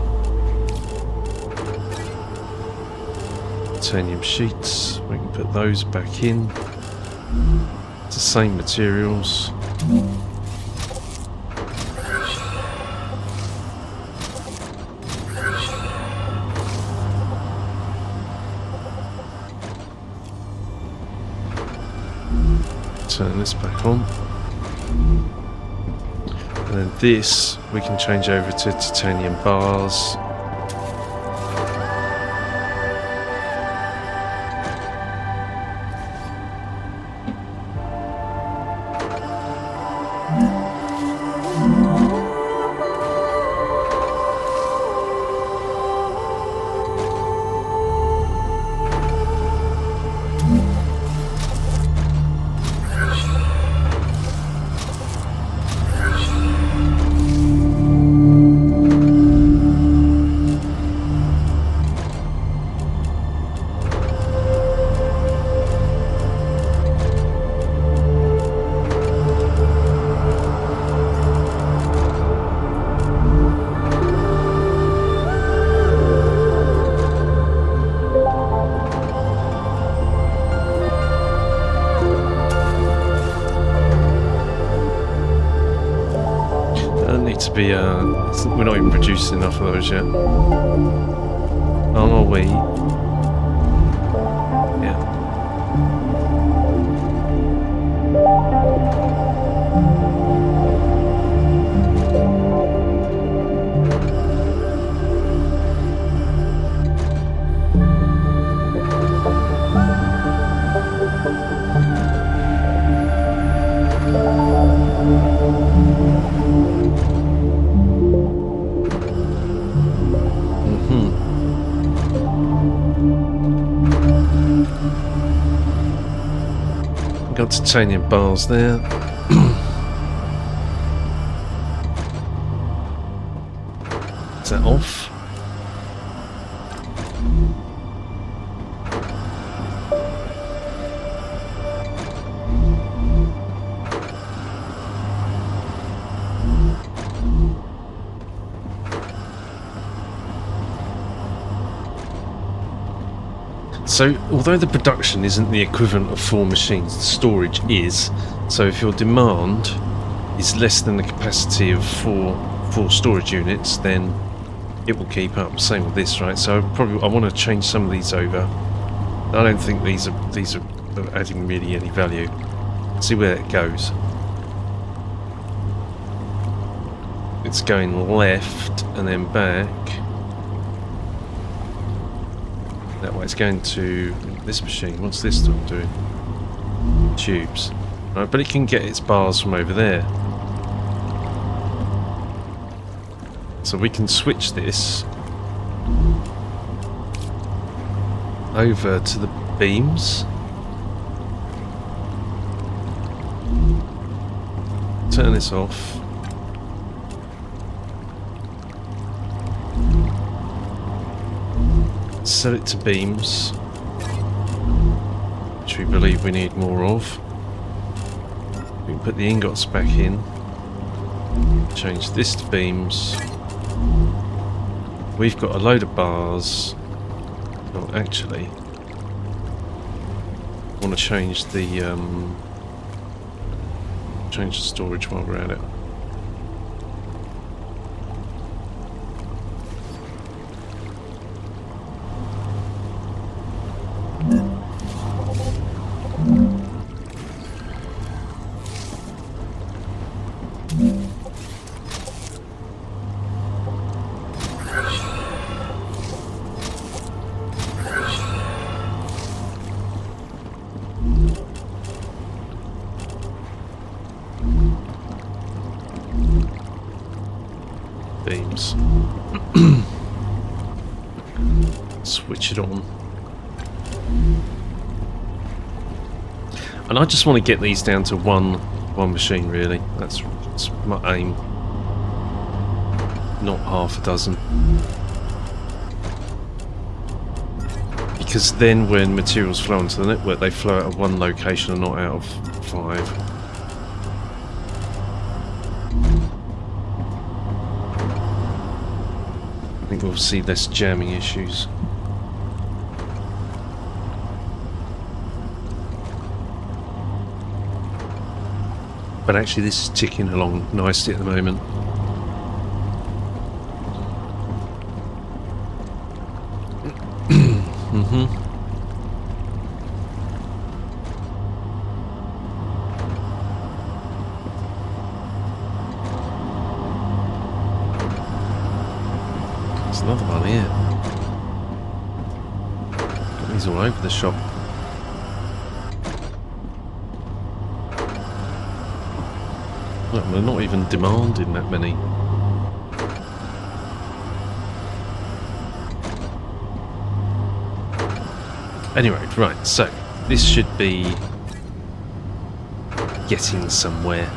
Titanium sheets. We can put those back in. It's the same materials. Turn this back on. And then this we can change over to titanium bars. To be we're not even producing enough of those yet, are we? Yeah. Got titanium bars there. Is that off? So, although the production isn't the equivalent of 4 machines, the storage is. So if your demand is less than the capacity of four storage units, then it will keep up. Same with this, right? So I want to change some of these over. I don't think these are adding really any value. See where it goes. It's going left and then back. That way it's going to this machine. What's this doing? Tubes. Right, but it can get its bars from over there. So we can switch this over to the beams. Turn this off. Set it to beams, which we believe we need more of. We can put the ingots back in. Change this to beams. We've got a load of bars. Oh, actually, I want to change the storage while we're at it. Switch it on. And I just want to get these down to one machine, really. That's my aim. Not half a dozen. Because then when materials flow onto the network, they flow out of one location and not out of 5. I think we'll see less jamming issues. But actually this is ticking along nicely at the moment. There's another one here. Got these all over the shop. Well, they're not even demanding that many. Anyway, right, so this should be getting somewhere.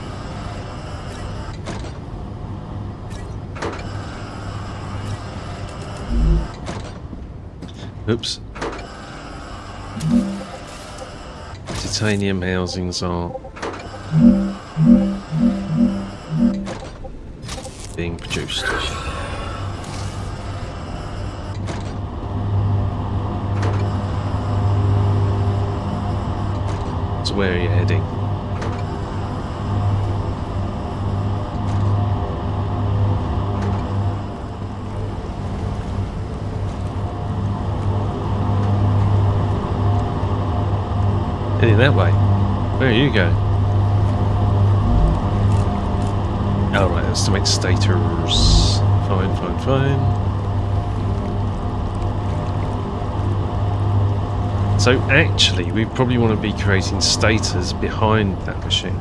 Oops. Titanium housings are being produced. So where are you heading? Heading that way. Where are you going? Alright, that's to make stators. Fine, fine, fine. So actually, we probably want to be creating stators behind that machine.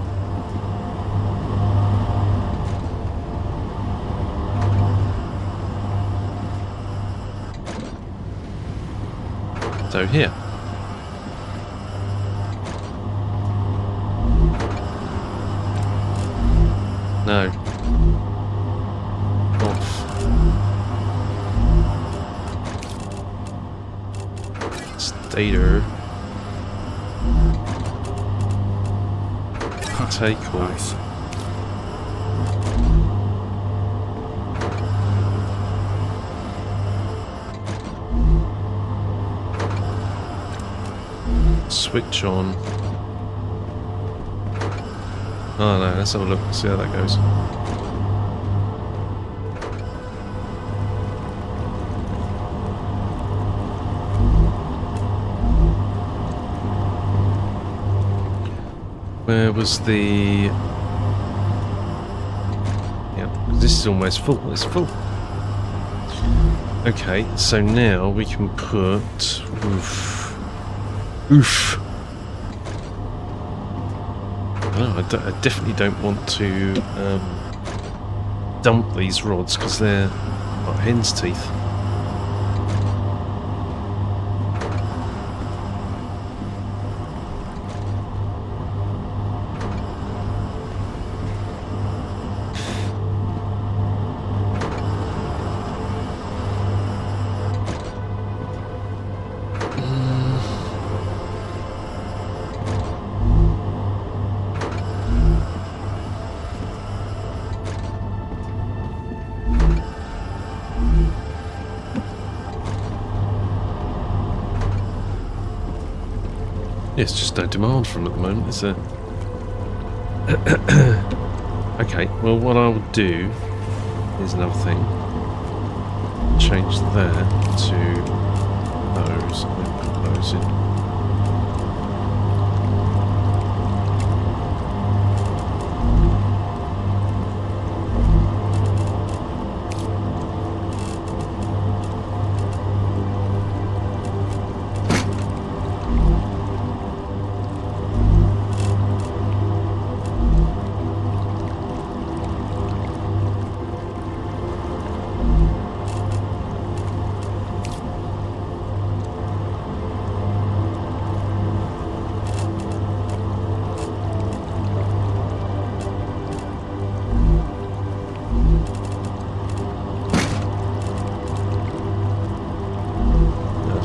So here. No. Off. Stator. Take off. Nice. Switch on. Oh no, let's have a look, see how that goes. Where was the... Yep, this is almost full, it's full. Okay, so now we can put... Oof. Oof. No, I definitely don't want to dump these rods because they're like hen's teeth. Yeah, it's just no demand from at the moment, is there? Okay, well what I'll do is another thing. Change that to those and put those in.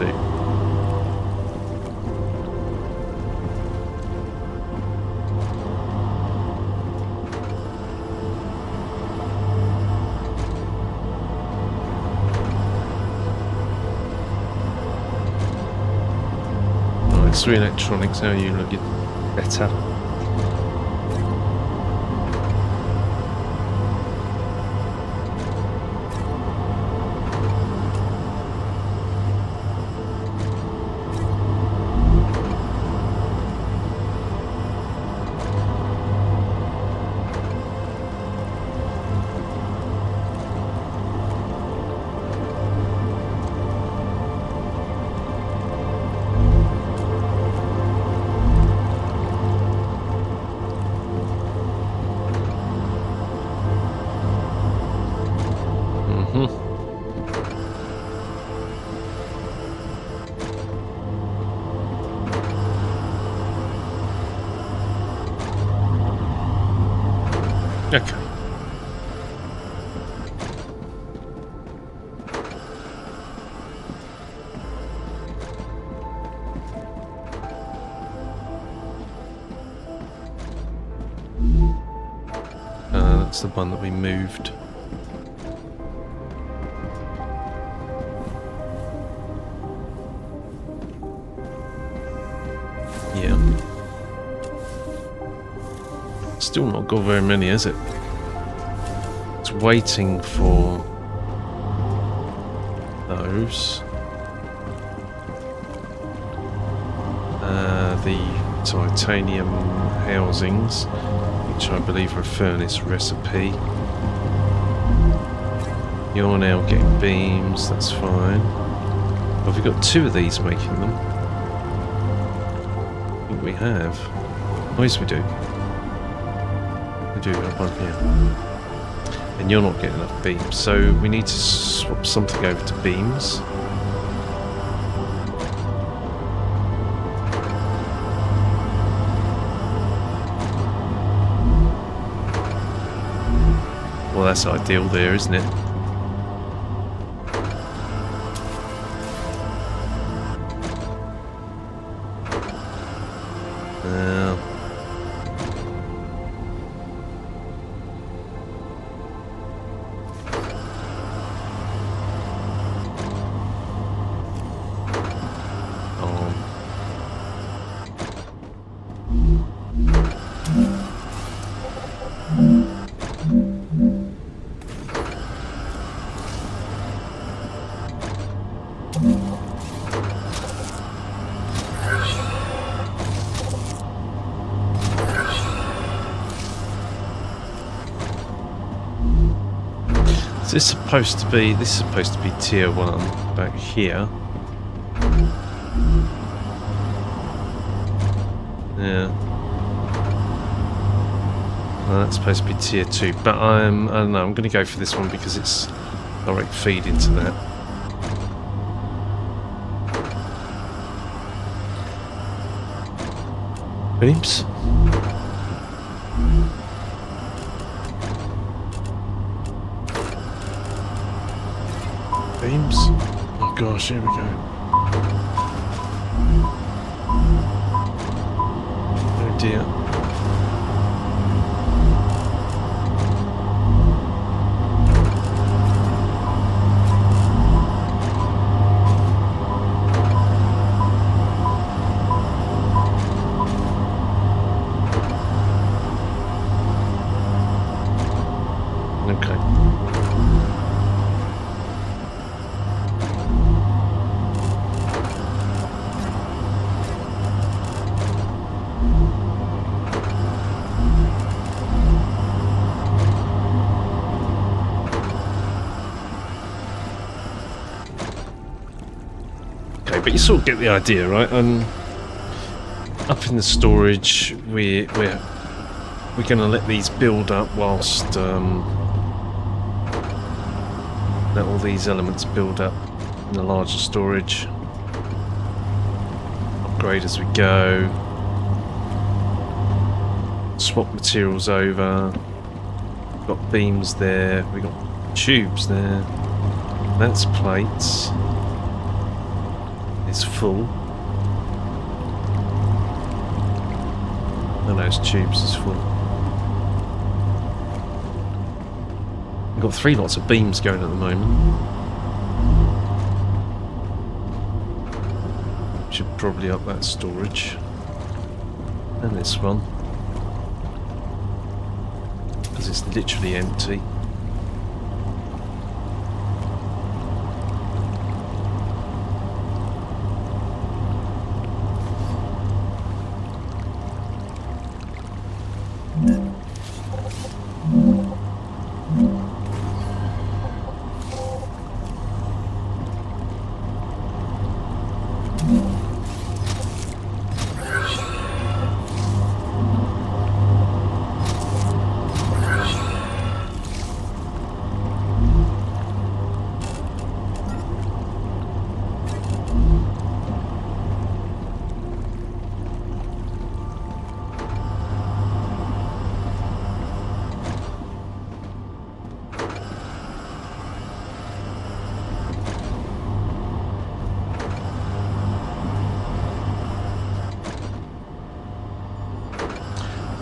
do. Right, 3 electronics, how are you looking? Better. Okay. That's the one that we moved. Yeah. Still not got very many, is it? It's waiting for those. The titanium housings, which I believe are a furnace recipe. You're now getting beams, that's fine. Have we got 2 of these making them? I think we have. Oh yes, we do. We do have one here. And you're not getting enough beams, so we need to swap something over to beams. Well, that's ideal there, isn't it? This is supposed to be tier 1 back here. Yeah. Well, that's supposed to be tier 2, but I don't know, I'm going to go for this one because it's direct feed into that. Beams. Beams. Oh gosh, here we go. Oh dear. But you sort of get the idea, right? Up in the storage, we're going to let these build up whilst let all these elements build up in the larger storage. Upgrade as we go. Swap materials over. Got beams there. We got tubes there. That's plates. is full. And those tubes is full. We've got 3 lots of beams going at the moment. Should probably up that storage. And this one. Because it's literally empty.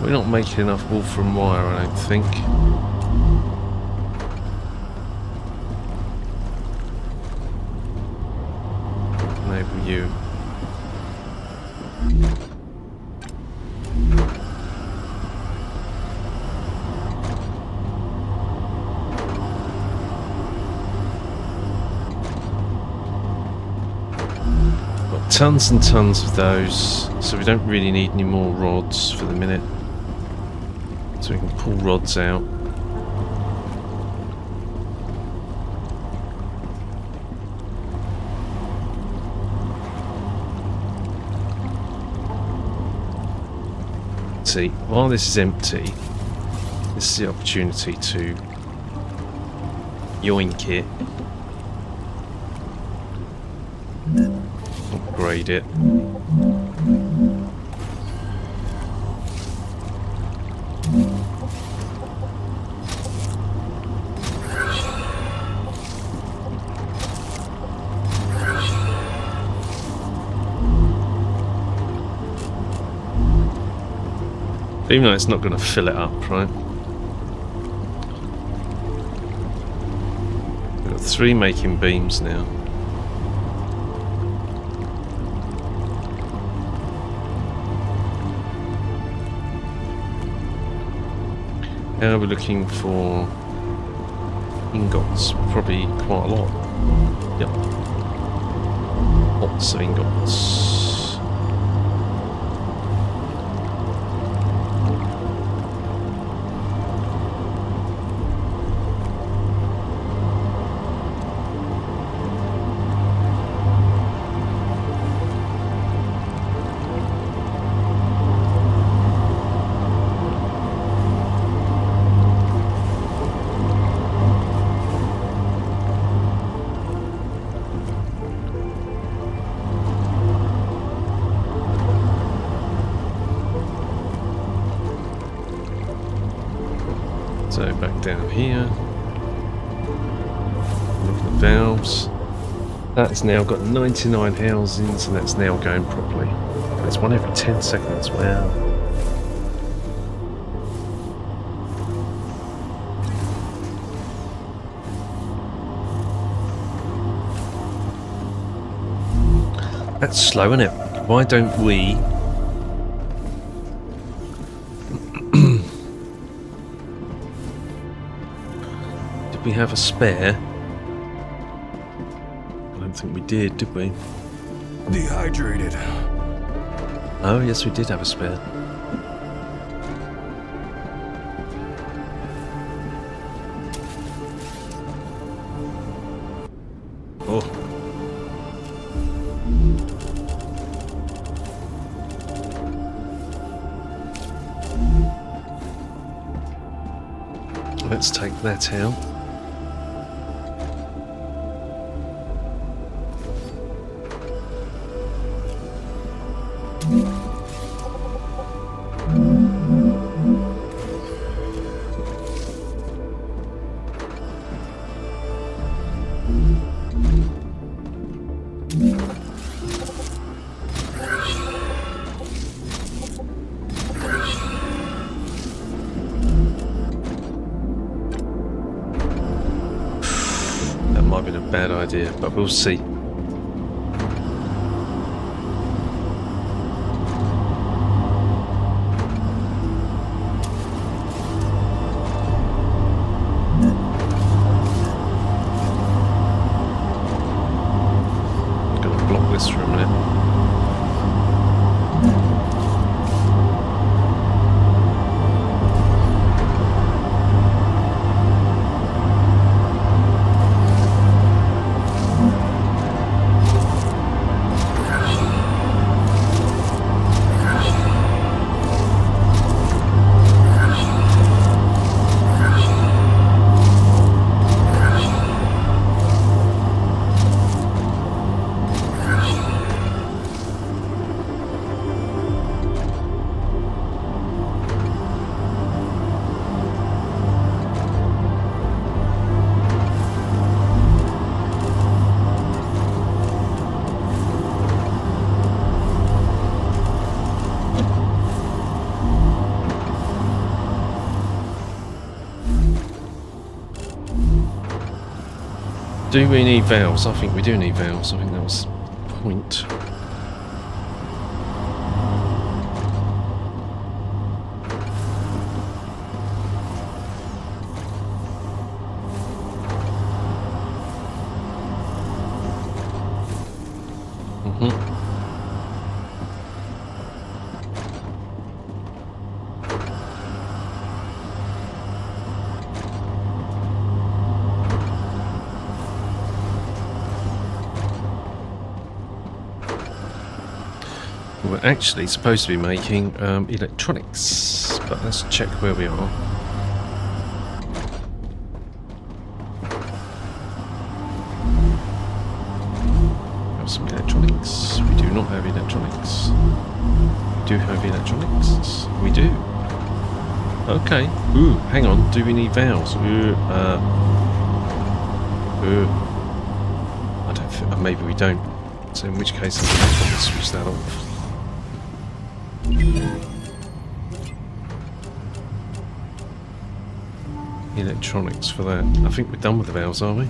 We're not making enough wool from wire, I don't think. Enable you. Got tons and tons of those, so we don't really need any more rods for the minute. So we can pull rods out. See, while this is empty, this is the opportunity to yoink it, upgrade it. Even though it's not going to fill it up, right? We've got 3 making beams now. Now we're looking for ingots, probably quite a lot. Yep. Lots of ingots. So back down here, look at the valves. That's now got 99 housings and that's now going properly. That's 1 every 10 seconds, wow. That's slow, isn't it? Why don't we we have a spare? I don't think we did we? Dehydrated. Oh, yes, we did have a spare. Oh. Let's take that out. bad idea, but we'll see. I'm going to block this for a minute. Do we need valves? I think we do need valves. I think that was the point. We're actually supposed to be making electronics, but let's check where we are. Have some electronics. We do not have electronics. We do have electronics. We do. Okay. Ooh, hang on. Do we need valves? I don't think. Maybe we don't. So in which case, I'm going to switch that off. Electronics for that. I think we're done with the valves, are we?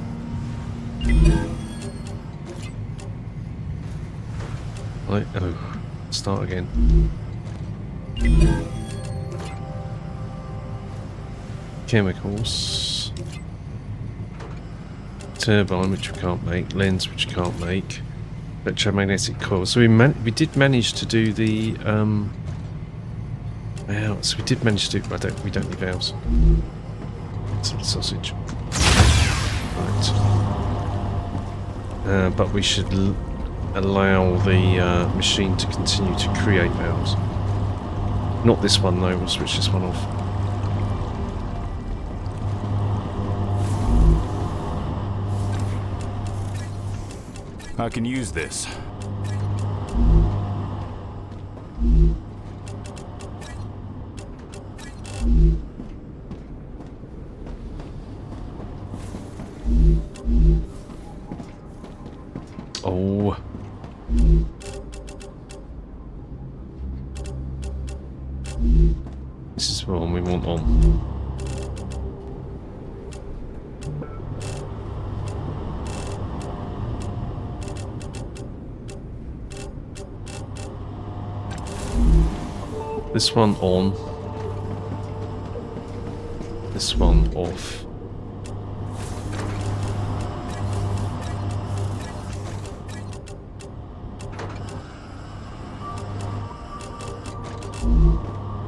Right, oh, start again. Chemicals. Turbine, which we can't make. Lens, which we can't make. Electromagnetic coil. So we did manage to do the valves. We did manage to do. We don't need valves. Some sausage. Right. But we should allow the machine to continue to create valves. Not this one though. We'll switch this one off. I can use this. Oh. This is the one we want on. This one on. This one off.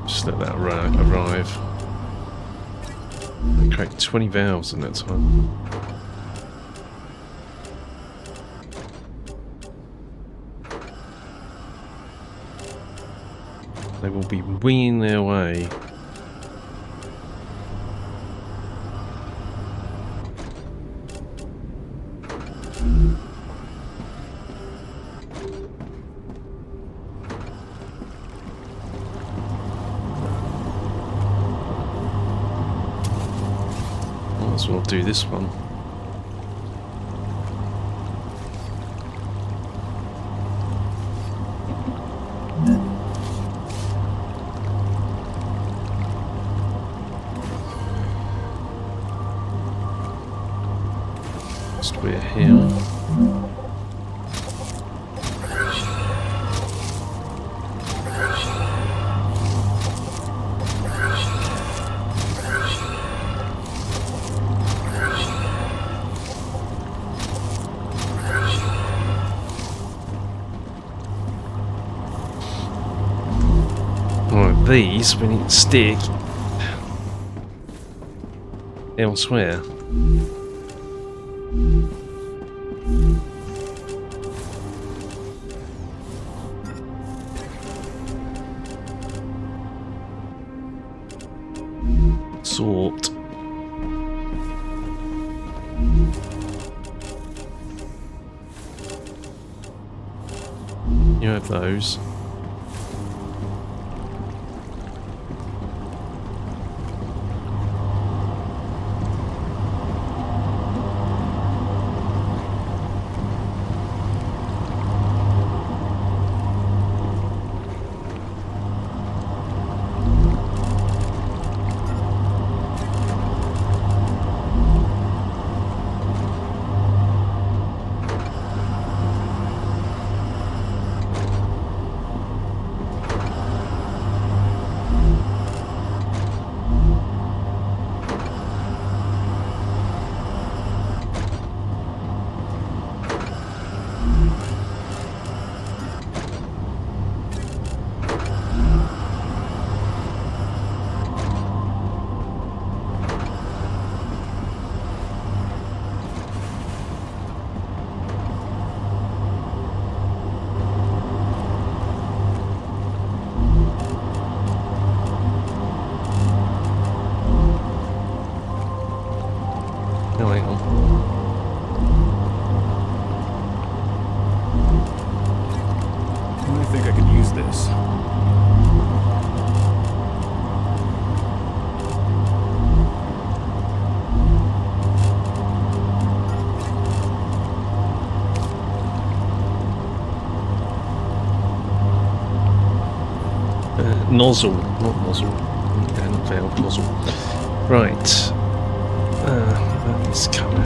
Just let that arrive. I create 20 valves in that time. They will be winging their way. Might as well do this one. We're here. Right, these we need to stick elsewhere. Sort. You have those. Oh, hang on. I think I could use this. Nozzle, not nozzle. Yeah, not valve, nozzle. Right. That needs to come out.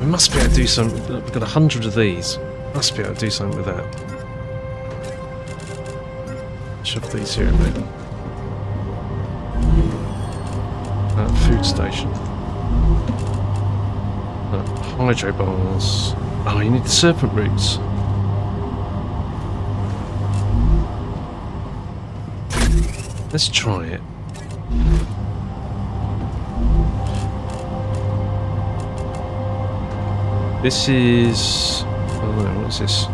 We must be able to do something. We've got 100 of these. Must be able to do something with that. Shove these here a minute. Food station. Hydro bars. Oh, you need the serpent roots. Let's try it. This is... oh no, what is this?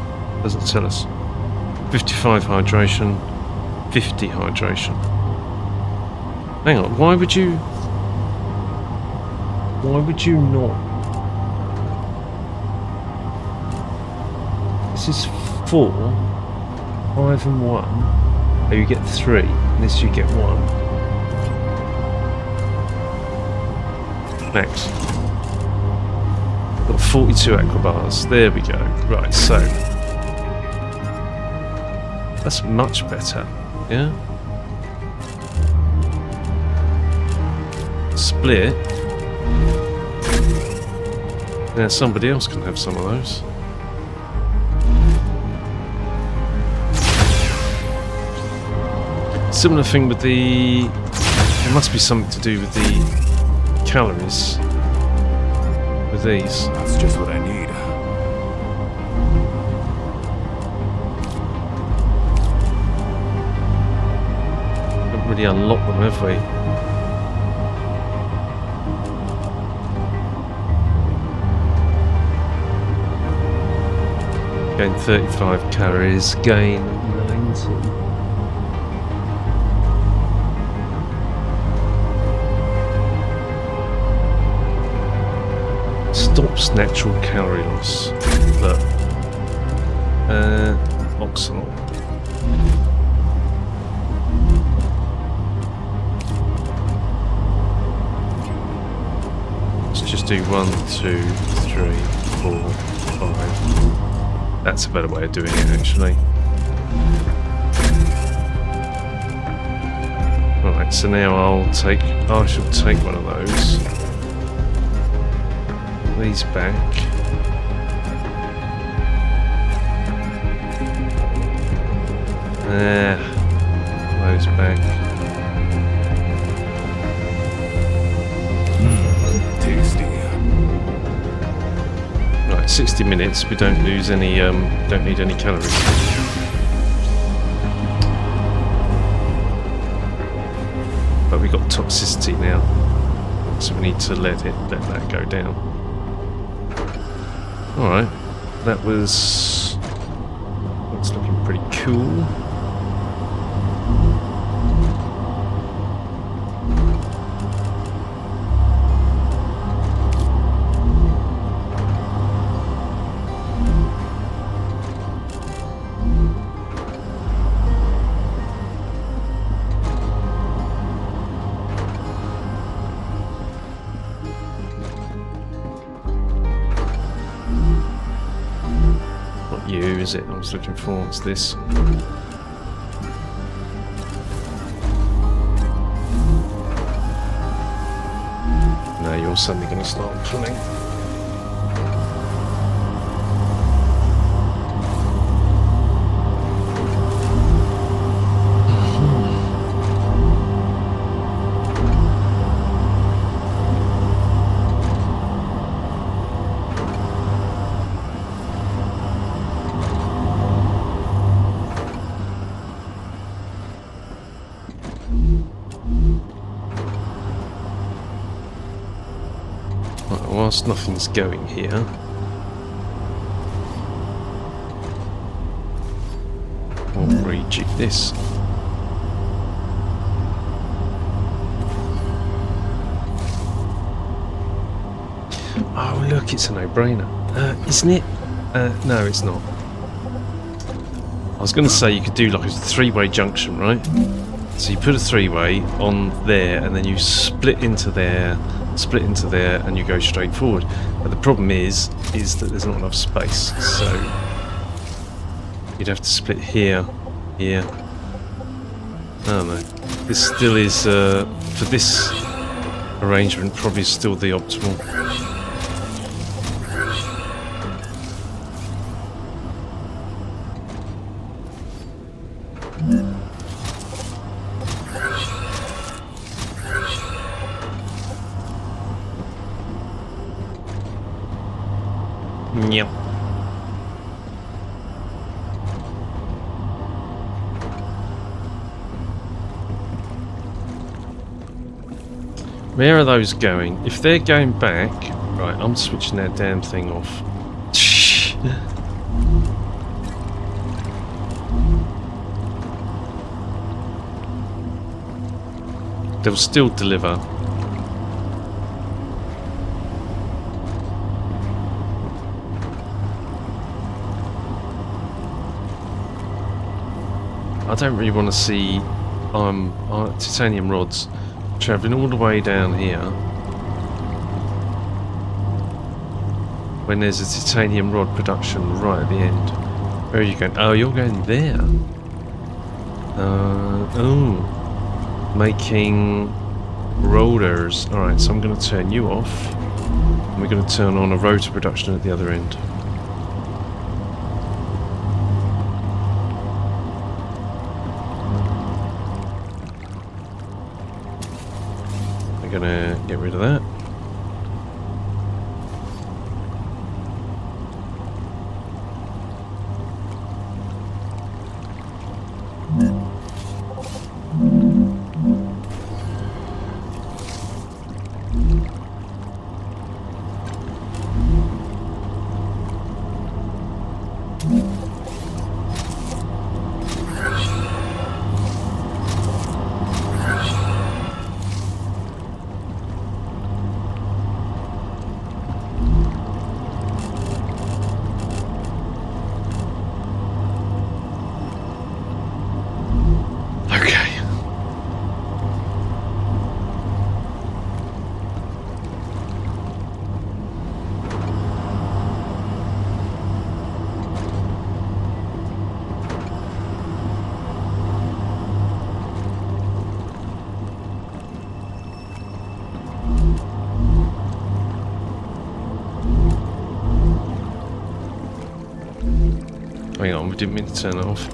Doesn't tell us. 55 hydration, 50 hydration. Hang on, why would you not? This is 4, 5 and 1. Oh, you get 3, and this you get 1. Max. I've got 42 aquabars. There we go. Right, so that's much better. Yeah? Split. Now somebody else can have some of those. Similar thing with the... there must be something to do with the calories with these. That's just what I need. Haven't really unlocked them, have we? Gain 35 calories, gain 90. Stops natural calorie loss. Look. Oxalol. Let's just do 1, 2, 3, 4, 5. That's a better way of doing it, actually. Alright, so now I shall take one of those. These back. Those back. Tasty. Right, 60 minutes. We don't lose any. Don't need any calories. But we got toxicity now, so we need to let that go down. All right, that's looking pretty cool. Is it? I was looking for. What's this? No, you're suddenly going to start pulling. Whilst nothing's going here, we'll rejig this. Oh look, it's a no-brainer, isn't it? No, it's not. I was going to say you could do like a three-way junction, right? So you put a three-way on there, and then you split into there, and you go straight forward. But the problem is that there's not enough space, so you'd have to split here. I don't know. This still is, for this arrangement, probably still the optimal. Yep. Where are those going? If they're going back, right, I'm switching that damn thing off. They'll still deliver. I don't really want to see titanium rods travelling all the way down here when there's a titanium rod production right at the end. Where are you going? Oh, you're going there. Making rollers. Alright, so I'm going to turn you off. And we're going to turn on a rotor production at the other end. Gonna get rid of that. Hang on, we didn't mean to turn it off.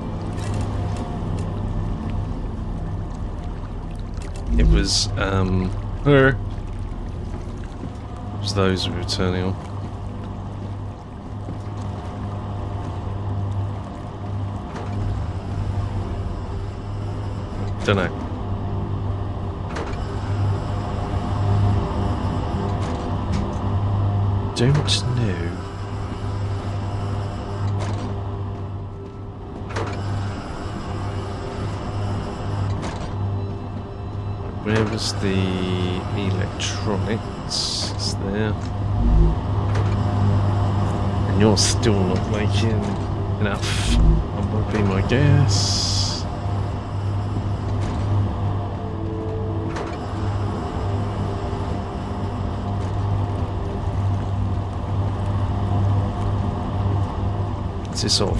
It was, it was those we were turning on. Don't know. Don't know. Where was the electronics? It's there. And you're still not making enough. That would be my guess. Is this off?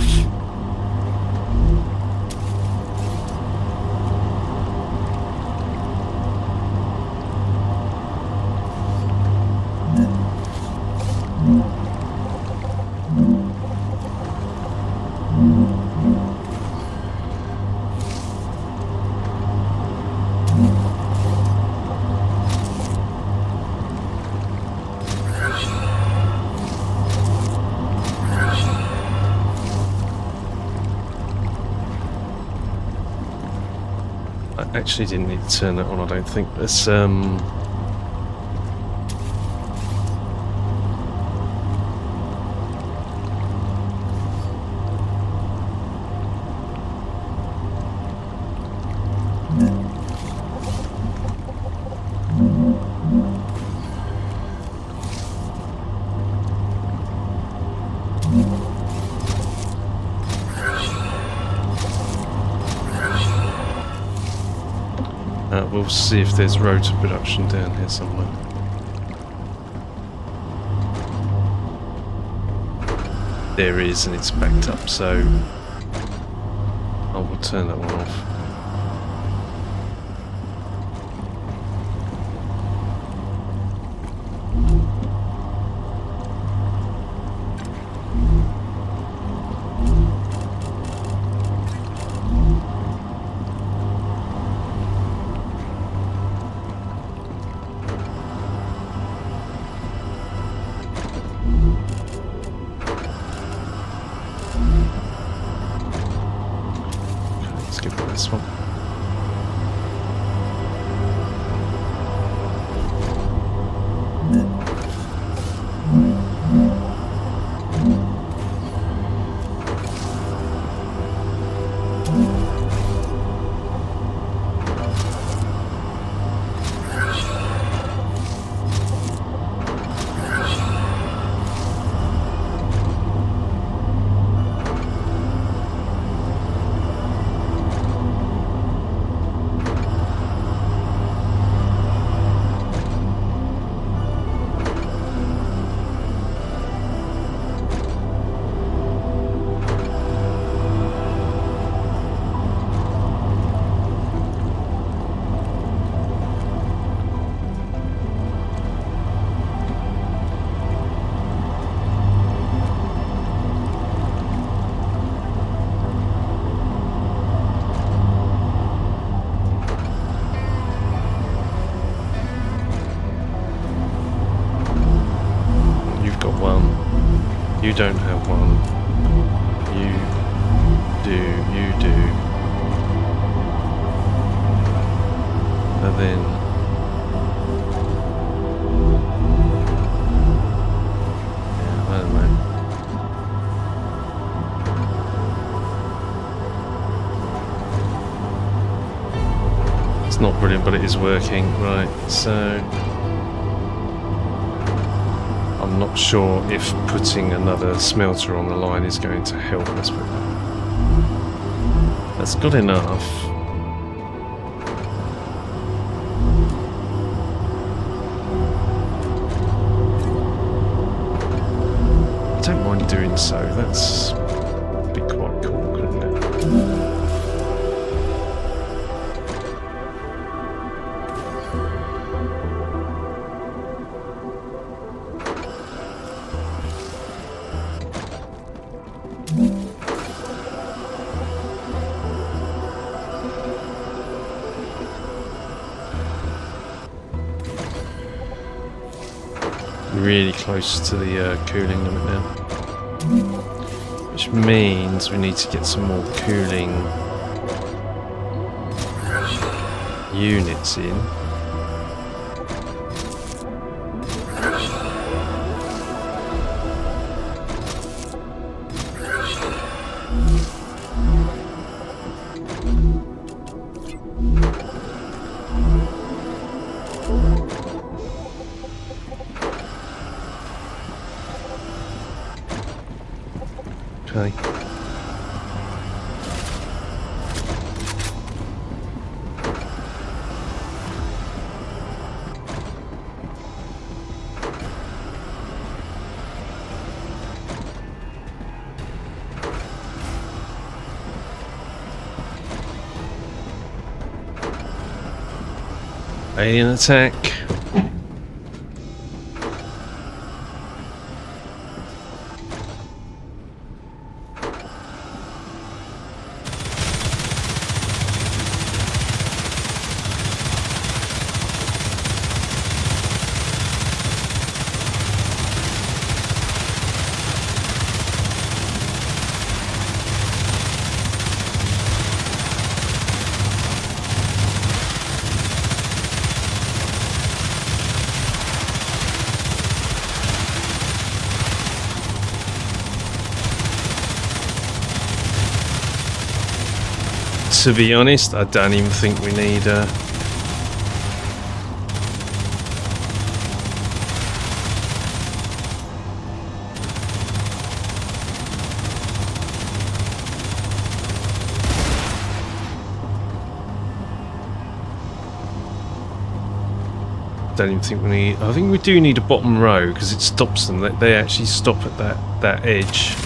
Actually didn't need to turn that on, I don't think. Let's we'll see if there's rotor production down here somewhere. There is, and it's backed up, so I will turn that one off. Let's give it this one. You don't have one. You do. And then yeah, I don't know. It's not brilliant, but it is working. Right, so I'm not sure if putting another smelter on the line is going to help us with that. That's good enough. I don't mind doing so. That's be quite cool, couldn't it? really close to the cooling limit now. Which means we need to get some more cooling units in. Okay. Alien attack. To be honest, I don't even think we need don't even think we need. I think we do need a bottom row because it stops them. They actually stop at that edge.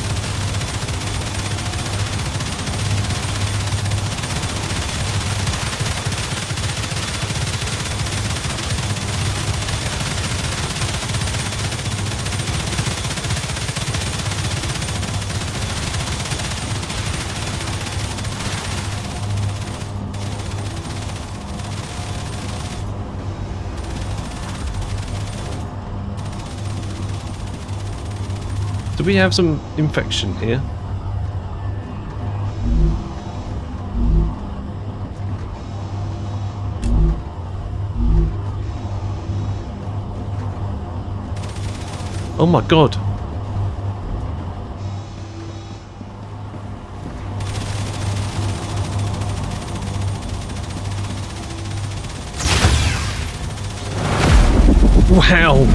Do we have some infection here? Oh my god. Wow.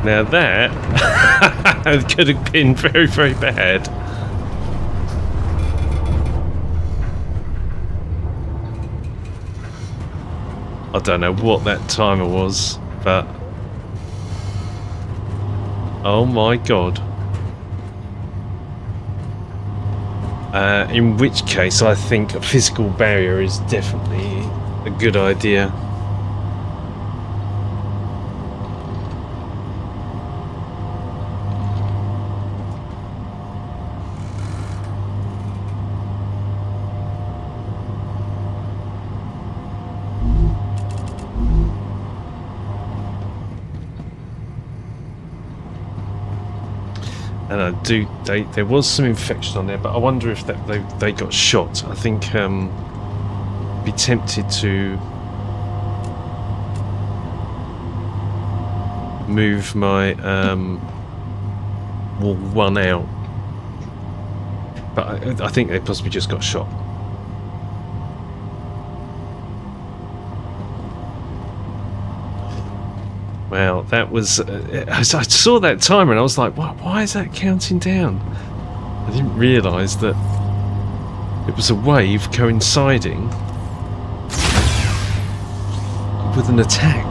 Now that could have been very, very bad. I don't know what that timer was, but oh my god. In which case, I think a physical barrier is definitely a good idea. And there was some infection on there, but I wonder if they got shot. I think be tempted to move my wall 1 out, but I think they possibly just got shot. Wow, that was... I saw that timer and I was like, why is that counting down? I didn't realise that it was a wave coinciding with an attack.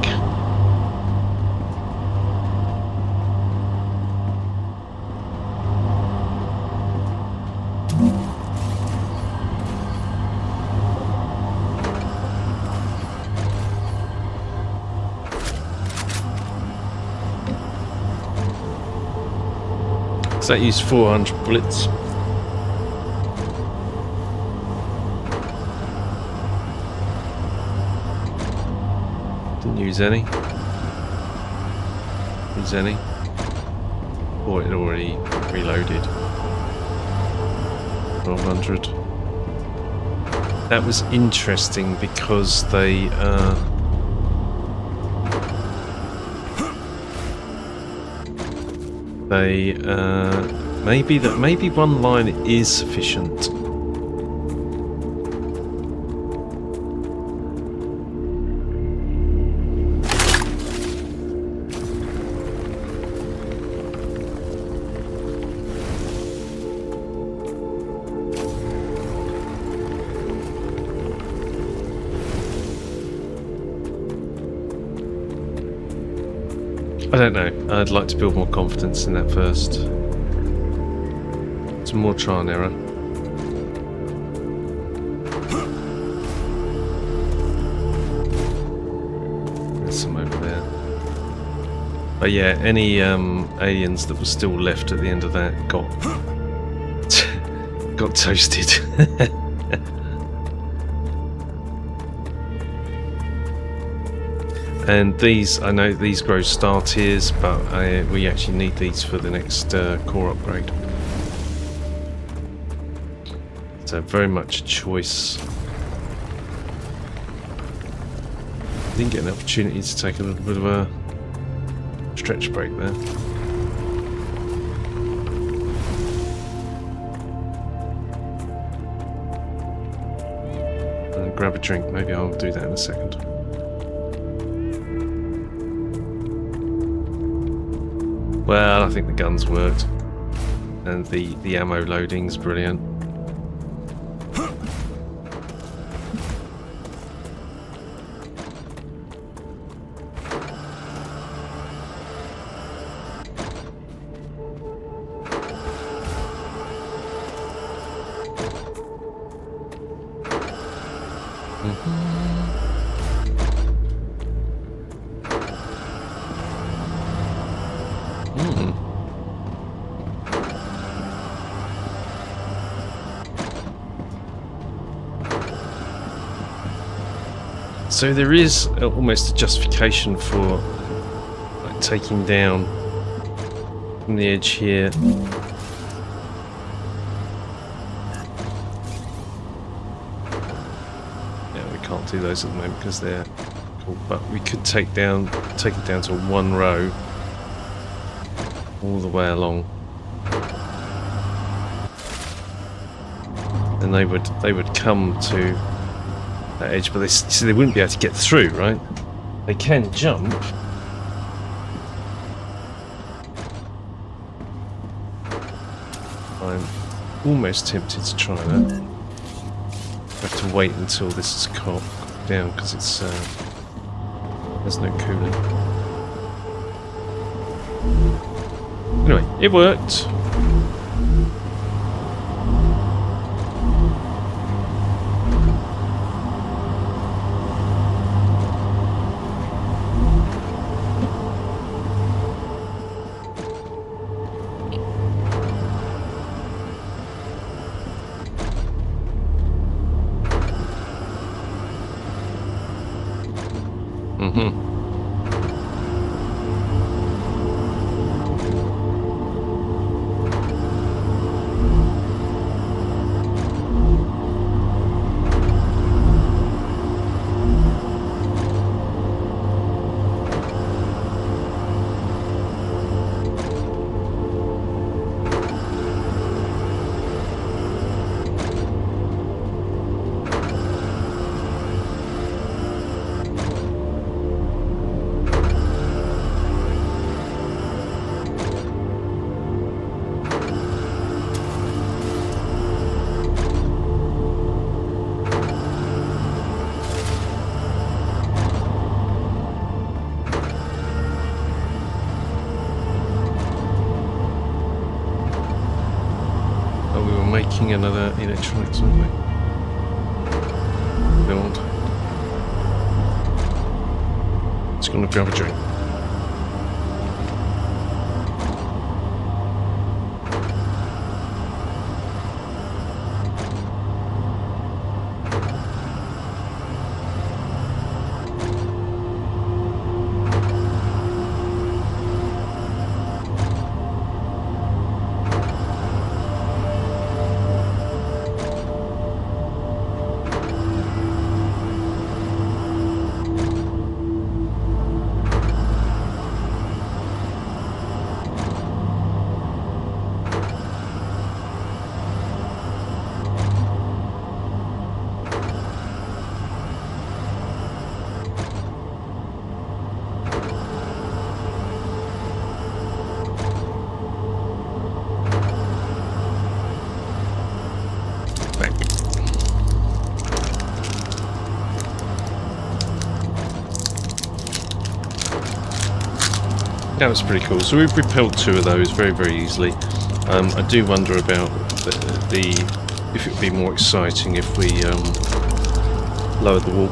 So that used 400 bullets. Didn't use any. Use any. Or it had already reloaded. 1200. That was interesting because they maybe one line is sufficient. I don't know. I'd like to build more confidence in that first. Some more trial and error. There's some over there. But yeah, any aliens that were still left at the end of that got got toasted. And these, I know these grow star tiers, but we actually need these for the next core upgrade. So very much a choice. Didn't get an opportunity to take a little bit of a stretch break there. And grab a drink, maybe I'll do that in a second. Well, I think the guns worked, and the ammo loading's brilliant. So there is almost a justification for like, taking down from the edge here. Yeah, we can't do those at the moment because they're cool, but we could take it down to one row all the way along, and they would come to that edge, but they wouldn't be able to get through, right? They can jump. I'm almost tempted to try that. I have to wait until this is calmed down because it's there's no cooling. Anyway, it worked. Making another electronics, aren't we? Build. Just gonna grab a drink. That was pretty cool. So we've repelled 2 of those very, very easily. I do wonder about the if it would be more exciting if we lowered the wall.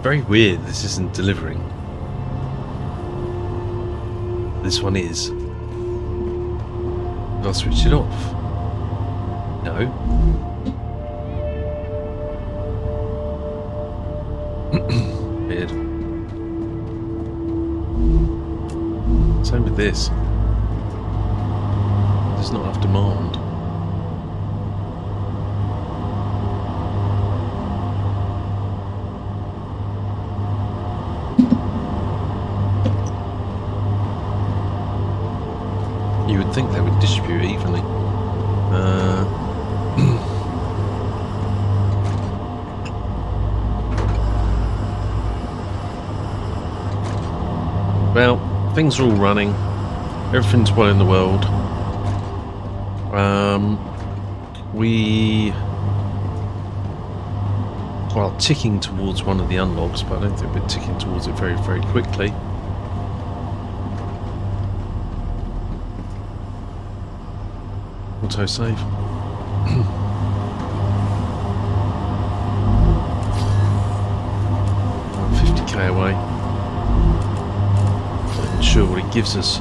Very weird this isn't delivering. This one is. I'll switch it off. No. Weird. Same with this. There's not enough demand. You would think they would distribute evenly. Well, things are all running. Everything's well in the world. Well, ticking towards one of the unlocks, but I don't think we're ticking towards it very, very quickly. Autosave. 50k away. Not even sure what it gives us.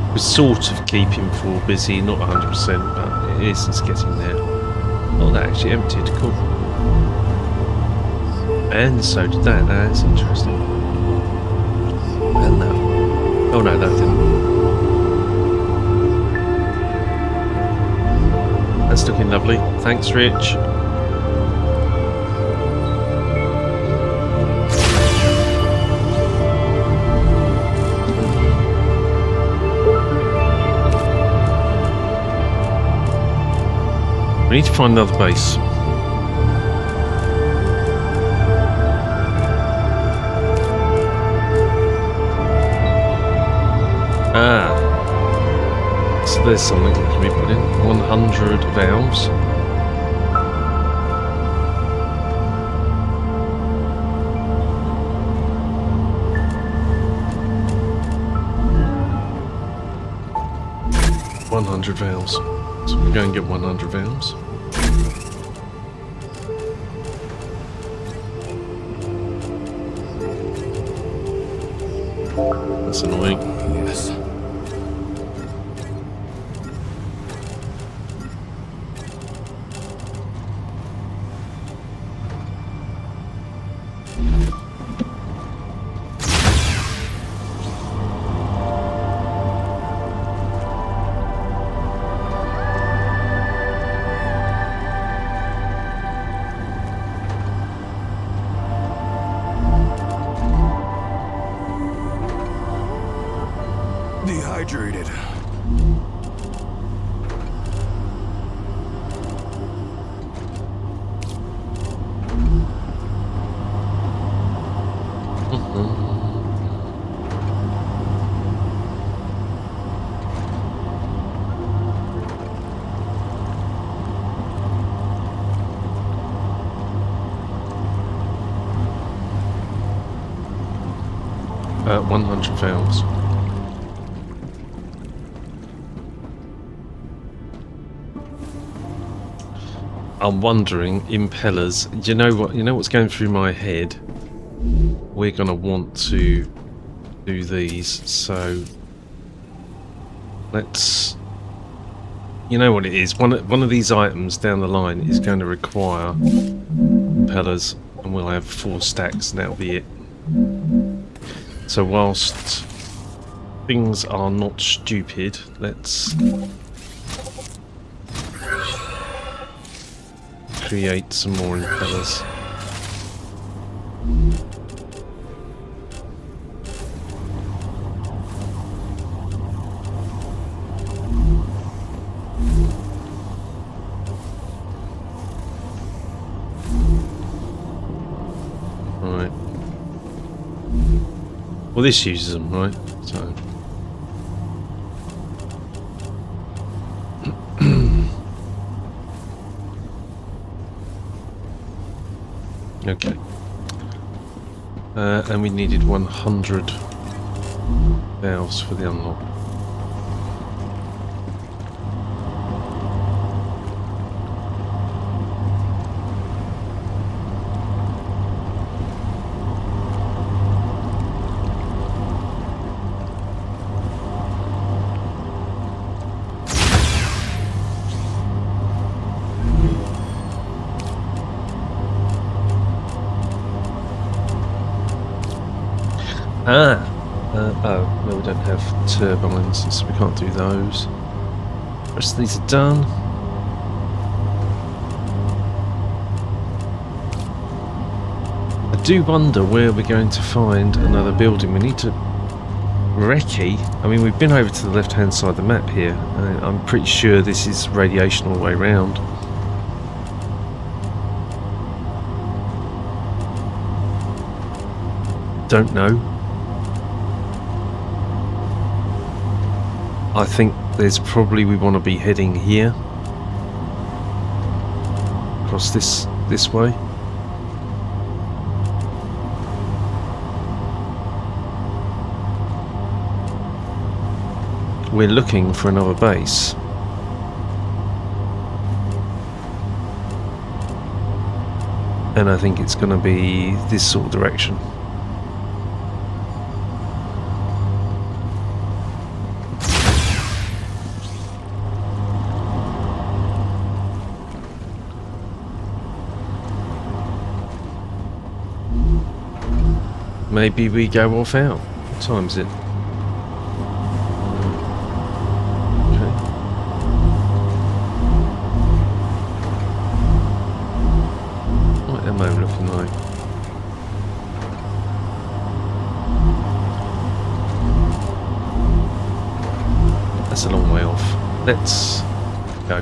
We're sort of keeping 4 busy, not 100%, but it's getting there. Oh, that actually emptied, cool. And so did that, that's interesting. And that. Oh no, that didn't. That's looking lovely. Thanks, Rich. We need to find another base. So there's something that can be put in. 100 valves. 100 valves. So we're going to get 100 valves. That's annoying. Yes. Dehydrated. At 100 valves. I'm wondering, impellers. You know what? You know what's going through my head. We're gonna want to do these, so let's. You know what it is. One of these items down the line is going to require impellers, and we'll have 4 stacks, and that'll be it. So whilst things are not stupid, let's create some more impellers. Right. Well, this uses them, right? So. Okay. And we needed 100 valves for the unlock. Oh, no, we don't have turbines, so we can't do those. The rest of these are done. I do wonder where we're going to find another building. We need to... Recce? I mean, we've been over to the left-hand side of the map here. I'm pretty sure this is radiation all the way around. Don't know. I think there's probably we want to be heading here, across this way. We're looking for another base. And I think it's going to be this sort of direction. Maybe we go off out. What time is it? Okay. What am I looking like? That's a long way off. Let's go.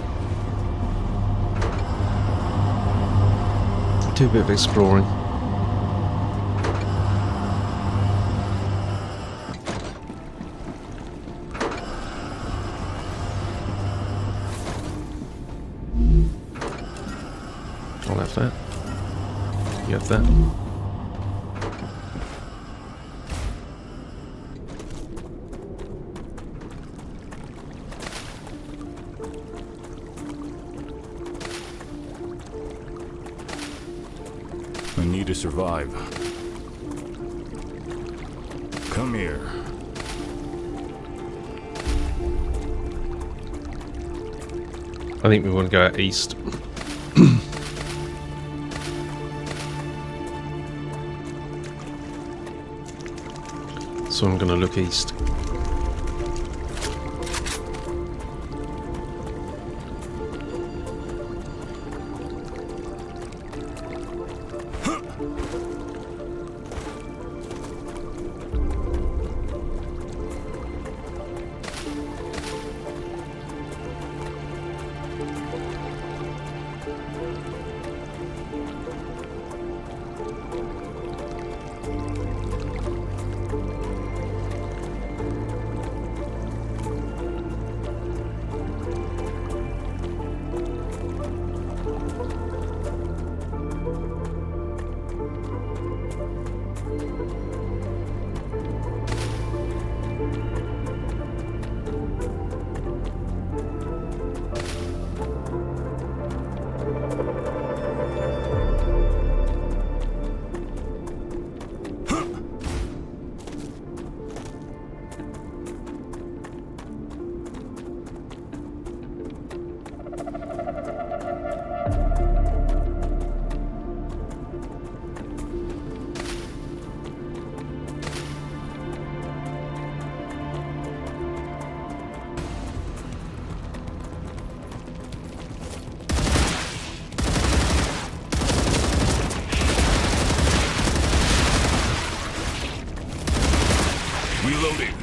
Do a bit of exploring. I'll have that. You have that. need to survive. Come here. I think we want to go out east. So I'm going to look east. Reloading.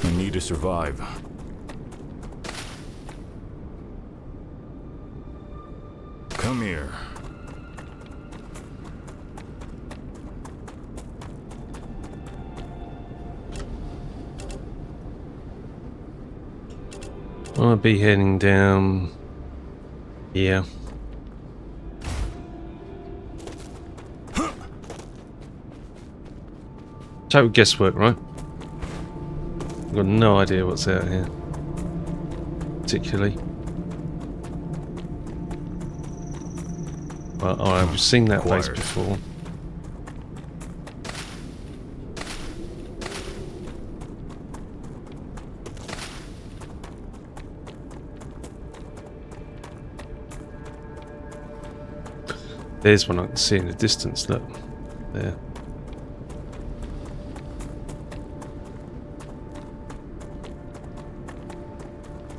I need to survive. Come here. I'll be heading down here. Total guesswork, right? I've got no idea what's out here, particularly. Well, I've seen that place before. There's one I can see in the distance, look. There.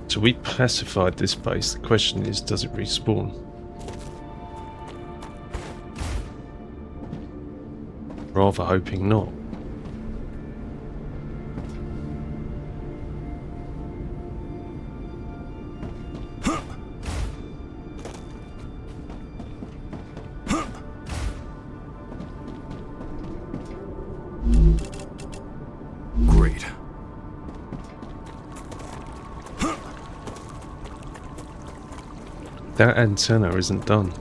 So we pacified this base. The question is, does it respawn? Rather hoping not. Great. That antenna isn't done.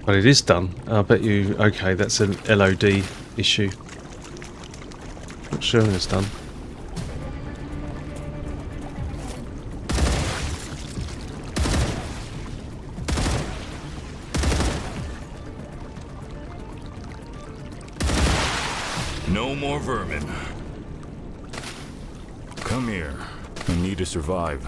But it is done. I bet you, okay, that's an LOD issue. Not sure it's done. No more vermin. Come here. I need to survive.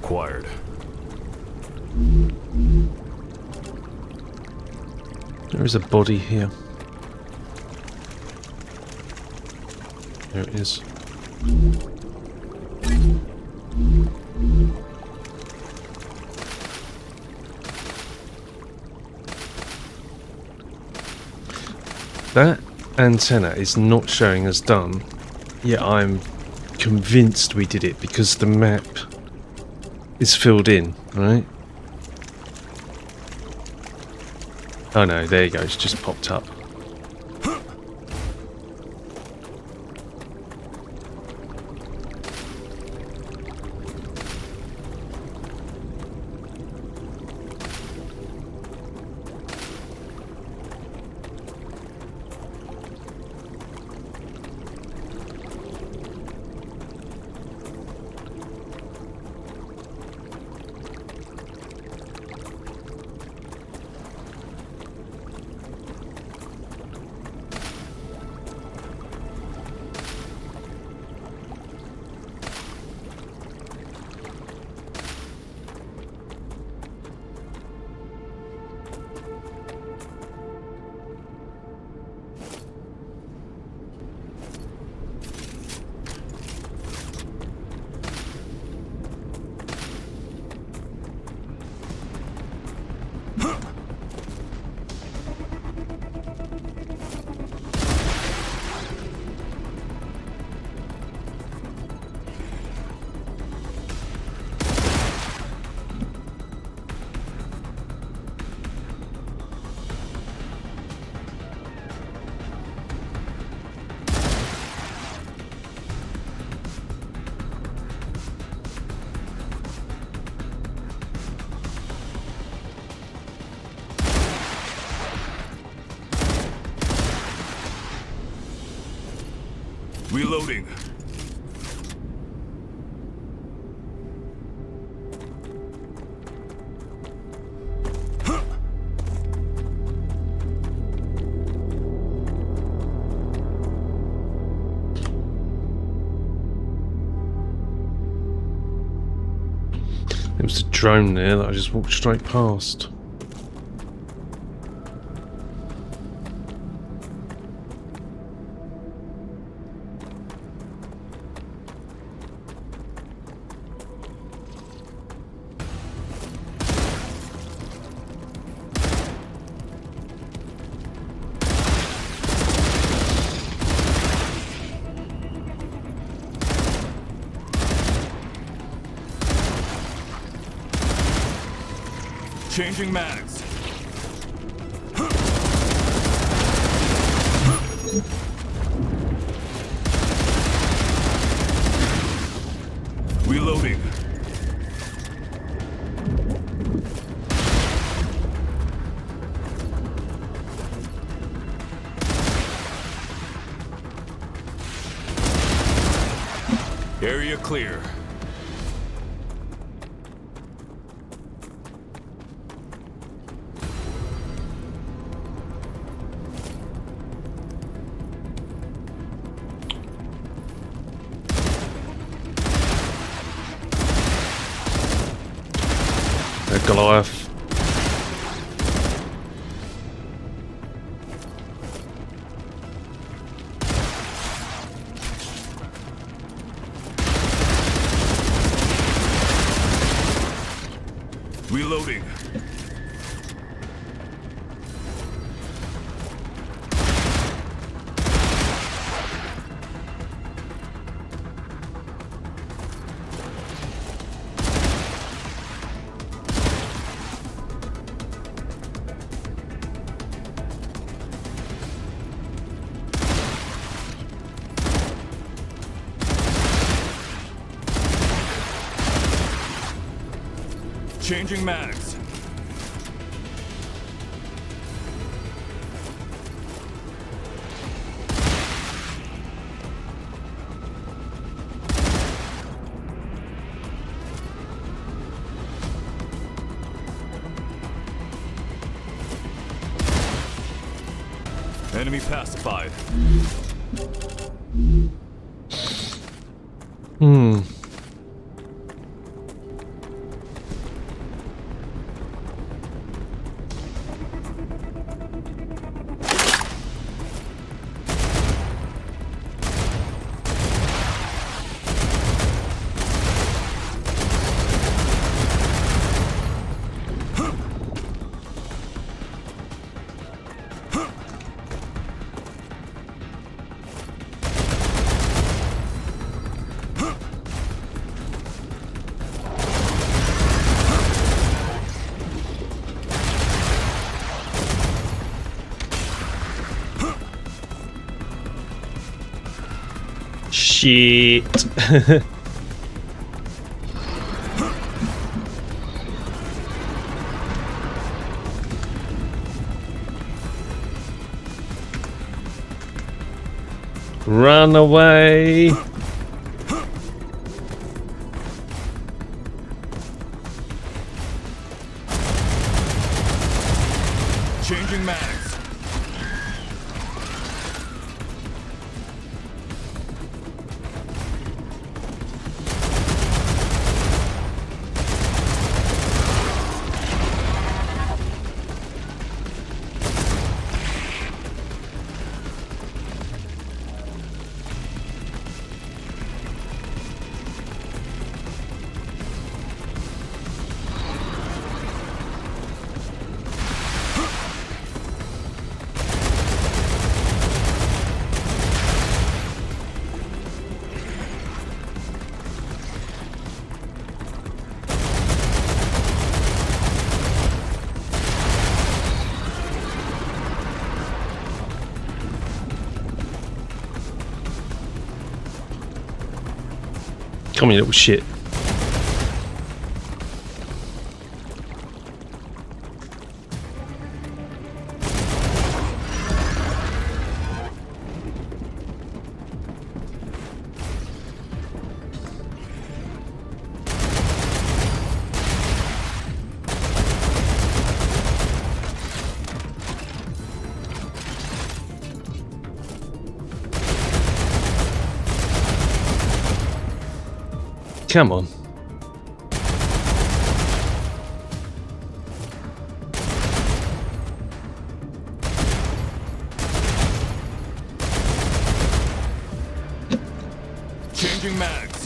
Acquired. There is a body here. There it is. That antenna is not showing as done, yet I'm convinced we did it because the map is filled in, right? Oh no, there you go, it's just popped up. Reloading. There was a drone there that I just walked straight past. Changing mags. Reloading. Area clear. Goliath. Reloading. Changing mags. Enemy pacified. Shit. Run away. Changing mags. Come on, you little shit. Come on. Changing mags.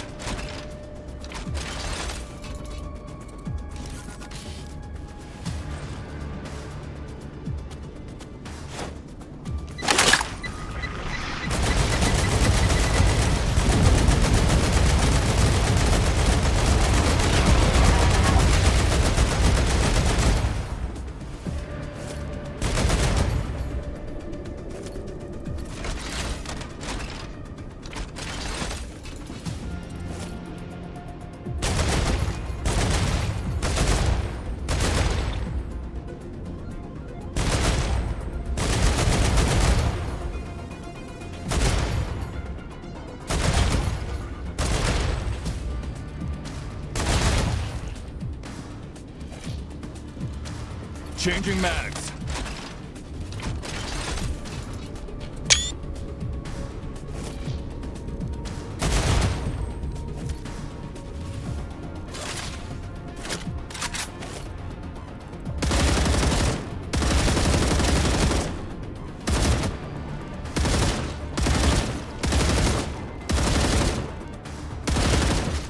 Changing mags.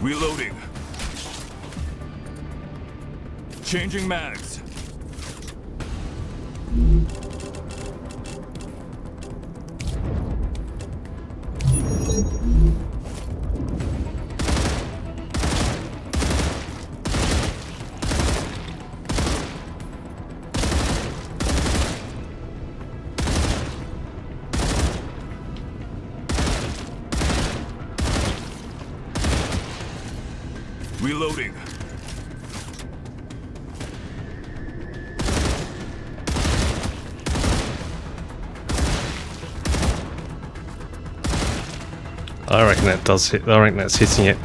Reloading. Changing mags. Reloading. I reckon that does hit. I reckon that's hitting it.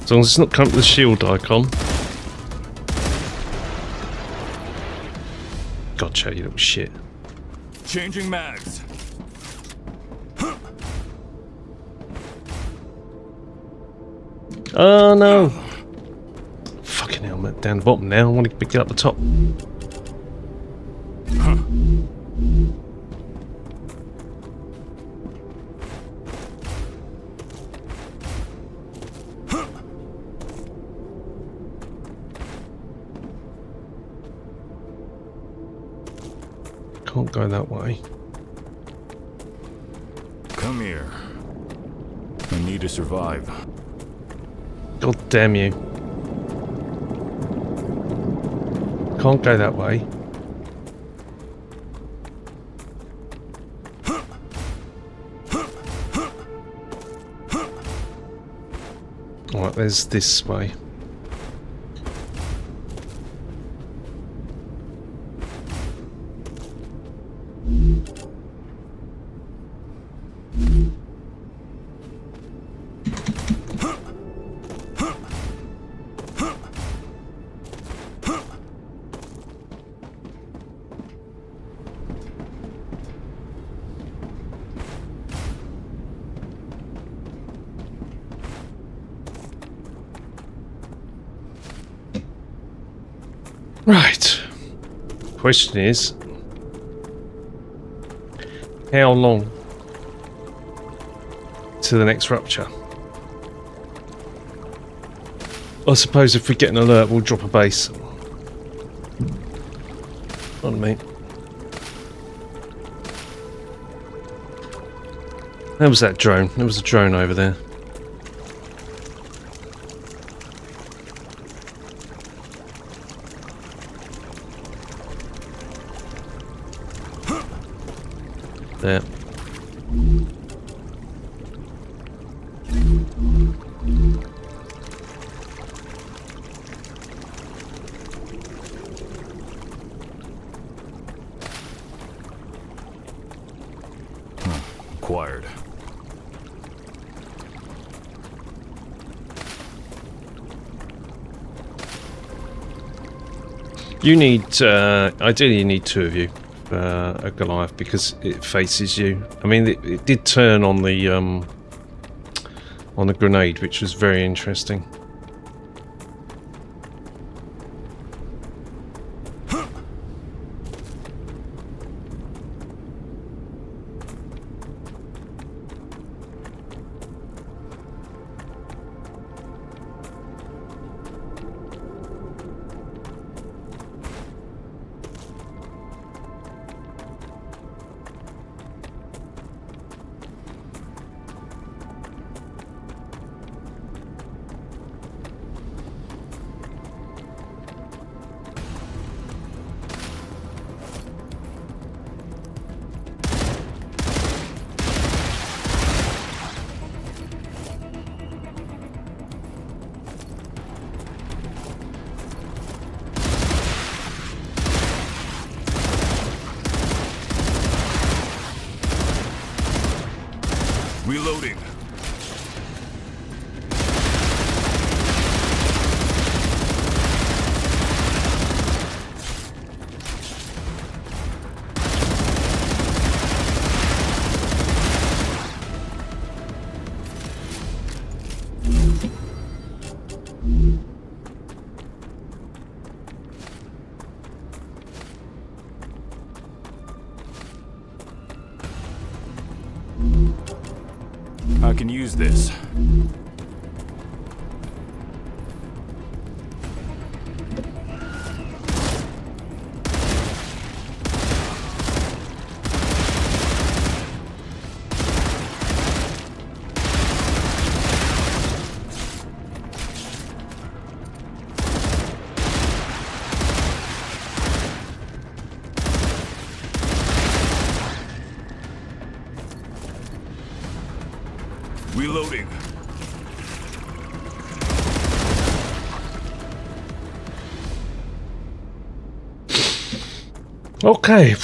As long as it's not come up with the shield icon. Gotcha, you little shit. Changing mags. Oh no! Fucking hell, I'm down the bottom now. I want to pick it up the top. Can't go that way. Come here. I need to survive. God damn you. Can't go that way. Right, there's this way. Right. Question is, how long to the next rupture? I suppose if we get an alert, we'll drop a base. On me. There was that drone. There was a drone over there. There. Acquired. You need, ideally you need two of you, a Goliath, because it faces you. I mean, it did turn on the grenade, which was very interesting. Reloading. I can use this. Reloading. Okay.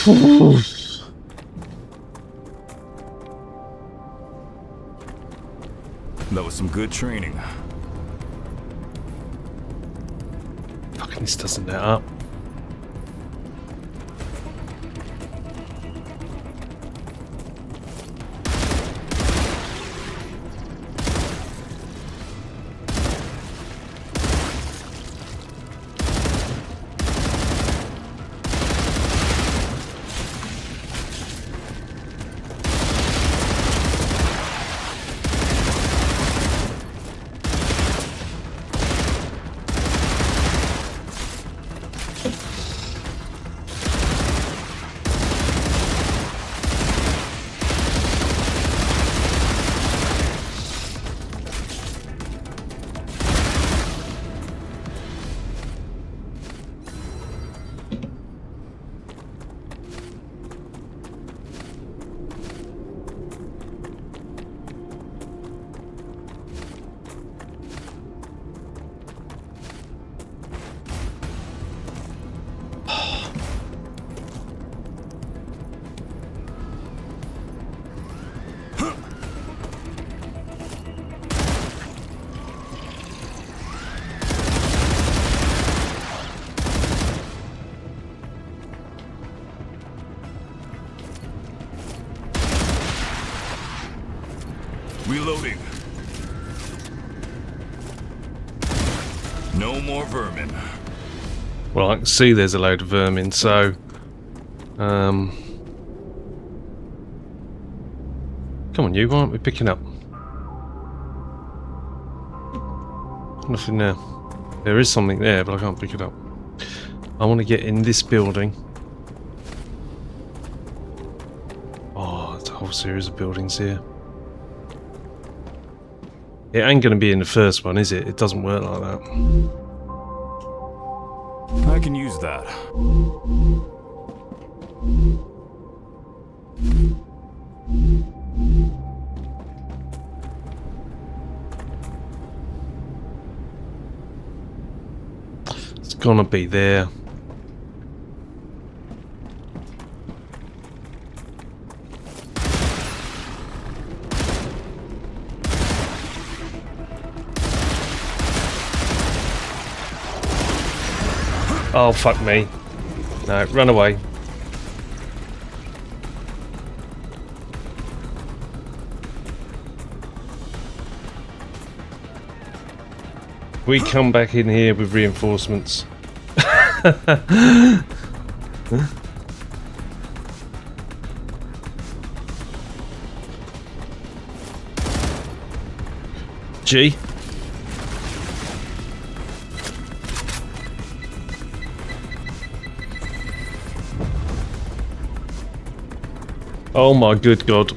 That was some good training. Fucking this doesn't net up. Reloading. No more vermin. Well, I can see there's a load of vermin, so... Come on, you, why aren't we picking up? Nothing there. There is something there, but I can't pick it up. I want to get in this building. Oh, there's a whole series of buildings here. It ain't going to be in the first one, is it? It doesn't work like that. I can use that. It's gonna be there. Oh, fuck me. No, run away. We come back in here with reinforcements. G. Oh my good God.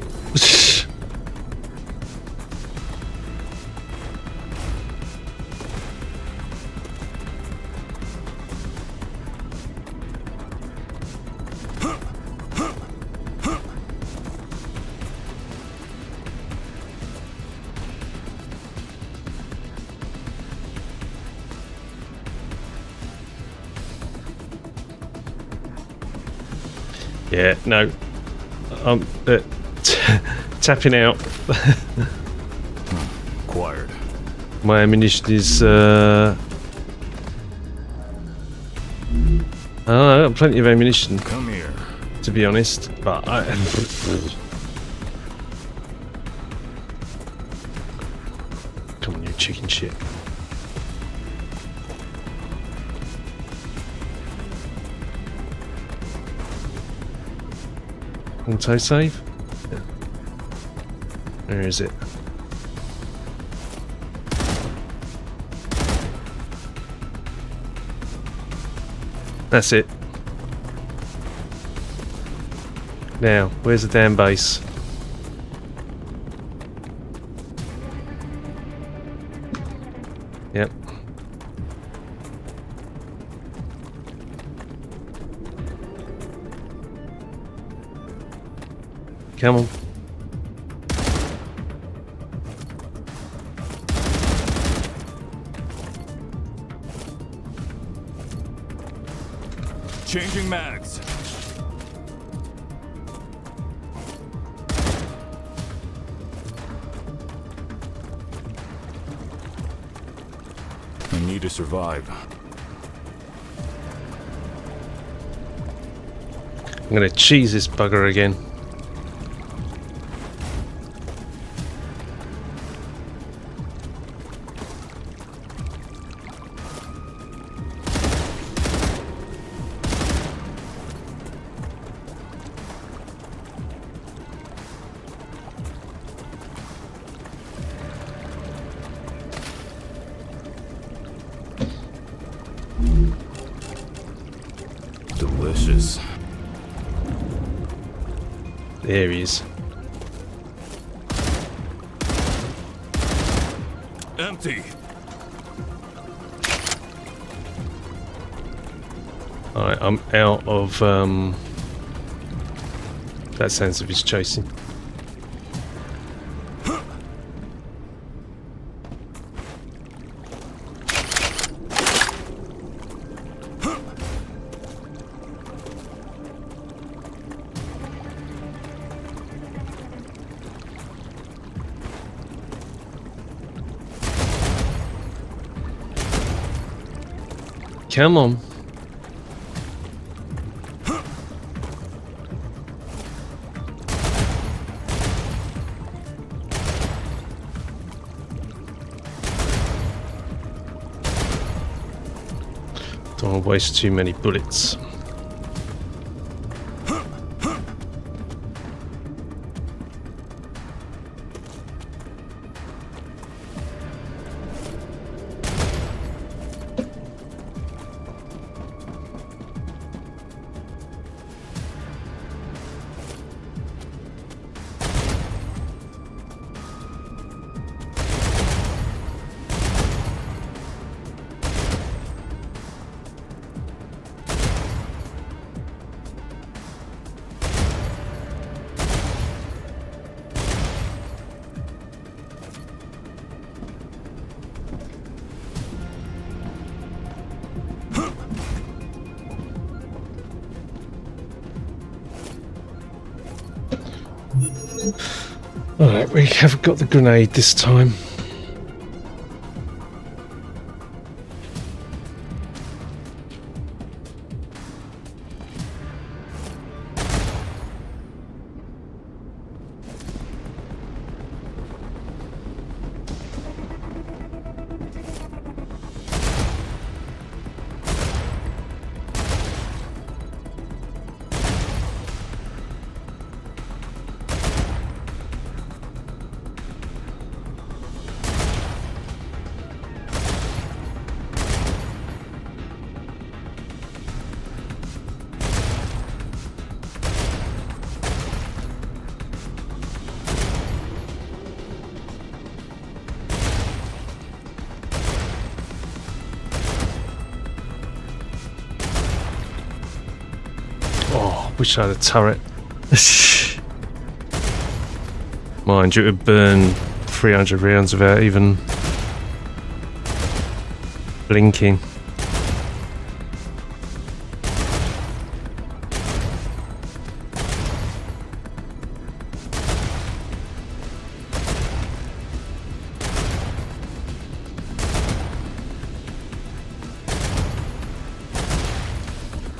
Yeah, no. Tapping out. Acquired. My ammunition is I don't know, I've got plenty of ammunition, Come here. to be honest, but I... Come on, you chicken shit. Auto save? Yeah. Where is it? That's it. Now, where's the damn base? Yep. Come on. Changing mags. I need to survive. I'm gonna cheese this bugger again. Delicious. There he is. Empty. Alright, I'm out of that sense of his chasing. Come on. Don't want to waste too many bullets. Alright, we haven't got the grenade this time. Wish I had a turret. Mind you, it would burn 300 rounds without even blinking.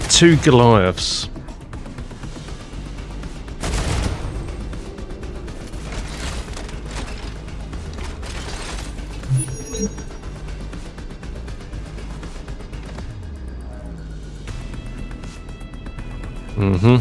Two Goliaths. Mm-hmm.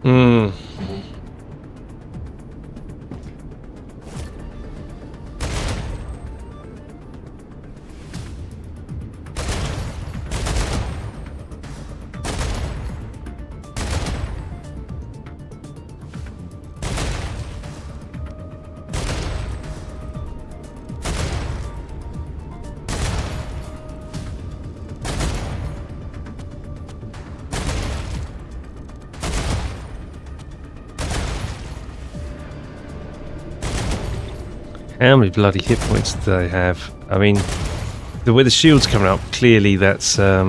Hmm. How many bloody hit points do they have? I mean, the way the shield's coming up, clearly that's they're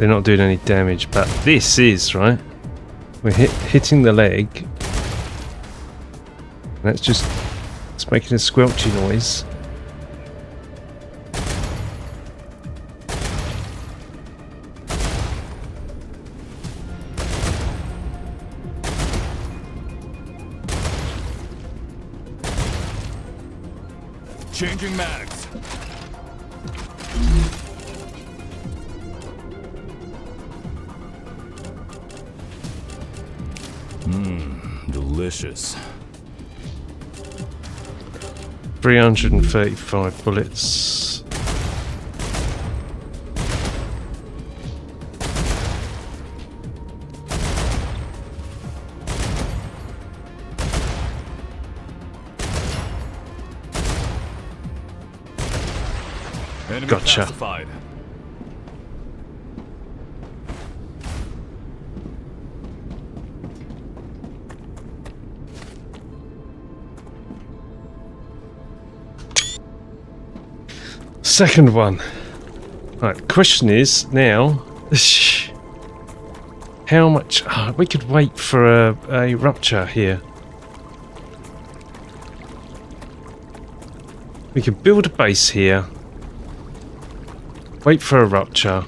not doing any damage, but this is, right? We're hitting the leg. That's just, it's making a squelchy noise. Changing mags. Delicious. 335 bullets. Enemy Gotcha. pacified. second one. Right, the question is now, how much... we could wait for a rupture here. We could build a base here. Wait for a rupture.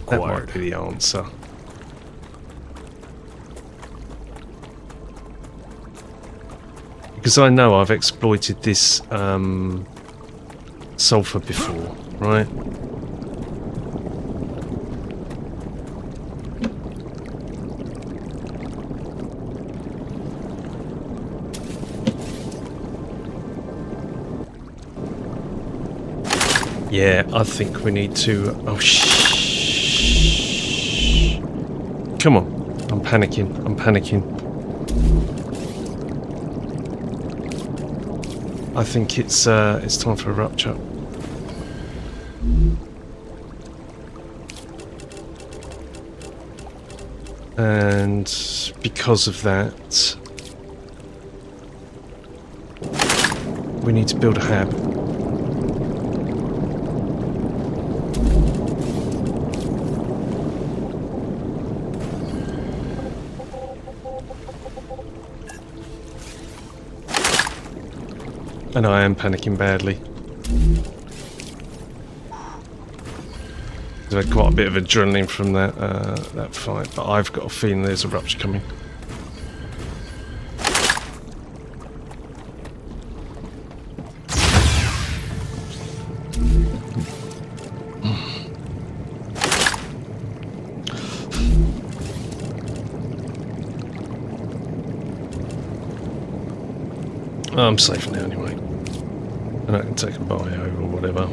That might be the answer. Because I know I've exploited this sulfur before, right? Yeah, I think we need to... Oh, shh. Come on. I'm panicking. I'm panicking. I think it's time for a rupture. And because of that, we need to build a hab. And I am panicking badly. I've had quite a bit of adrenaline from that fight, but I've got a feeling there's a rupture coming. I'm safe now anyway. And I can take a bio or whatever.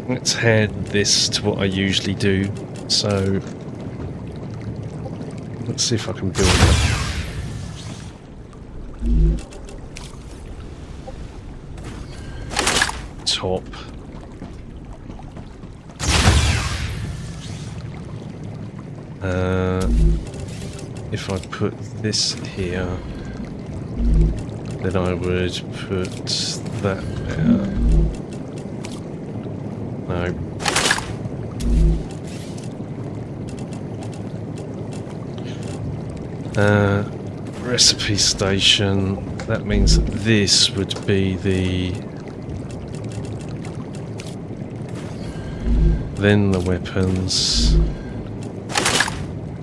Let's add this to what I usually do. So let's see if I can build it. Top. If I put this here, then I would put that there. No. Recipe station. That means that this would be the... Then the weapons.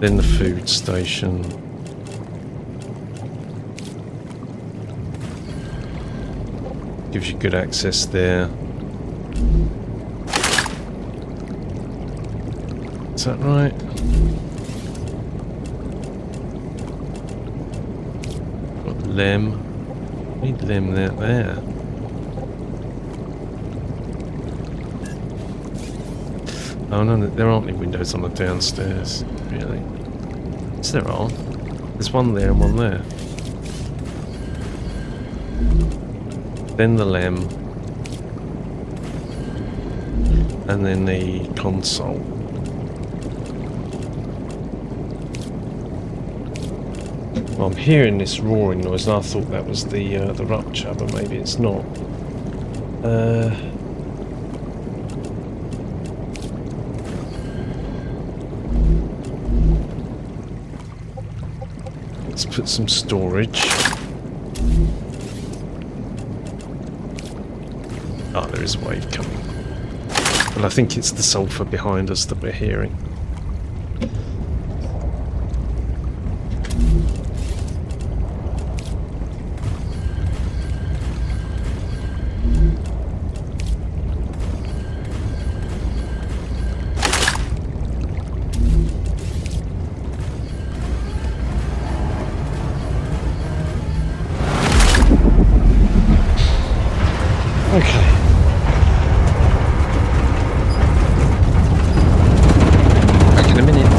Then the food station. Gives you good access there. Is that right? Got lem. Need lem there. Oh no, there aren't any windows on the downstairs, really. Yes, there are. There's one there and one there. Then the lem. And then the console. Well, I'm hearing this roaring noise and I thought that was the rupture, but maybe it's not. Let's put some storage. Ah, there is a wave coming. Well, I think it's the sulfur behind us that we're hearing. Okay. Back in a minute.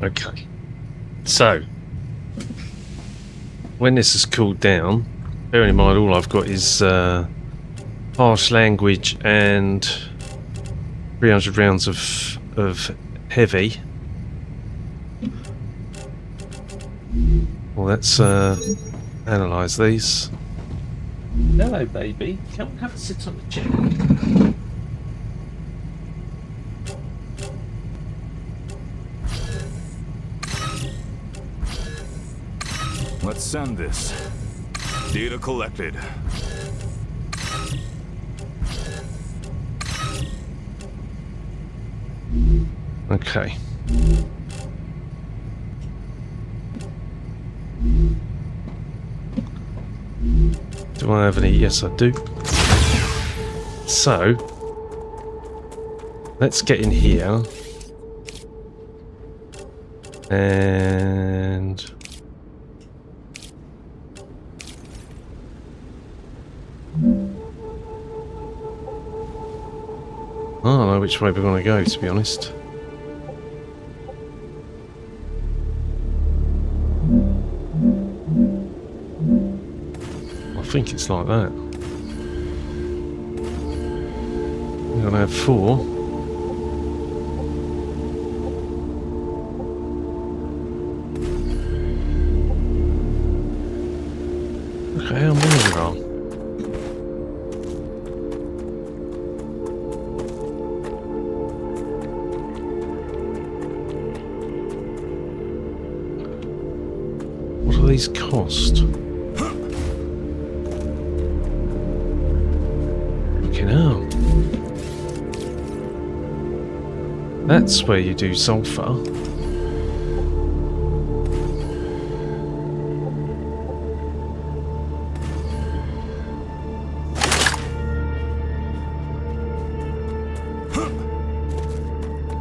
Okay. So, when this is cooled down, bearing in mind all I've got is harsh language and 300 rounds of heavy. Well, let's analyse these. Hello, baby. Come and have a sit on the chair. Let's send this. Data collected. Okay. Do I have any? Yes, I do. So, let's get in here. And... I don't know which way we're going to go, to be honest. I think it's like that. We're going to have 4. Okay, how many there are? What do these cost? Fucking hell. That's where you do sulfur.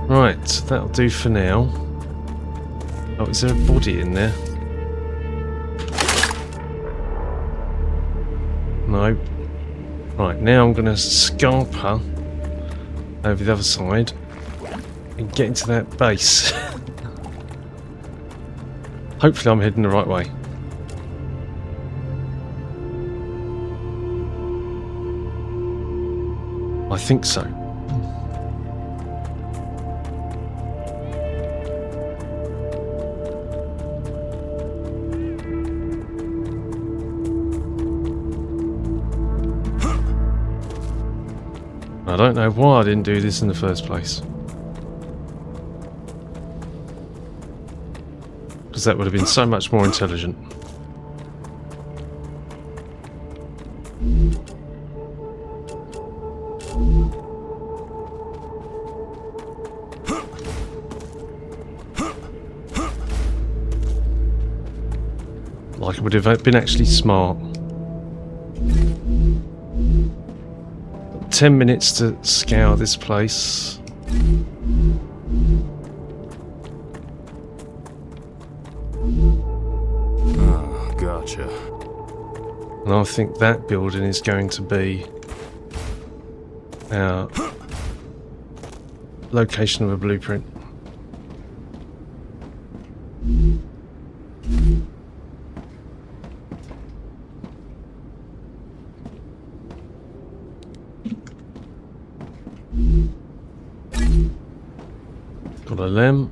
Right, that'll do for now. Oh, is there a body in there? No. Right, now I'm going to scarper over the other side and get into that base. Hopefully I'm heading the right way. I think so. I don't know why I didn't do this in the first place. Because that would have been so much more intelligent. Like it would have been actually smart. 10 minutes to scour this place. Ah, gotcha. And I think that building is going to be our location of a blueprint. Got a lamp.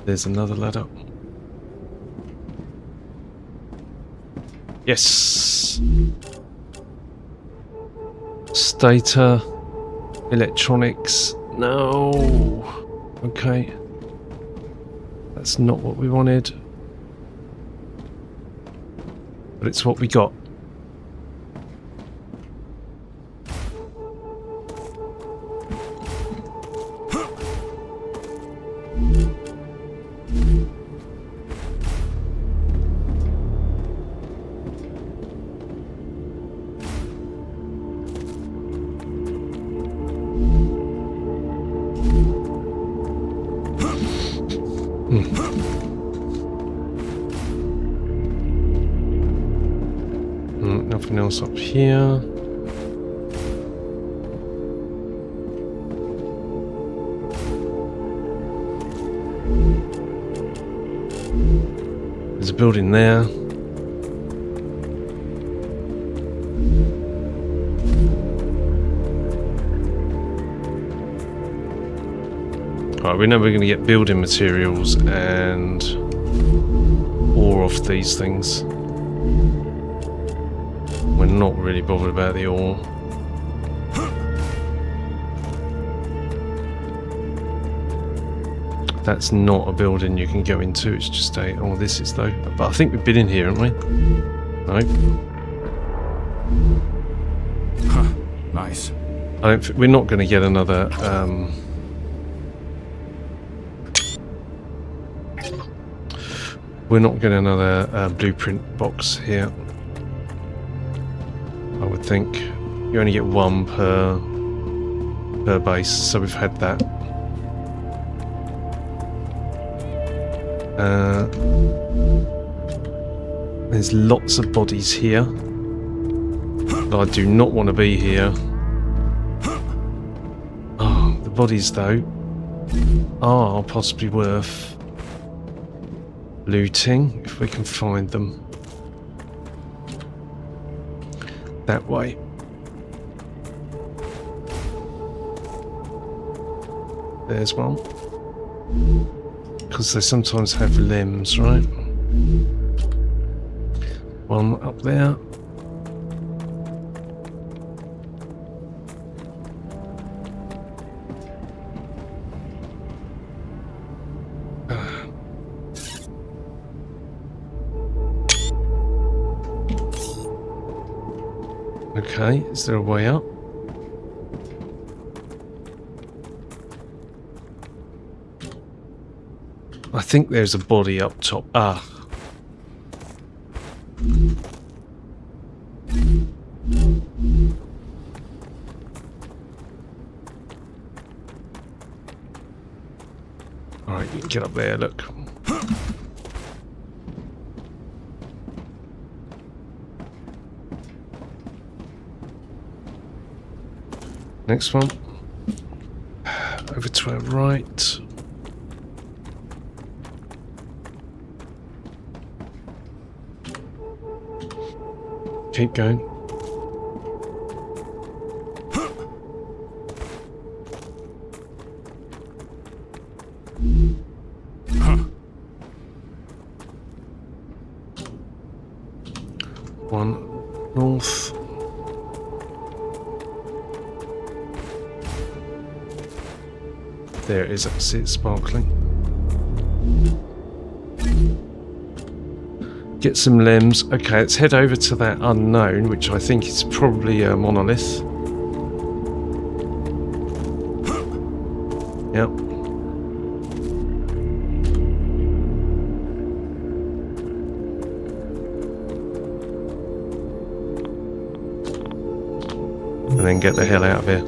There's another ladder. Yes. Stator. Electronics. No. Okay. That's not what we wanted. But it's what we got. Nothing else up here. There's a building there. Right, we know we're going to get building materials and ore off these things. We're not really bothered about the ore. That's not a building you can go into, it's just a... Oh, this is though. But I think we've been in here, haven't we? No. Huh. Nice. We're not going to get another... we're not getting another blueprint box here. I would think. You only get one per base, so we've had that. There's lots of bodies here. But I do not want to be here. Oh, the bodies though are possibly worth looting if we can find them. That way. There's one. Because they sometimes have limbs, right? One up there. Okay, is there a way up? I think there's a body up top. Ah. Alright, you can get up there, look. Next one. Over to our right. Keep going. One north. There it is, I see it sparkling. Get some limbs. Okay, let's head over to that unknown, which I think is probably a monolith. Yep. And then get the hell out of here.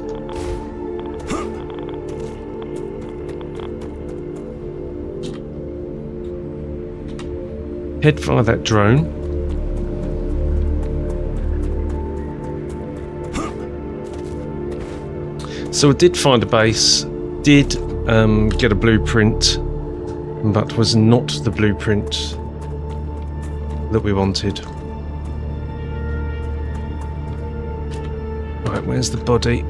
Head via that drone. So I did find a base, did get a blueprint, but was not the blueprint that we wanted. Right, where's the body?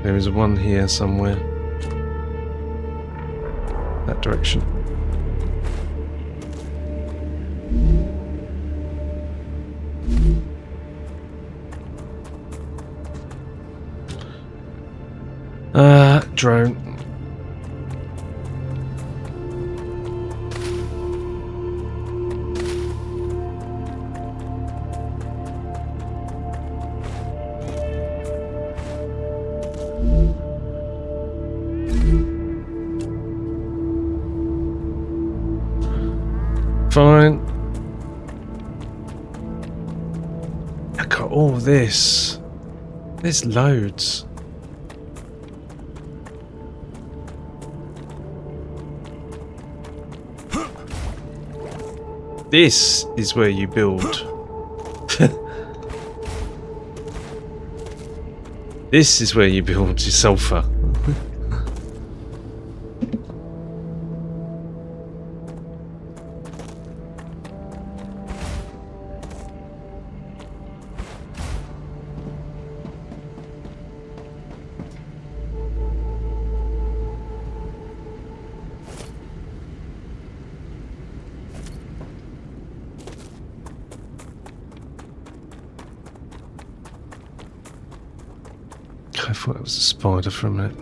There is one here somewhere. That direction. Drone. Fine. Look at all this. There's loads. This is where you build. This is where you build your sulfur. I thought it was a spider for a minute.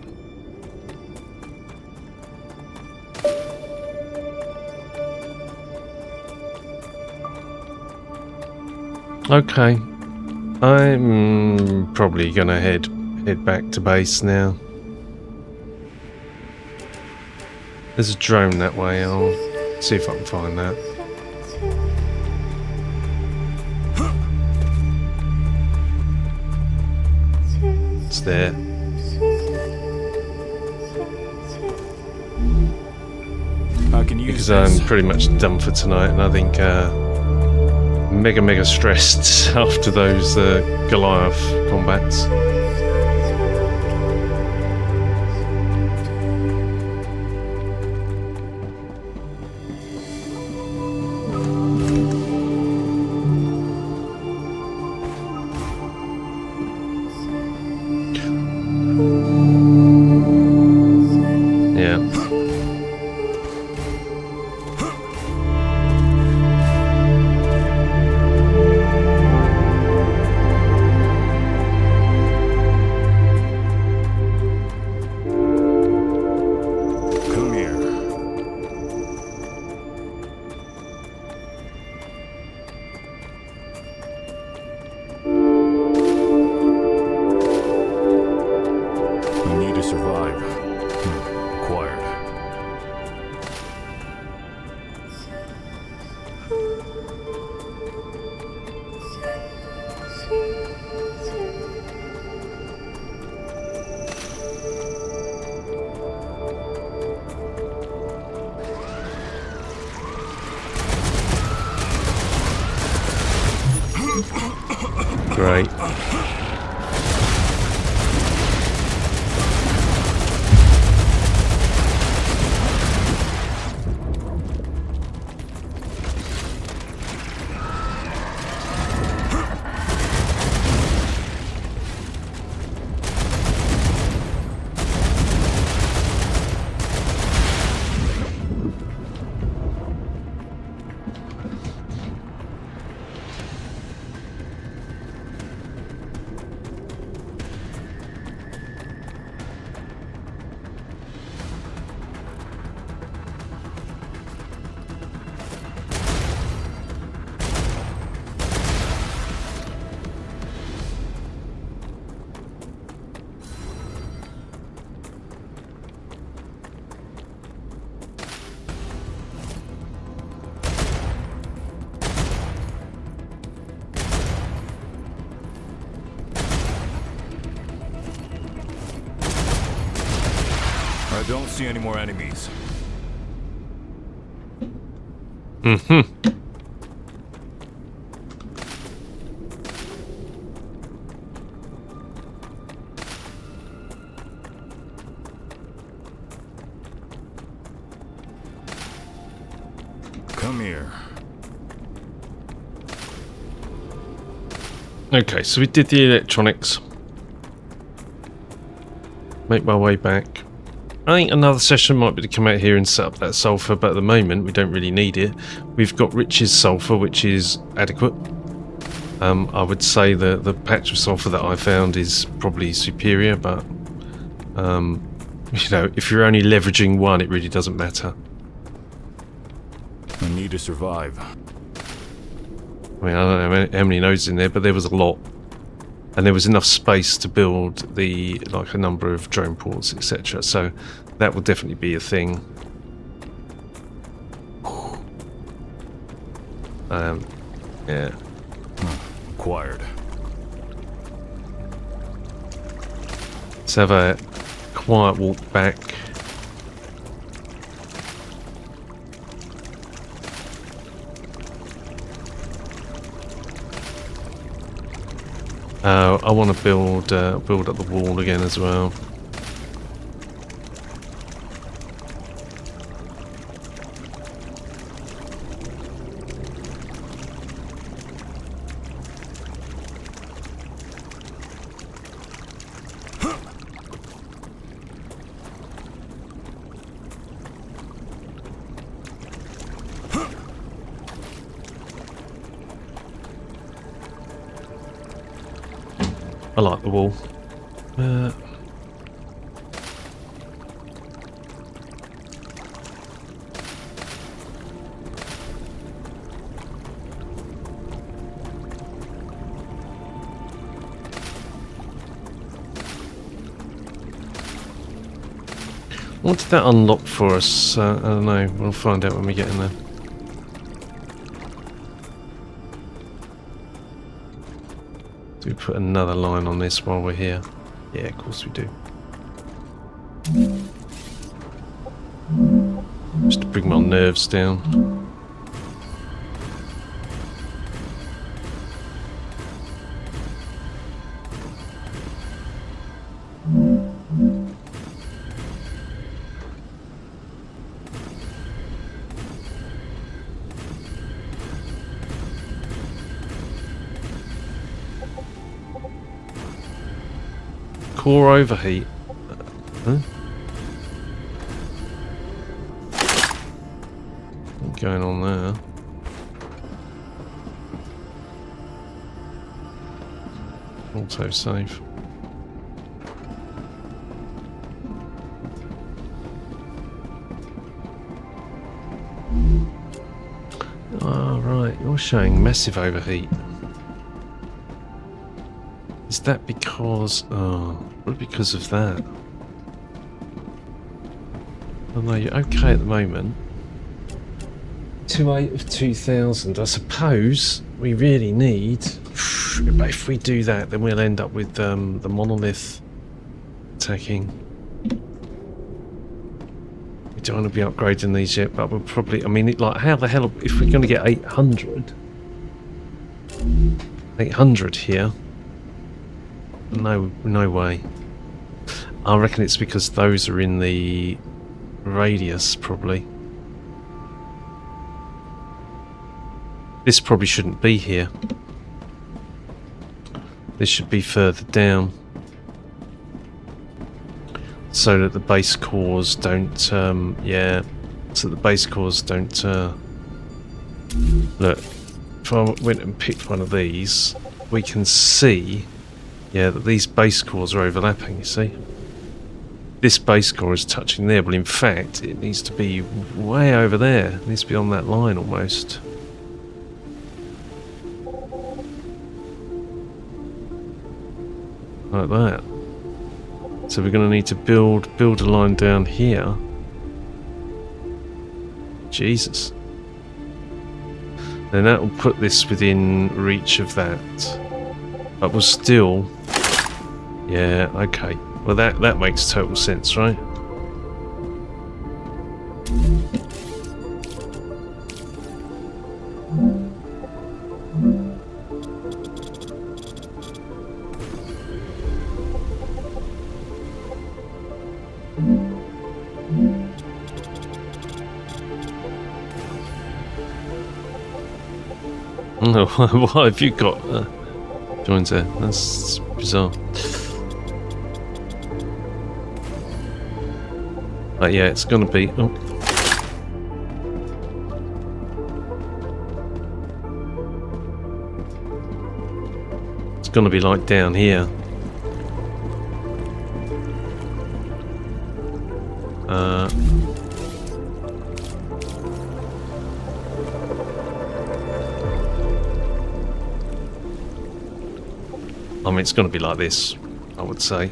Okay, I'm probably gonna head back to base now. There's a drone that way. I'll see if I can find that. It's there. I can use Because this. I'm pretty much done for tonight, and I think mega stressed after those Goliath combats. Yeah. Come here. You need to survive. Acquired. Great. I don't see any more enemies. Mm-hmm. Come here. Okay, so we did the electronics. Make my way back. I think another session might be to come out here and set up that sulfur, but at the moment we don't really need it. We've got Rich's sulfur, which is adequate. I would say the patch of sulfur that I found is probably superior, but you know, if you're only leveraging one, it really doesn't matter. I need to survive. I mean, I don't know how many nodes in there, but there was a lot. And there was enough space to build a number of drone ports, etc. So that will definitely be a thing. Yeah. Acquired. Let's have a quiet walk back. I want to build up the wall again as well. I like the wall. What did that unlock for us? I don't know. We'll find out when we get in there. Do we put another line on this while we're here? Yeah, of course we do. Just to bring my nerves down. Core overheat. Huh? What's going on there? Auto save. Oh, right, you're showing massive overheat. Is that because... oh, probably because of that. Oh no, you're okay at the moment. 2.8 of 2,000. I suppose we really need... but if we do that, then we'll end up with the monolith attacking. We don't want to be upgrading these yet, but we'll probably... I mean, like, how the hell... if we're going to get 800... 800 here... No way. I reckon it's because those are in the radius, probably. This probably shouldn't be here. This should be further down. So that the base cores don't, yeah, so the base cores don't, look, if I went and picked one of these, we can see... yeah, that these base cores are overlapping, you see? This base core is touching there, but in fact, it needs to be way over there. It needs to be on that line almost. Like that. So we're going to need to build a line down here. Jesus. Then that will put this within reach of that. But we'll still... yeah, okay. Well, that makes total sense, right? Why have you got joins there? That's bizarre. But yeah, it's gonna be... oh. It's gonna be like down here. I mean, it's gonna be like this, I would say.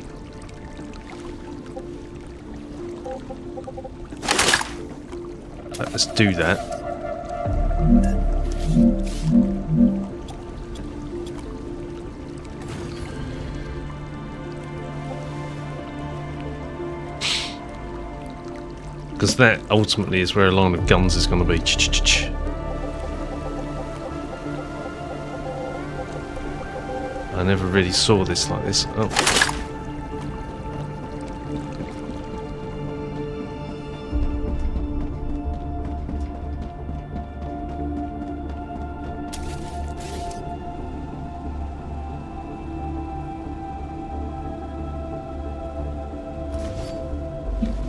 Let's do that. Because that ultimately is where a line of guns is going to be. I never really saw this like this. Oh.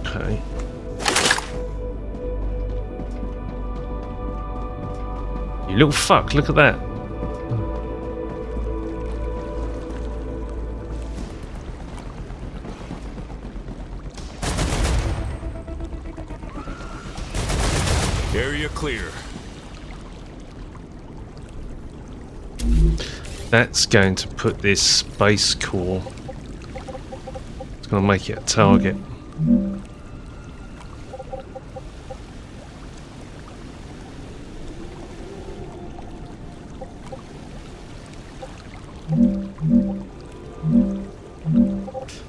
Okay. You little fuck, look at that. Area clear. That's going to put this base core. It's going to make it a target.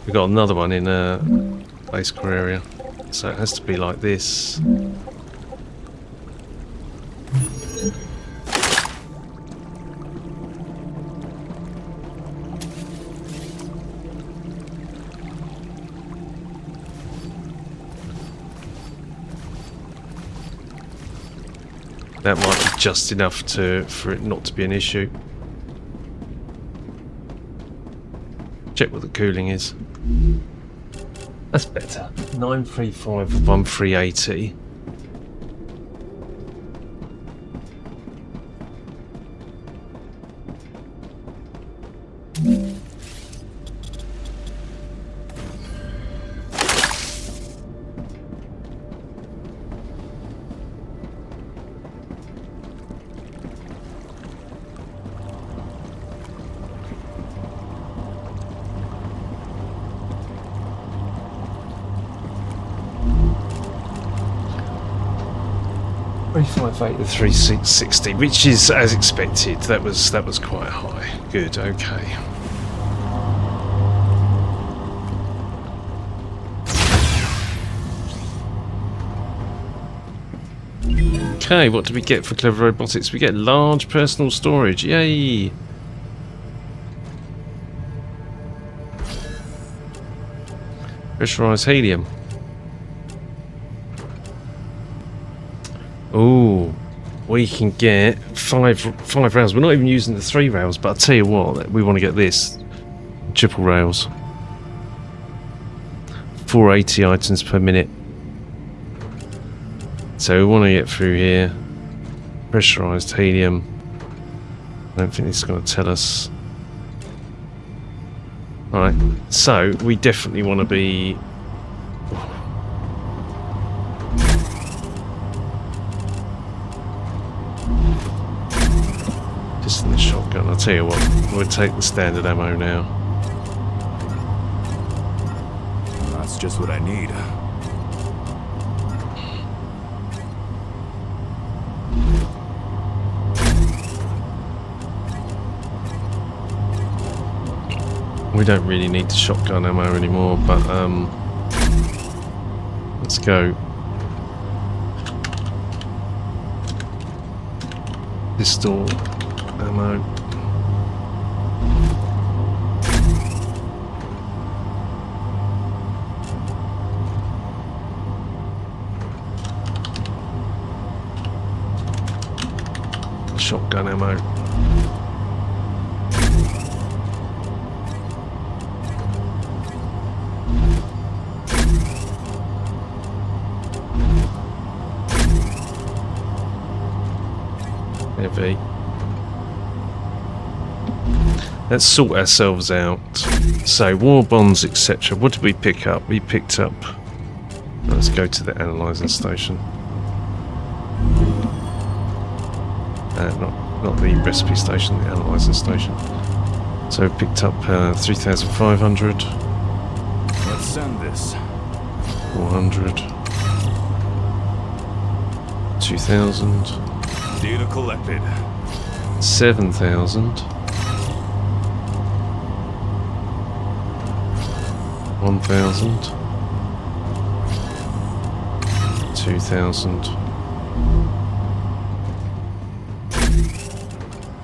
We've got another one in a base core area, so it has to be like this. That might be just enough for it not to be an issue. Check what the cooling is. That's better. 935 of 1380. $358 to 360, which is as expected. That was quite high. Good, okay. Okay, what do we get for clever robotics? We get large personal storage. Yay! Pressurized helium. Oh, we can get five rails. We're not even using the 3 rails, but I'll tell you what, we want to get this. Triple rails. 480 items per minute. So we want to get through here. Pressurized helium. I don't think this is going to tell us. Alright, so we definitely want to be... just in the shotgun. I'll tell you what, we'll take the standard ammo now. That's just what I need. We don't really need the shotgun ammo anymore, but let's go. Pistol ammo. Shotgun ammo. Heavy. Let's sort ourselves out. So, war bonds, etc. What did we pick up? We picked up... let's go to the analysing station. Not the recipe station, the analysing station. So we picked up 3,500. Let's send this. 400. 2,000. Data collected. 7,000. 1,000. 2,000.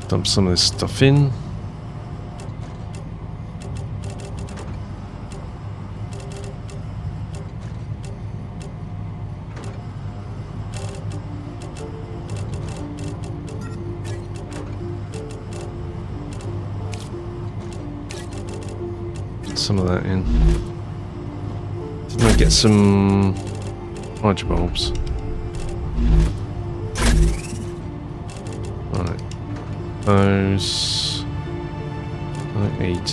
Dump some of this stuff in. some of that in. Didn't I get some hydro bulbs? Right. Those. I need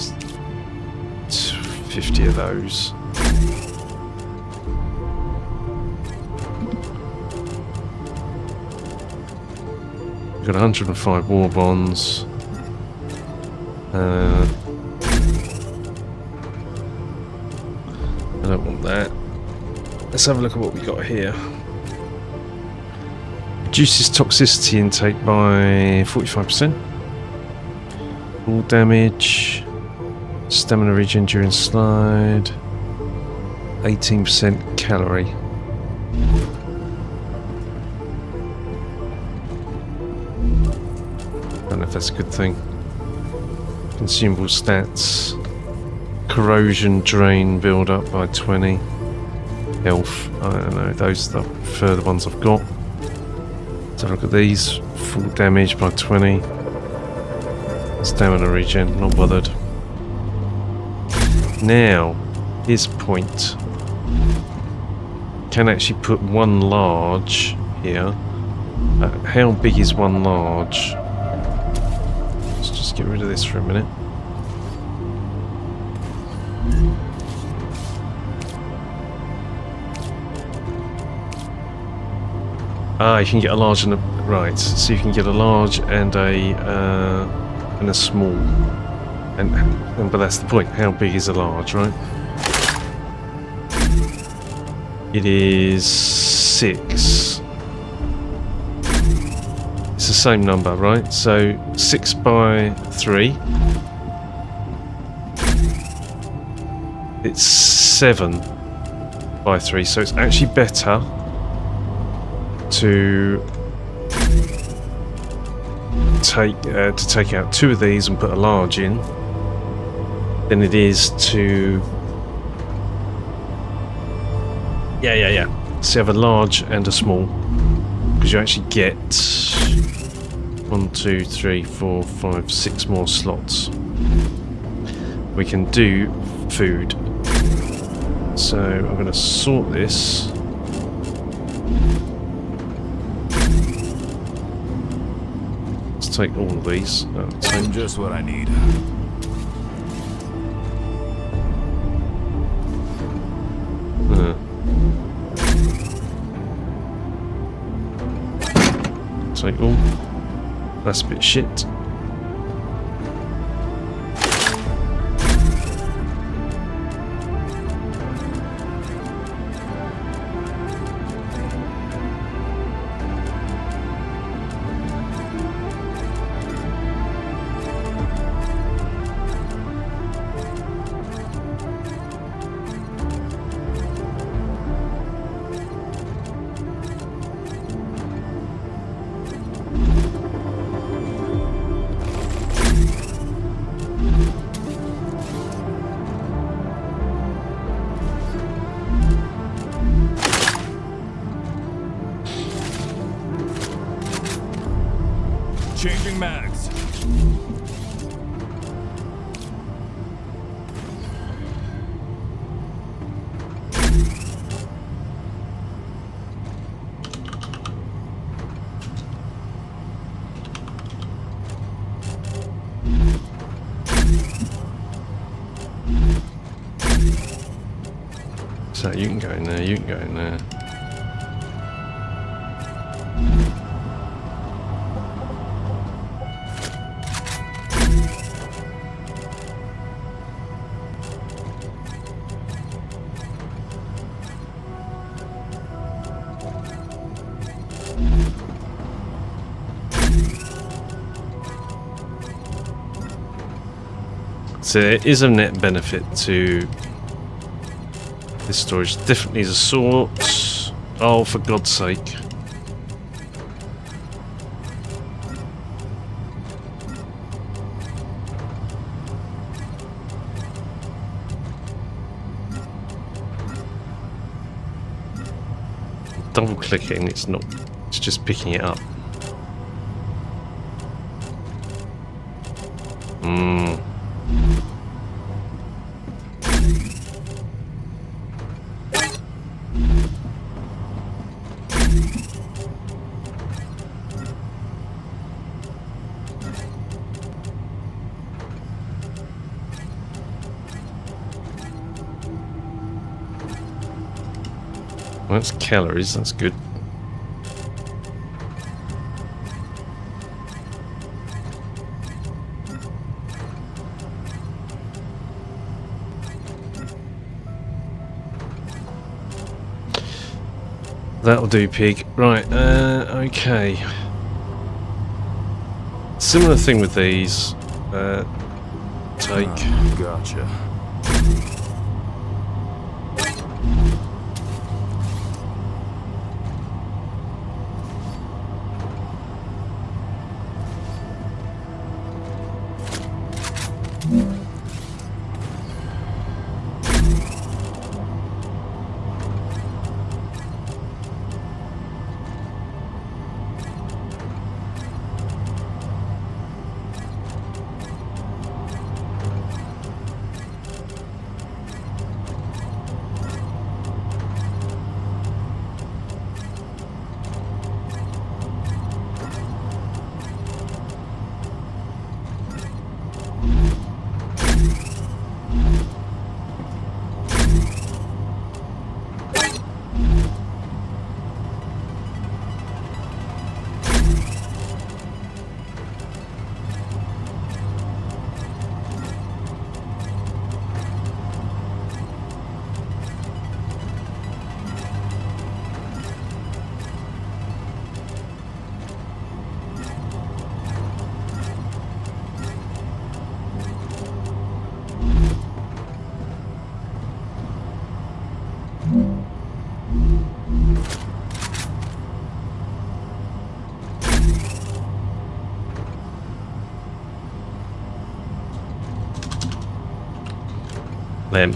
50 of those. We've got 105 war bonds. I don't want that. Let's have a look at what we got here. Reduces toxicity intake by 45%. All damage. Stamina regen during slide. 18% calorie. Don't know if that's a good thing. Consumable stats. Corrosion drain build up by 20. Health, I don't know, those are the further ones I've got. Let's have a look at these. Full damage by 20. Stamina regen, not bothered. Now, here's a point. Can actually put one large here. How big is one large? Let's just get rid of this for a minute. Ah, you can get a large and a right. So you can get a large and a small, and but that's the point. How big is a large, right? It is 6. It's the same number, right? So 6 by 3. It's 7 by 3. So it's actually better to take out 2 of these and put a large in than it is to so you have a large and a small, because you actually get 1, 2, 3, 4, 5, 6 more slots. We can do food, so I'm going to sort this. Take all of these. Take just what I need. Take all. That's a bit shit. Changing mags. So you can go in there, you can go in there. So there is a net benefit to this storage. Definitely is a sort. Oh, for God's sake. Double clicking, it's not, it's just picking it up. Well, that's calories, that's good. That'll do, pig. Right, okay. Similar thing with these. Take. Gotcha. Them.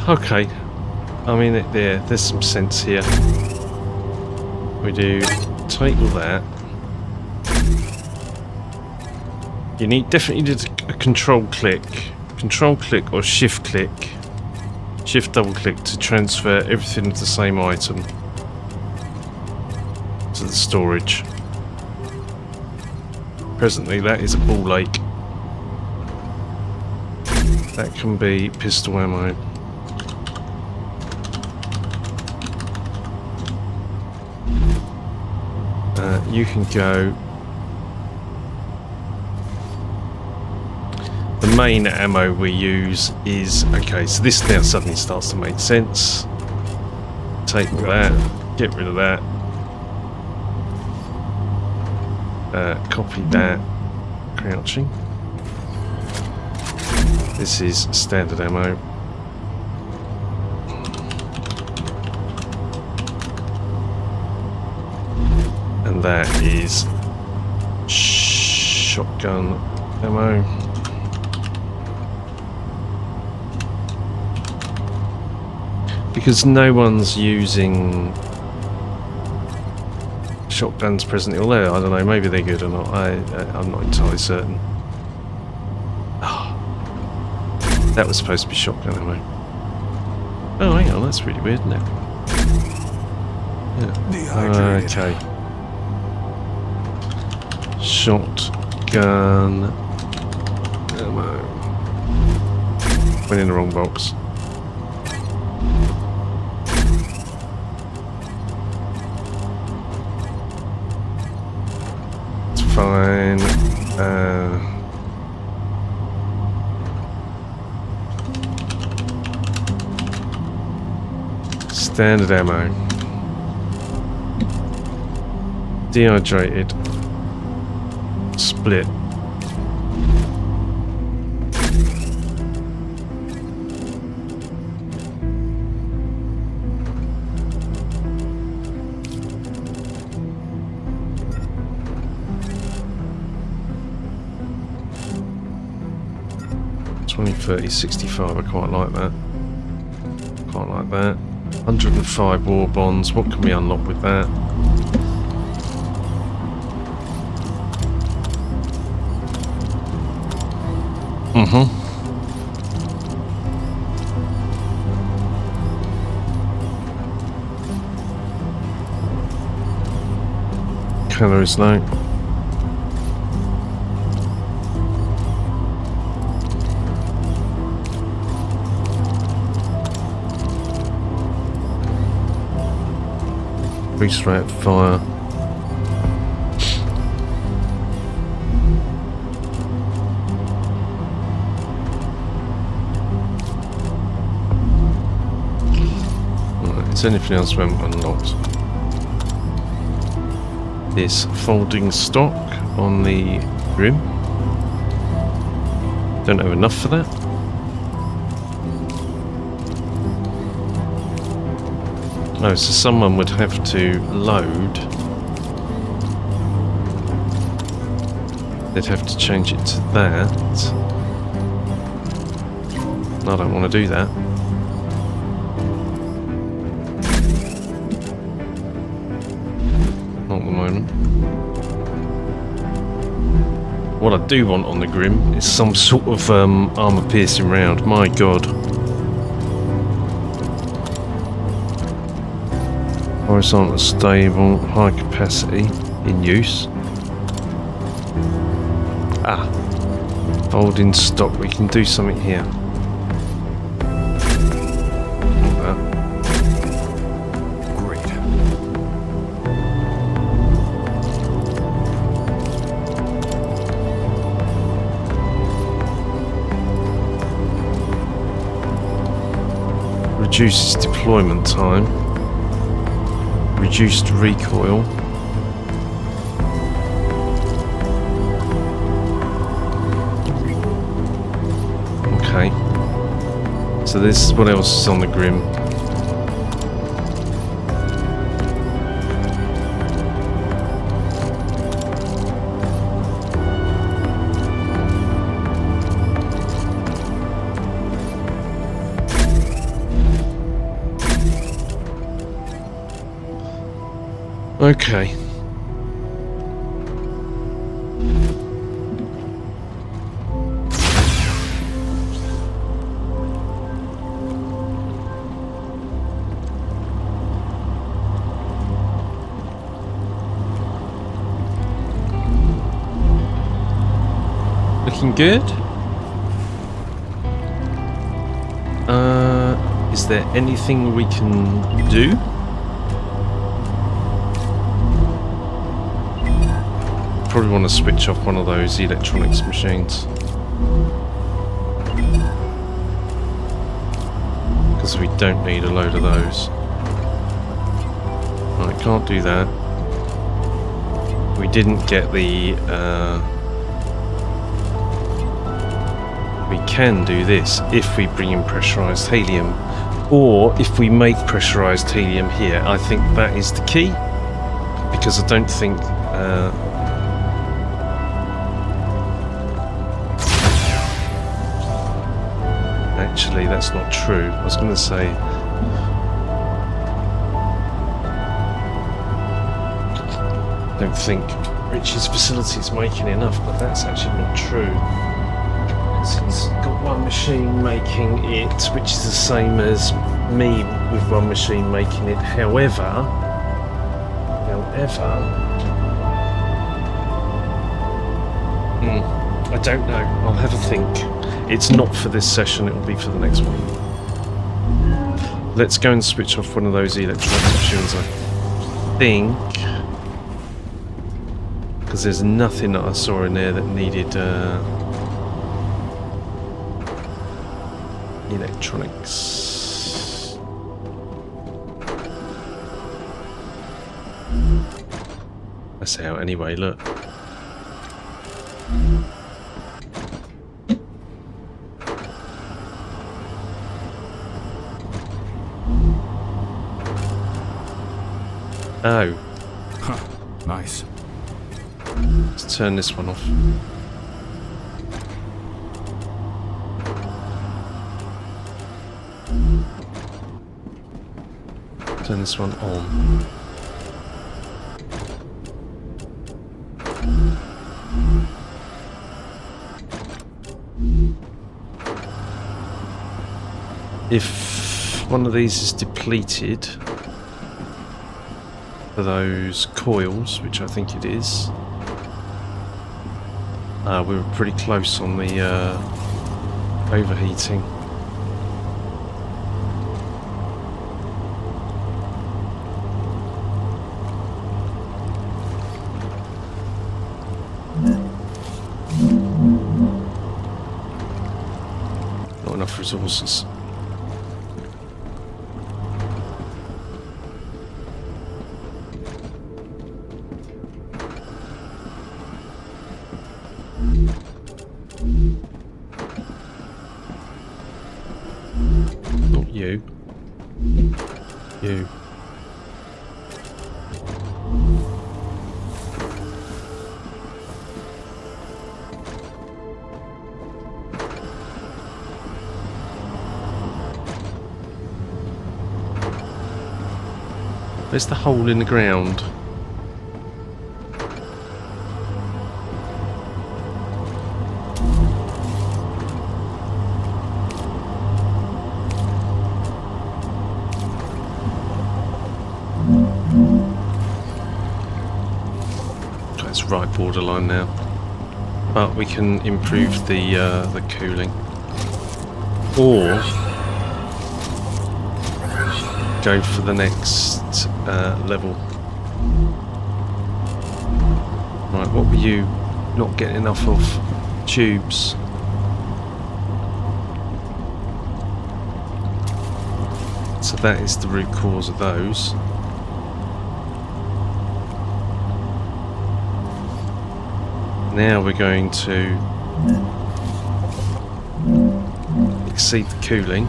Okay. I mean, there's some sense here. We do take all that. You definitely need a control click or shift double click to transfer everything of the same item to the storage. Presently, that is a ball lake. That can be pistol ammo. You can go. The main ammo we use is okay. So this now suddenly starts to make sense. Take that. Get rid of that. Copy that. Crouching. This is standard ammo. And that is shotgun ammo. Because no one's using shotguns presently, although I don't know, maybe they're good or not. I'm not entirely certain. That was supposed to be shotgun ammo. Oh, hang on, that's really weird, isn't it? Yeah. Okay. Shotgun ammo. Went in the wrong box. It's fine. Standard ammo. Dehydrated. Split. $20, $30, $65. I quite like that. Quite like that. 105 war bonds. What can we unlock with that? calories low. Increased rate of fire. Right, is anything else we haven't unlocked? This folding stock on the rim. Don't have enough for that. Oh, so someone would have to load. They'd have to change it to that. I don't want to do that. Not at the moment. What I do want on the Grim is some sort of armor-piercing round. My God. Horizontal stable, high capacity, in use. Ah, folding stock. We can do something here. Great. Reduces deployment time. Reduced recoil. Okay. So this is what else is on the Grim. Okay. Looking good. Is there anything we can do? Probably want to switch off one of those electronics machines. Because we don't need a load of those. Right, can't do that. We didn't get the... we can do this if we bring in pressurized helium. Or if we make pressurized helium here. I think that is the key. Because I don't think... actually, that's not true. I was going to say... I don't think Richie's facility is making enough, but that's actually not true. He's got one machine making it, which is the same as me with one machine making it. However, I don't know. I'll have a think. It's not for this session, it will be for the next one. Let's go and switch off one of those electronic machines, I think. Because there's nothing that I saw in there that needed electronics. That's out anyway, look. Oh. Huh. Nice. Let's turn this one off. Turn this one on. If one of these is depleted, for those coils, which I think it is. We were pretty close on the overheating. Not enough resources. Not you. You. Where's the hole in the ground? It's right borderline now, but we can improve the cooling, or go for the next level. Right, what were you not getting enough of? Tubes. So that is the root cause of those. Now we're going to exceed the cooling.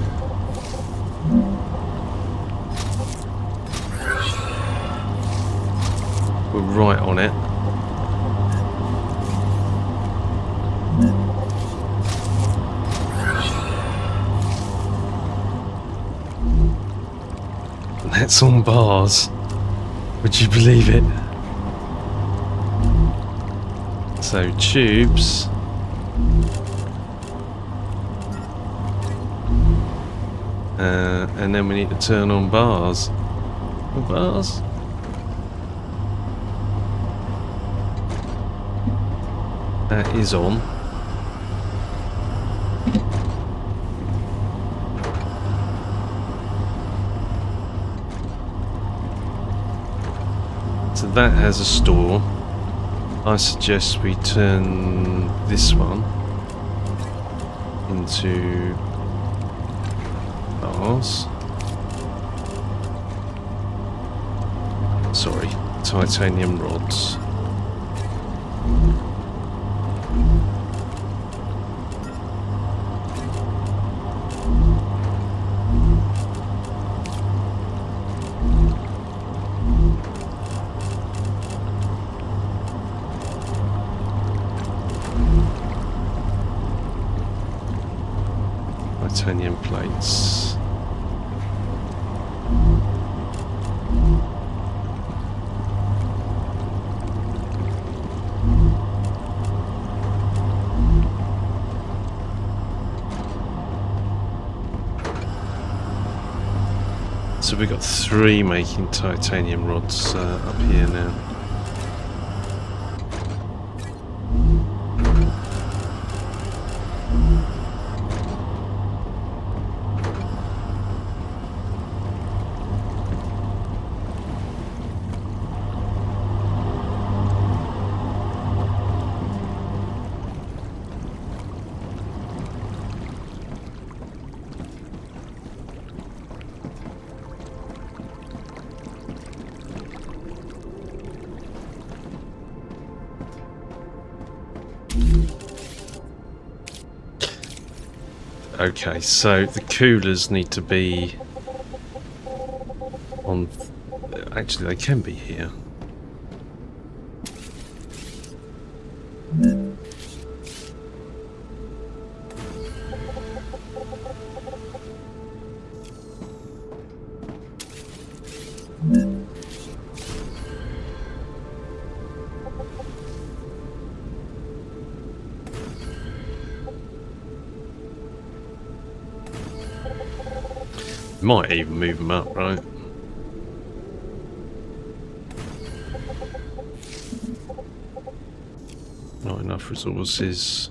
We're right on it. And that's on bars. Would you believe it? So tubes. And then we need to turn on bars. Bars? That is on. So that has a store. I suggest we turn this one into bars. Sorry, titanium rods. Titanium plates. So we've got 3 making titanium rods up here now. Okay, so the coolers need to be on... Actually, they can be here. Might even move them up, right? Not enough resources.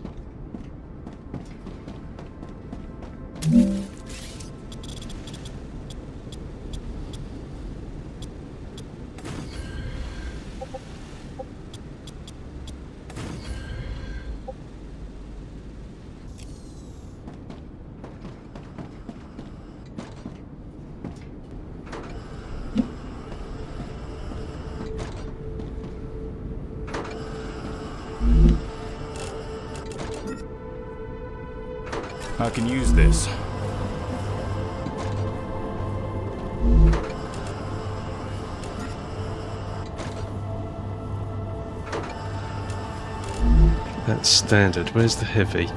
I can use this. That's standard. Where's the heavy?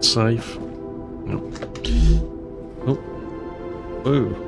Safe. No. Oh. Oh.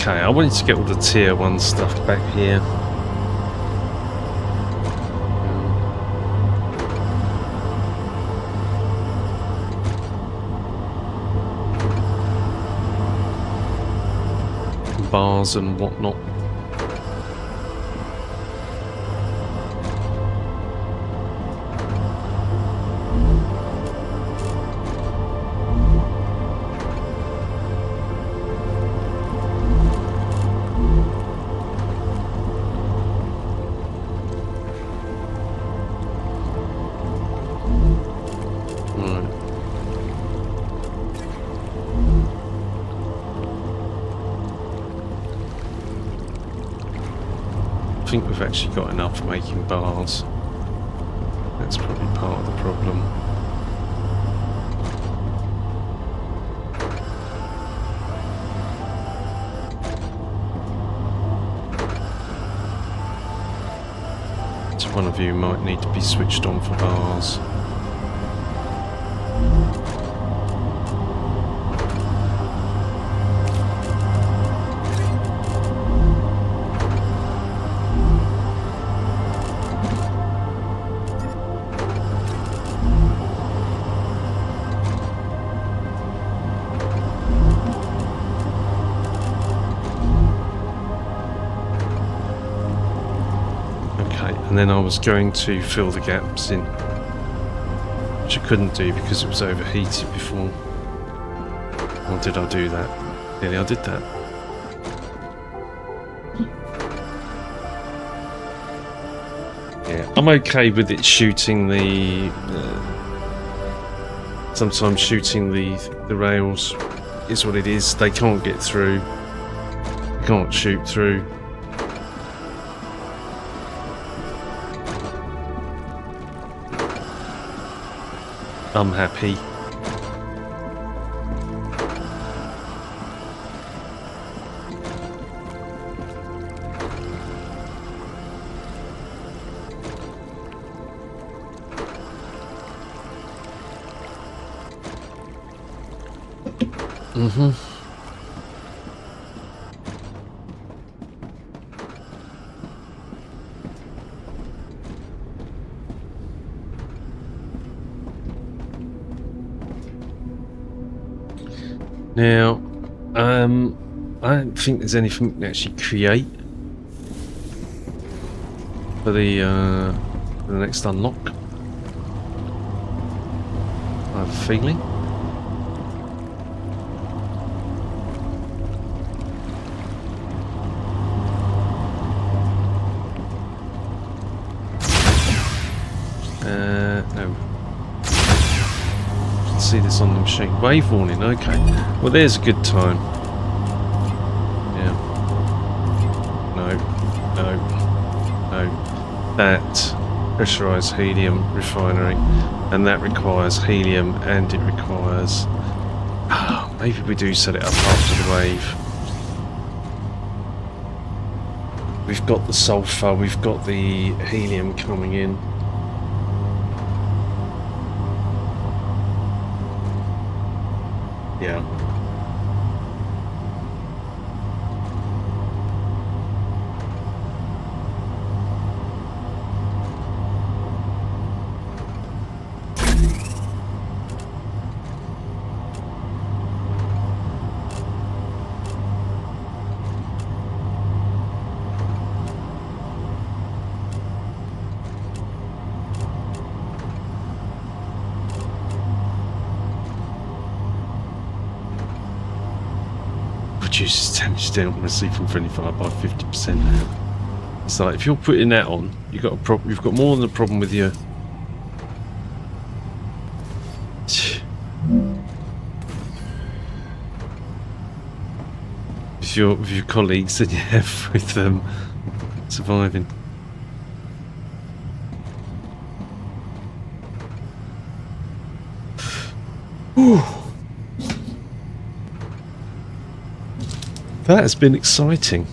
Okay, I wanted to get all the tier 1 stuff back here. Bars and whatnot. I think we've actually got enough making bars. That's probably part of the problem. So one of you might need to be switched on for bars. And then I was going to fill the gaps in, which I couldn't do because it was overheated before. Or did I do that? Clearly I did that. Yeah, I'm okay with it shooting the... sometimes shooting the rails is what it is. They can't get through. They can't shoot through. I'm happy. Now, I don't think there's anything to actually create for the next unlock. I have a feeling. No. See this on the machine. Wave warning, okay. Well, there's a good time. Yeah. No. That pressurized helium refinery, and that requires helium, and it requires... Oh, maybe we do set it up after the wave. We've got the sulfur, we've got the helium coming in. Yeah. Reduces damage down when receiving friendly fire by 50%. It's like if you're putting that on, you've got a problem. You've got more than a problem with your. With your colleagues than you have with them surviving. Whew. That has been exciting.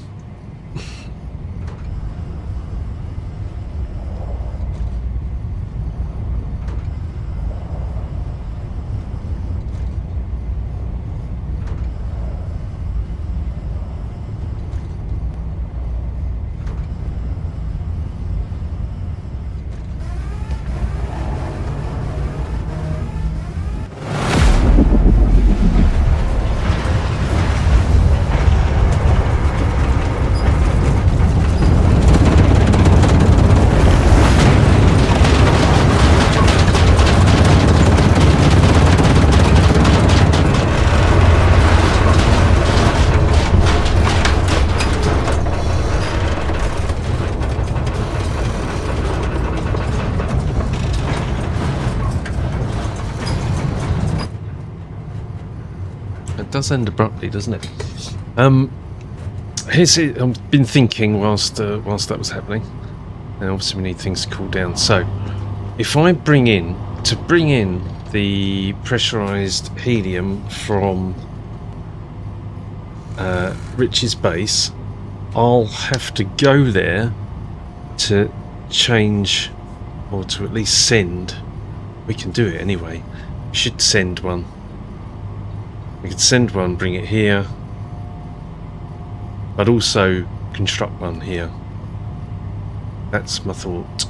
It does end abruptly, doesn't it? Here's it. I've been thinking whilst that was happening, and obviously we need things to cool down. So, if I bring in the pressurized helium from Rich's base, I'll have to go there to change, or to at least send. We can do it anyway. We should send one. We could send one, bring it here, but also construct one here. That's my thought.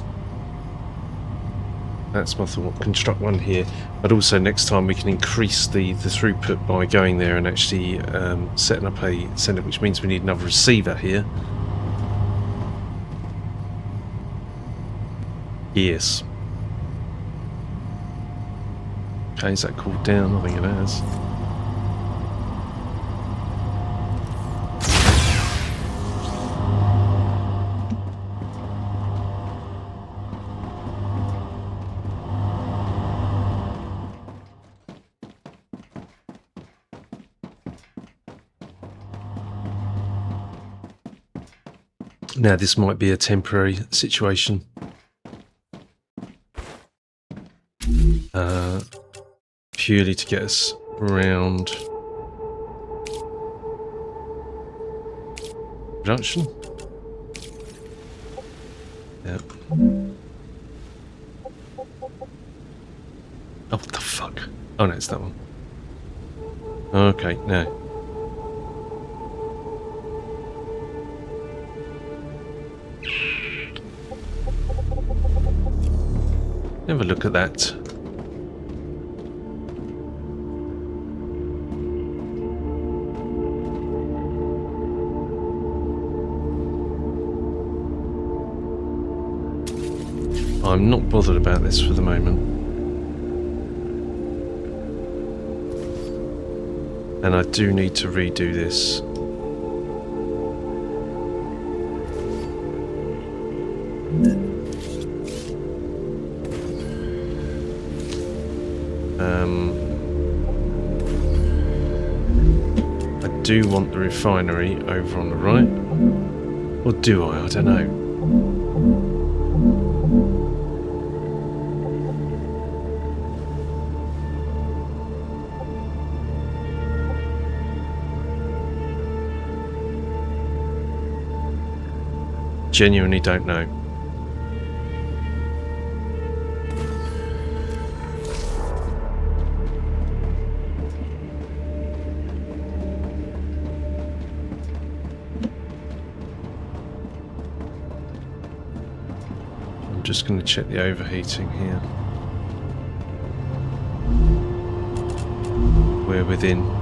Construct one here, but also next time we can increase the throughput by going there and actually setting up a sender, which means we need another receiver here. Yes. Okay, is that cooled down? I think it has. Now this might be a temporary situation. Purely to get us around production. Yep. Oh, what the fuck? Oh no, it's that one. Okay, no. Have a look at that. I'm not bothered about this for the moment. And I do need to redo this. I do want the refinery over on the right. Or do I? I don't know. Genuinely don't know. I'm just going to check the overheating here. We're within.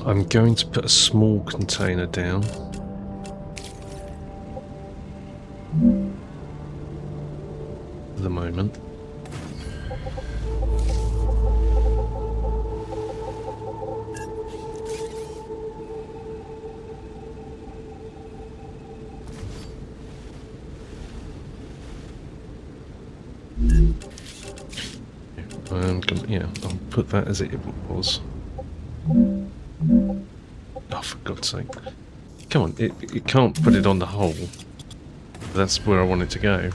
I'm going to put a small container down. For the moment. Yeah, I'll put that as it was. Oh, for God's sake. Come on, it can't put it on the hole. That's where I want it to go.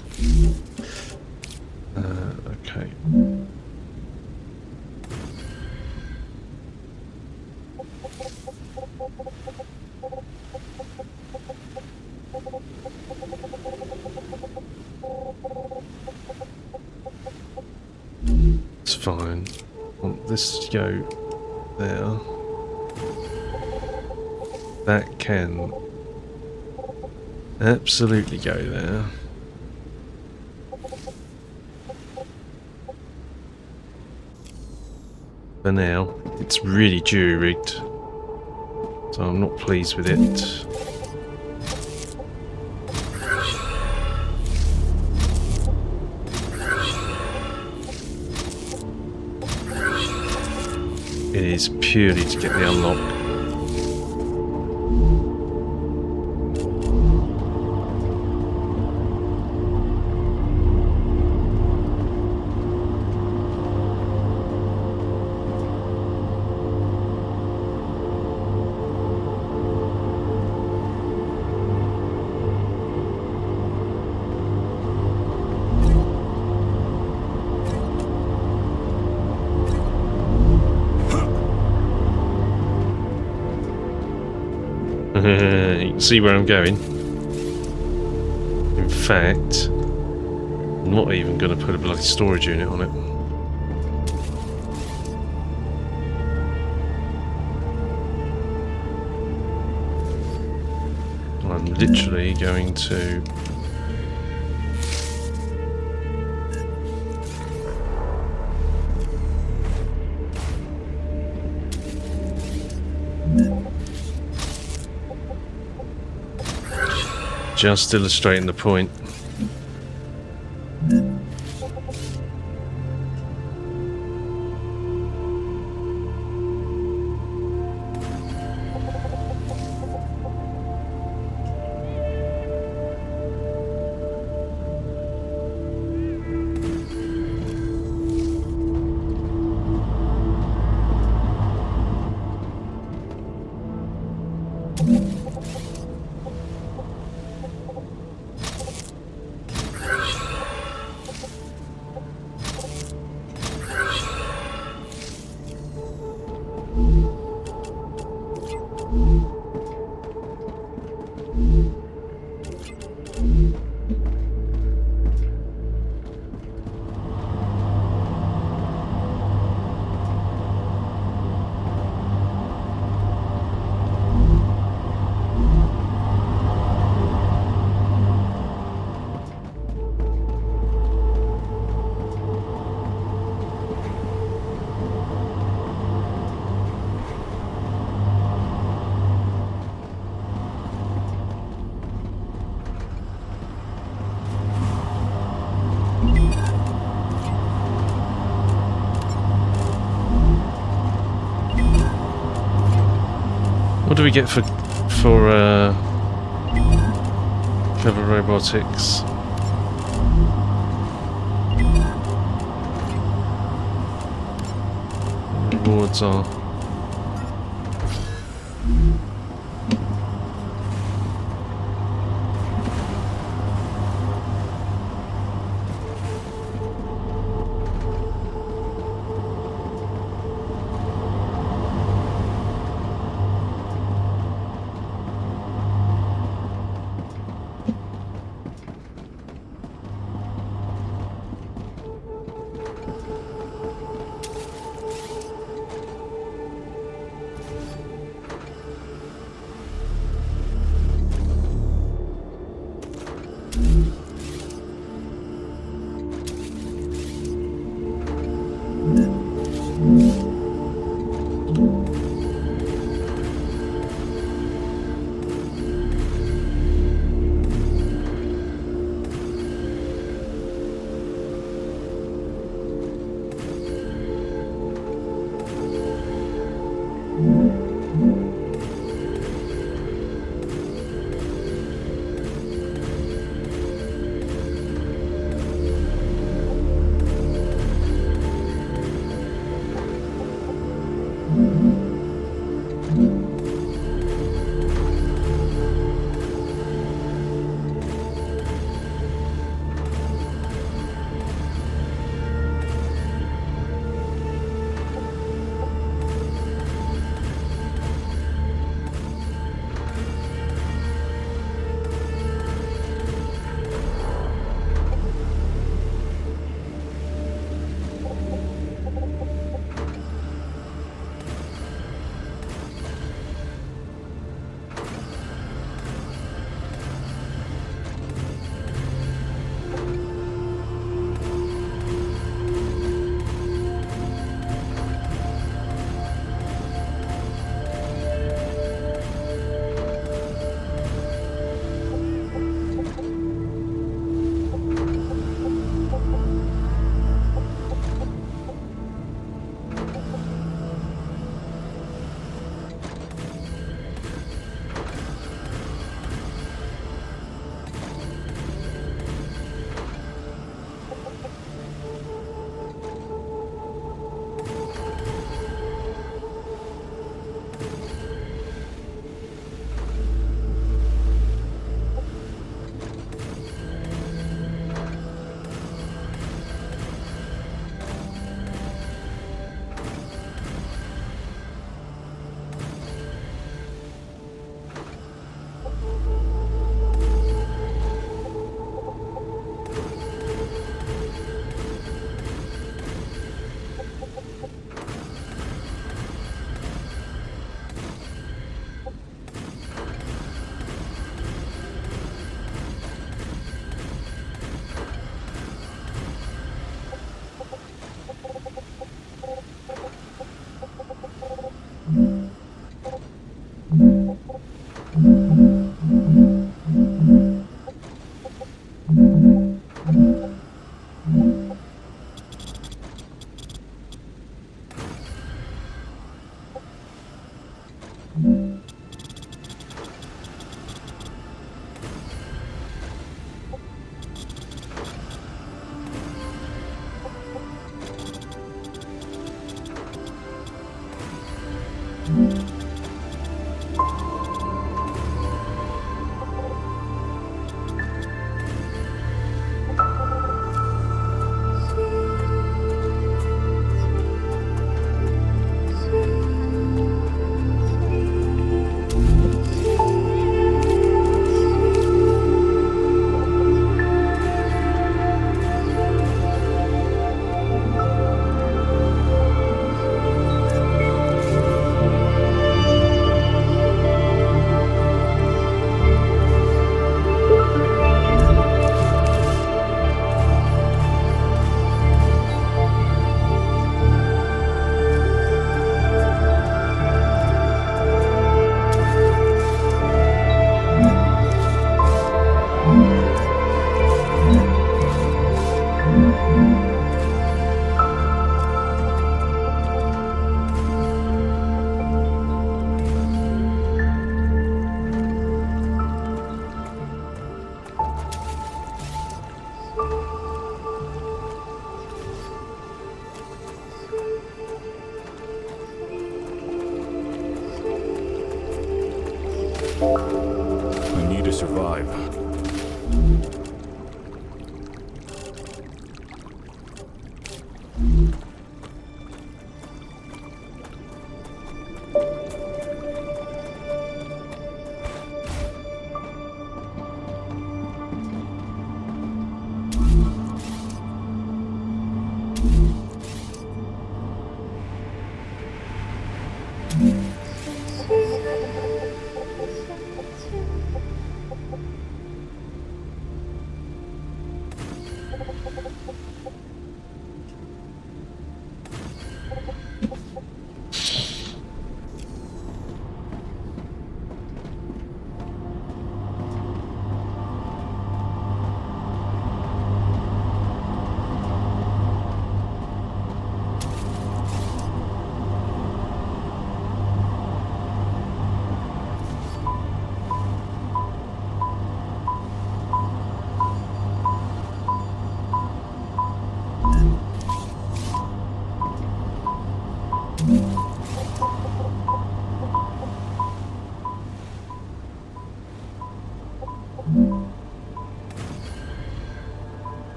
Okay. It's fine. I want this to go there. That can absolutely go there. For now, it's really jury-rigged, so I'm not pleased with it. It is purely to get the unlock. You can see where I'm going. In fact, I'm not even going to put a bloody storage unit on it. I'm literally going to just illustrating the point. we get for clever robotics? Rewards are.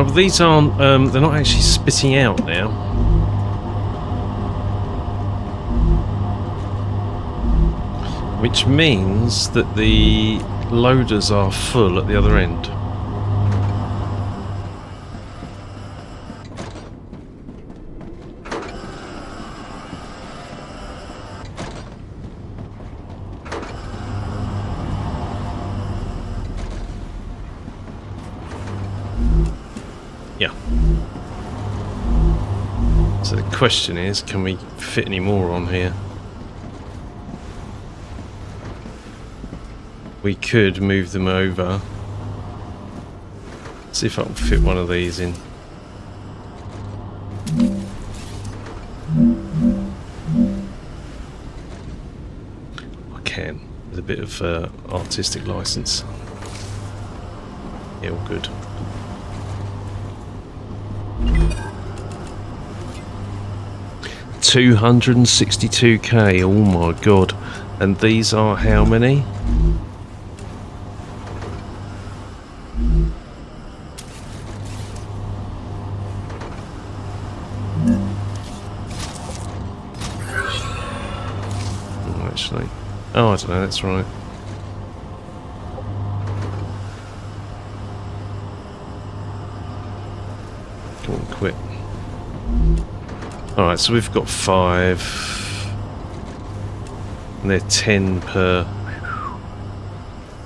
well, these aren't, they're not actually spitting out now. Which means that the loaders are full at the other end. Yeah. So the question is, can we fit any more on here? We could move them over. See if I can fit one of these in. I can, with a bit of artistic license. Yeah, all good. $262k, oh my god. And these are how many? Oh, actually. Oh, I don't know, that's right. Come on, quit. Alright, so we've got 5. And they're 10 per.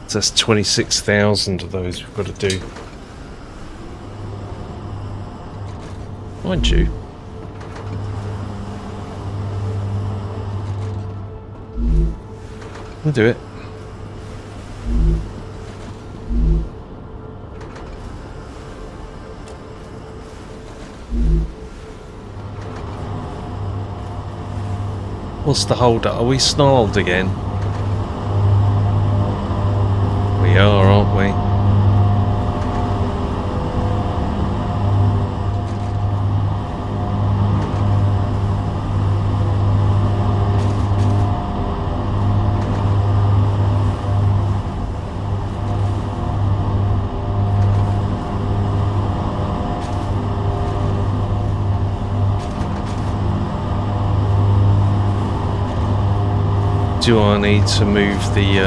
So that's 26,000 of those we've got to do. Mind you. We'll do it. What's the hold up? Are we snarled again? We are, aren't we? Do I need to move the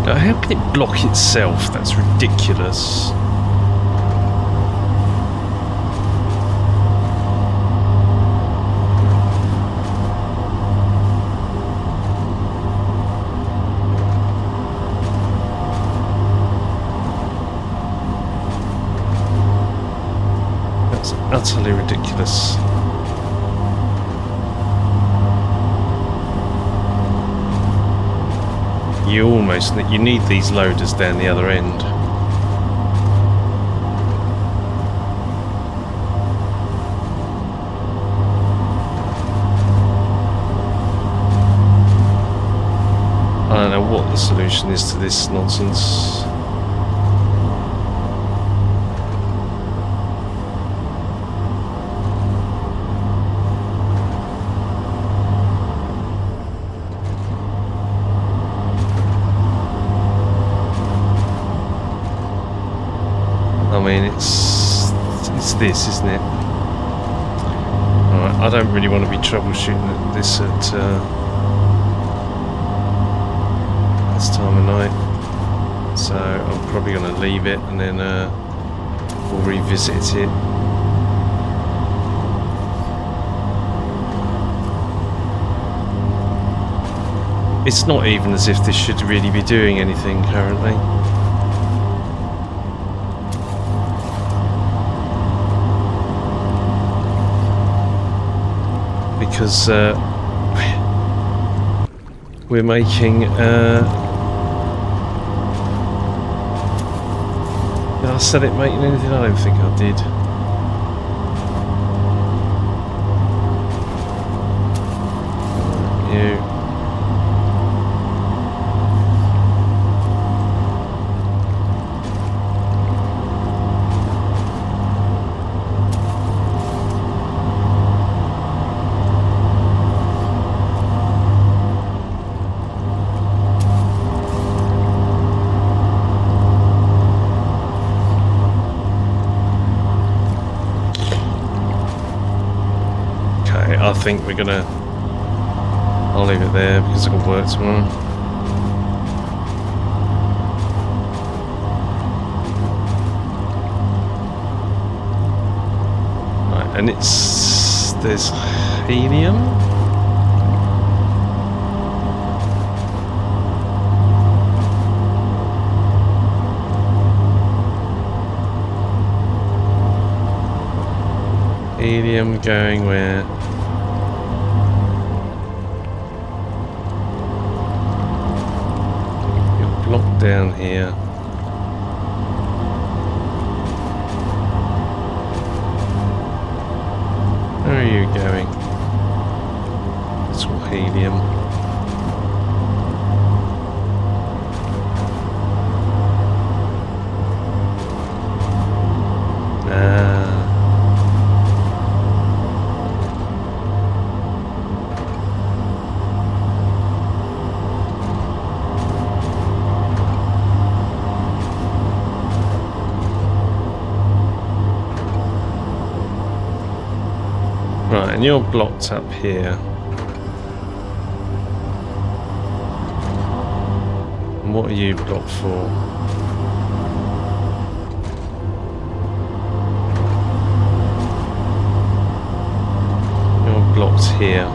Now, how can it block itself? That's ridiculous. That's utterly ridiculous. You need these loaders down the other end. I don't know what the solution is to this nonsense. I mean, it's this, isn't it? Alright, I don't really want to be troubleshooting this at this time of night, so I'm probably going to leave it and then we'll revisit it. It's not even as if this should really be doing anything currently. Because we're making did I set it making anything? I don't think I did. You. I think we're gonna... I'll leave it there because I've got work tomorrow. Right, and it's... there's helium? Helium going where? You're blocked down here. Where are you going? It's all helium. Right, and you're blocked up here. And what are you blocked for? You're blocked here.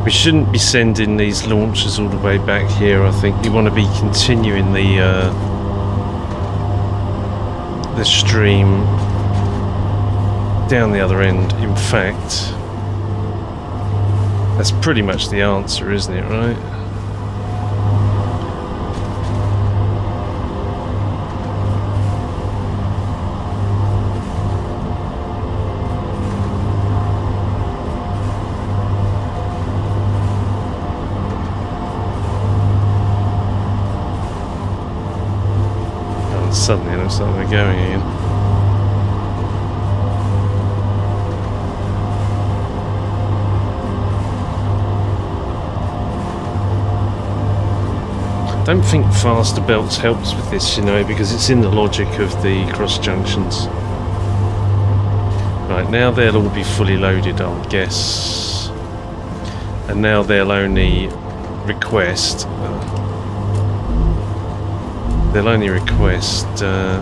We shouldn't be sending these launchers all the way back here. I think you want to be continuing the stream down the other end. In fact, that's pretty much the answer, isn't it, right? Suddenly it looks like we're going again. I don't think faster belts helps with this, you know, because it's in the logic of the cross junctions. Right, now they'll all be fully loaded, I'll guess. And now they'll only request... they'll only request, well,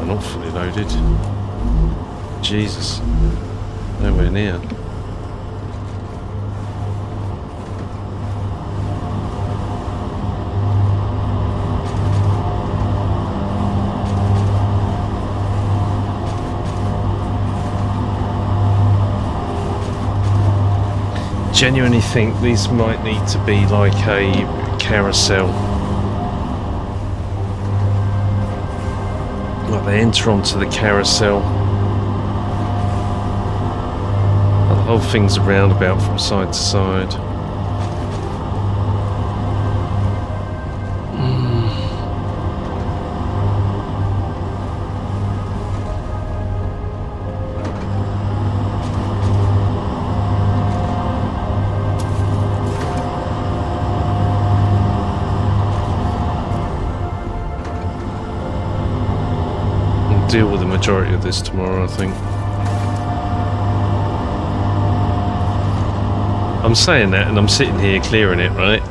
not fully loaded. Jesus. Nowhere near. Genuinely think these might need to be like a carousel. Like they enter onto the carousel. The whole thing's a roundabout from side to side. Deal with the majority of this tomorrow, I think. I'm saying that and I'm sitting here clearing it, right?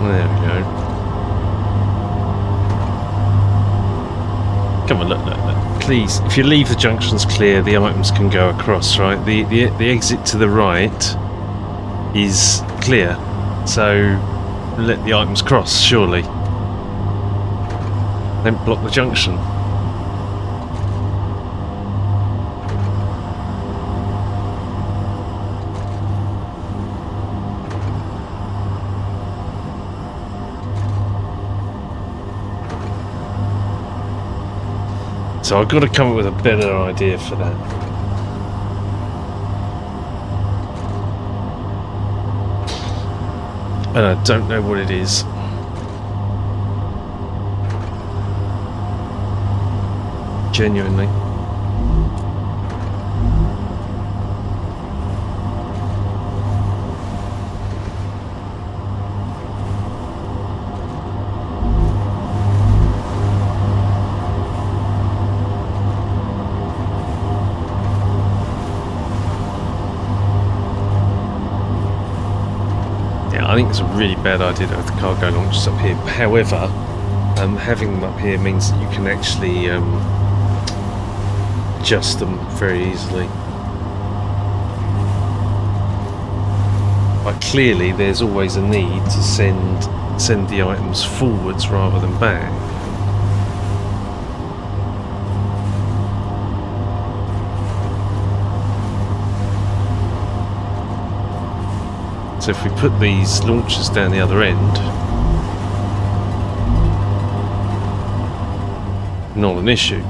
There we go. Come on, look. Please, if you leave the junctions clear, the items can go across, right? The exit to the right is clear, so let the items cross, surely. Don't block the junction. So I've got to come up with a better idea for that. And I don't know what it is. genuinely. I think it's a really bad idea to have the cargo launchers up here. However, having them up here means that you can actually adjust them very easily. But clearly there's always a need to send the items forwards rather than back. So if we put these launchers down the other end, not an issue.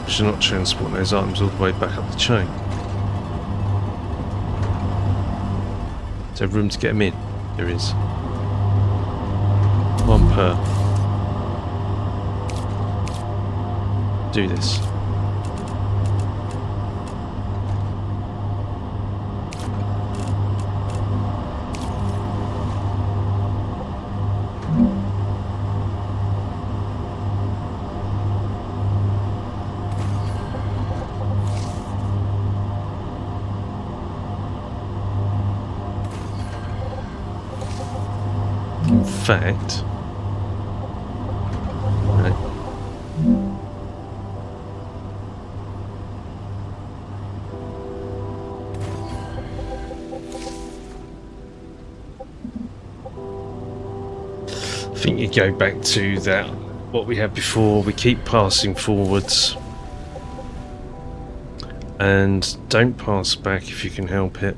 We should not transport those items all the way back up the chain. Is there room to get them in? There is. One per. Do this. In fact, I think you go back to that, what we had before. We keep passing forwards and don't pass back if you can help it.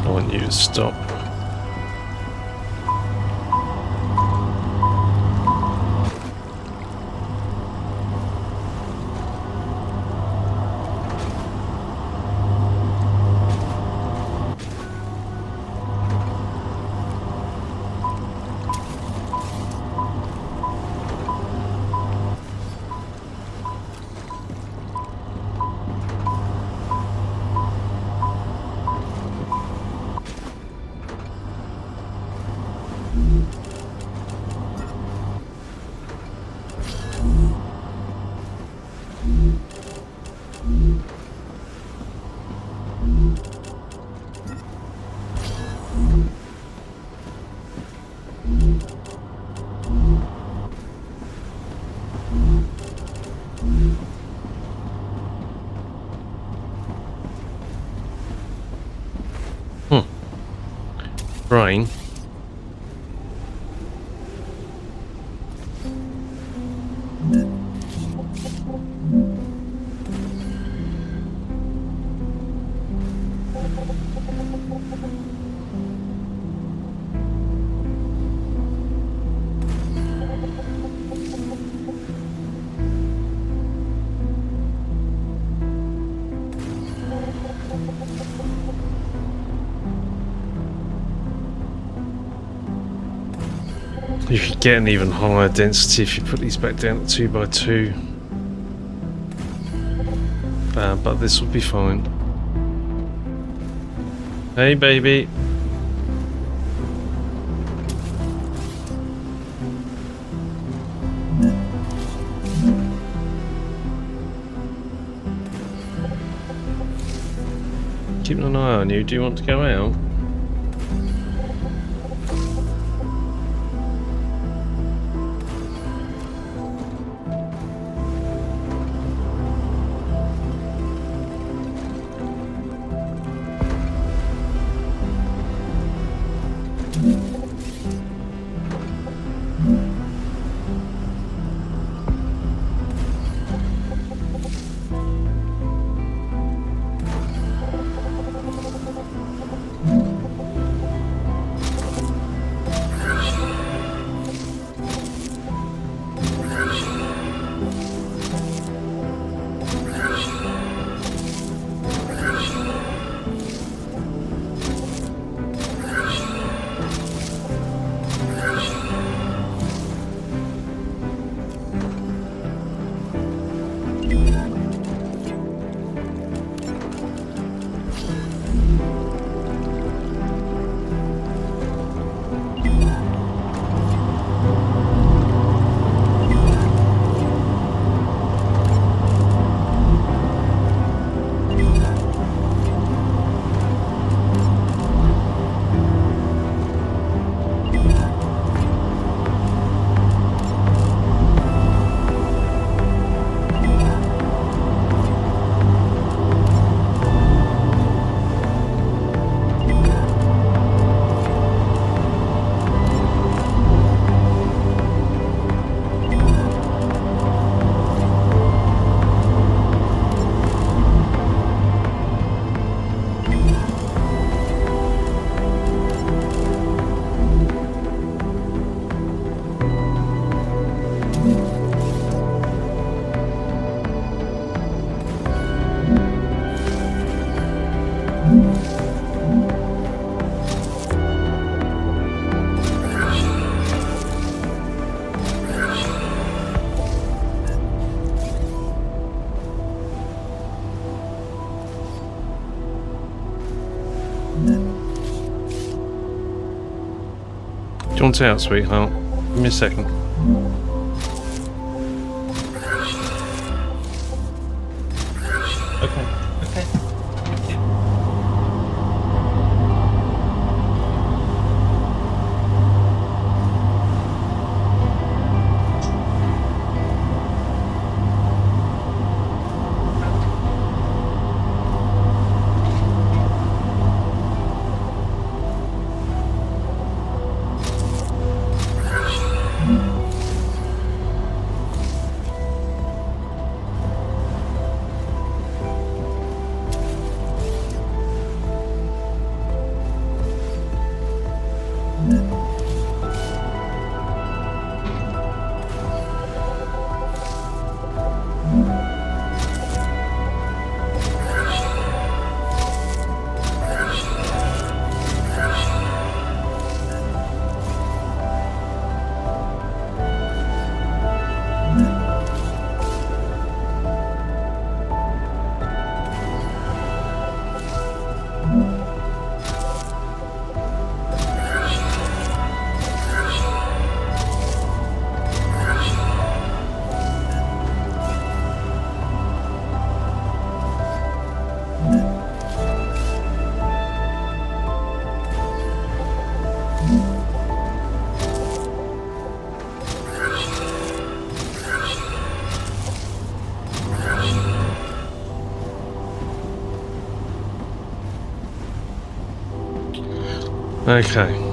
I want you to stop. Brain. You could get an even higher density if you put these back down to 2x2. But this will be fine. Hey, baby. Keeping an eye on you. Do you want to go out? Do you want out, sweetheart? Give me a second. Okay. Okay. Thank you. Okay.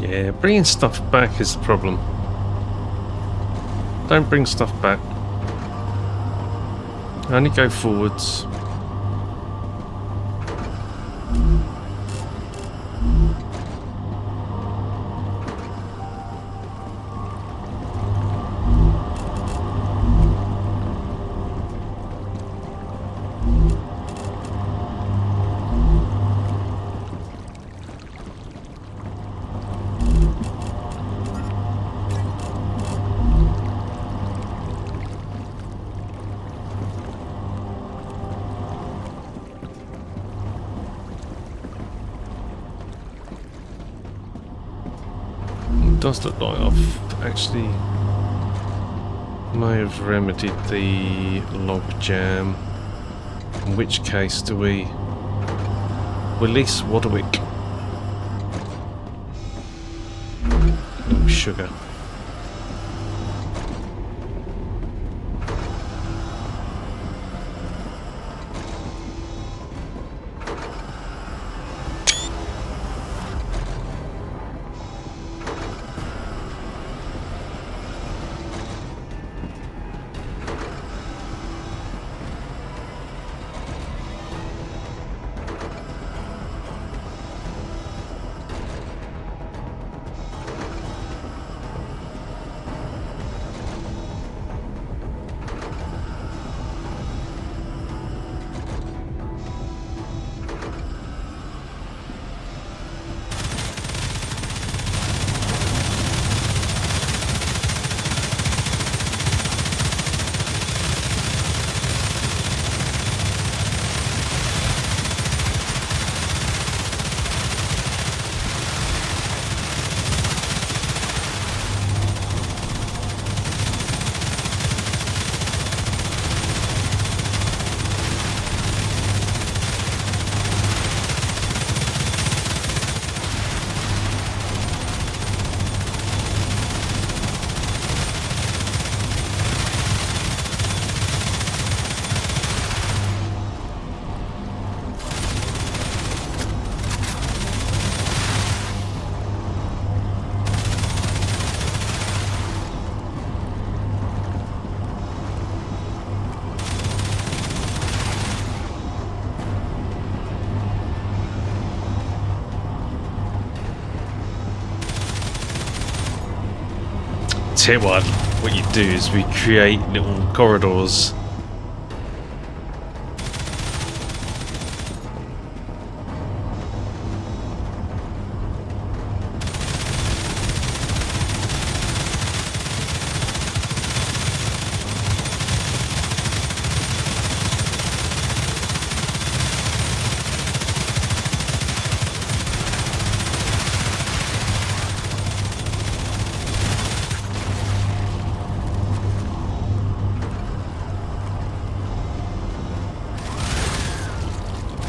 Yeah, bringing stuff back is the problem. Don't bring stuff back. Only go forwards. Does look like I've actually may have remedied the log jam. In which case do we release Wadwick? Oh, sugar. Tell you what you do is we create little corridors.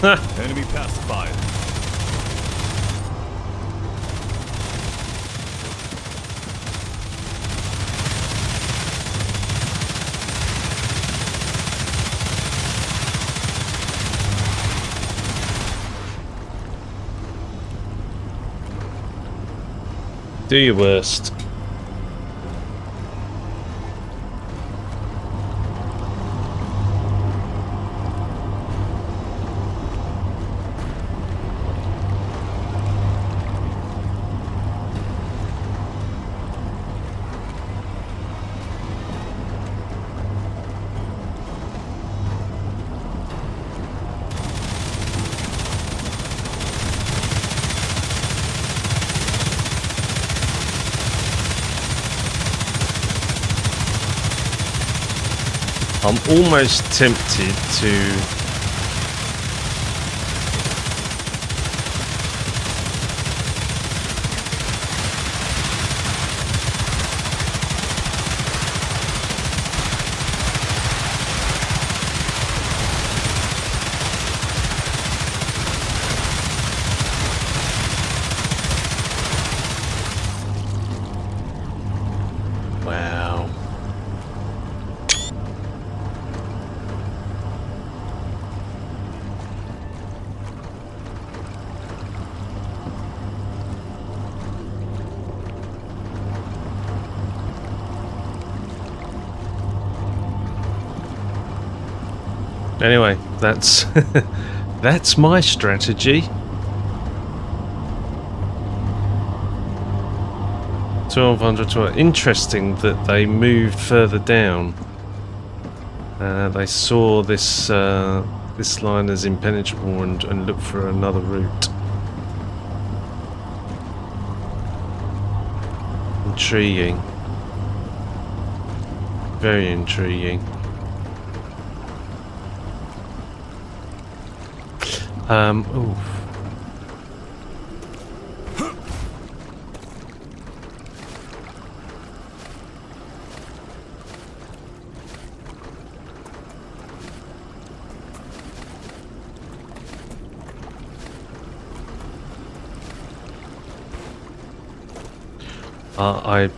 Enemy pacified. Do your worst. I'm almost tempted to wow. Anyway, that's that's my strategy. 1200. Interesting that they moved further down. They saw this this line as impenetrable and looked for another route. Intriguing. Very intriguing. Oof. I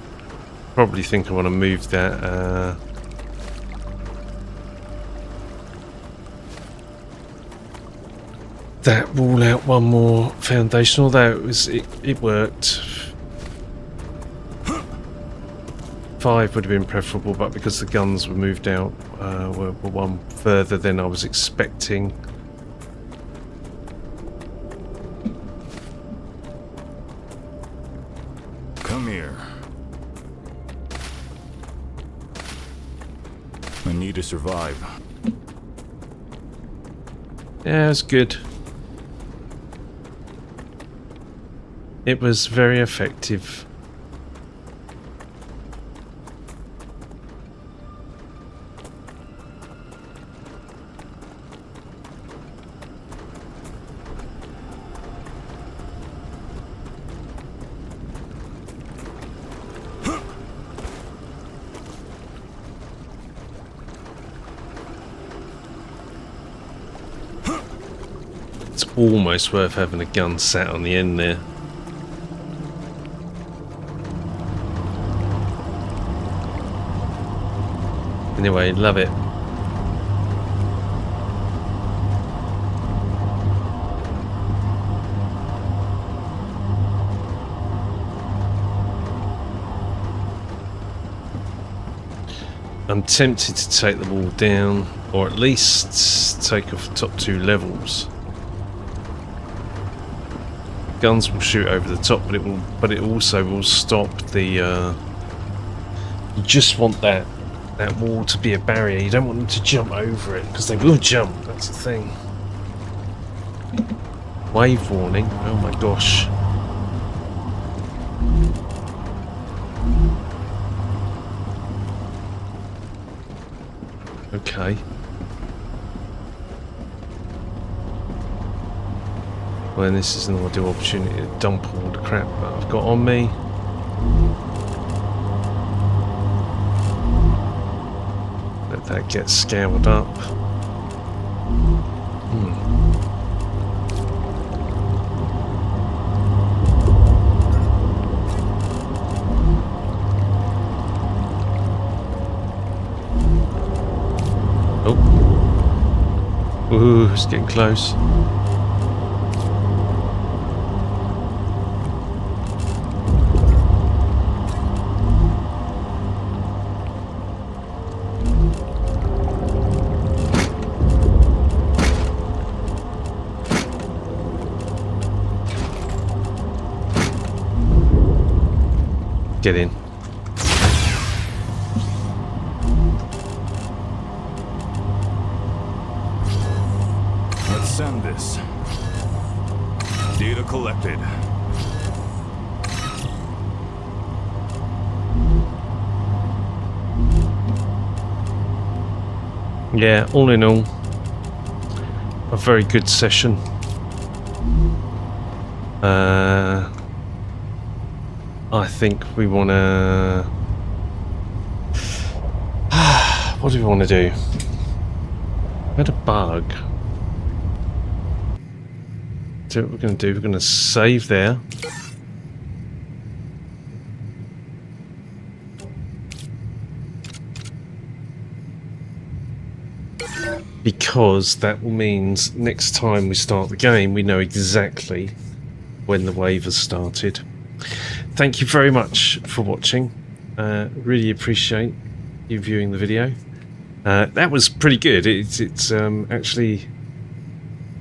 probably think I want to move that that wall out one more foundation, although it worked. 5 would have been preferable, but because the guns were moved out, were one further than I was expecting. Come here. I need to survive. Yeah, it was good. It was very effective. It's almost worth having a gun sat on the end there. Anyway, love it. I'm tempted to take the wall down, or at least take off the top 2 levels. Guns will shoot over the top, but it also will stop the. You just want that wall to be a barrier. You don't want them to jump over it, because they will jump. That's the thing. Wave warning. Oh my gosh. Okay. Well, this is an ideal opportunity to dump all the crap that I've got on me. Let that get scaled up. Oh. Ooh, it's getting close. Get in. Let's send this. Data collected. Yeah, all in all, a very good session. I think we want to... What do we want to do? We had a bug. So what we're going to do, we're going to save there. Because that means next time we start the game, we know exactly when the wave has started. Thank you very much for watching. Really appreciate you viewing the video. That was pretty good. It's actually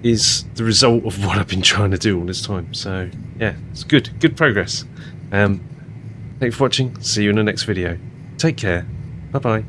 is the result of what I've been trying to do all this time. So yeah, it's good progress. Thanks for watching. See you in the next video. Take care. Bye bye.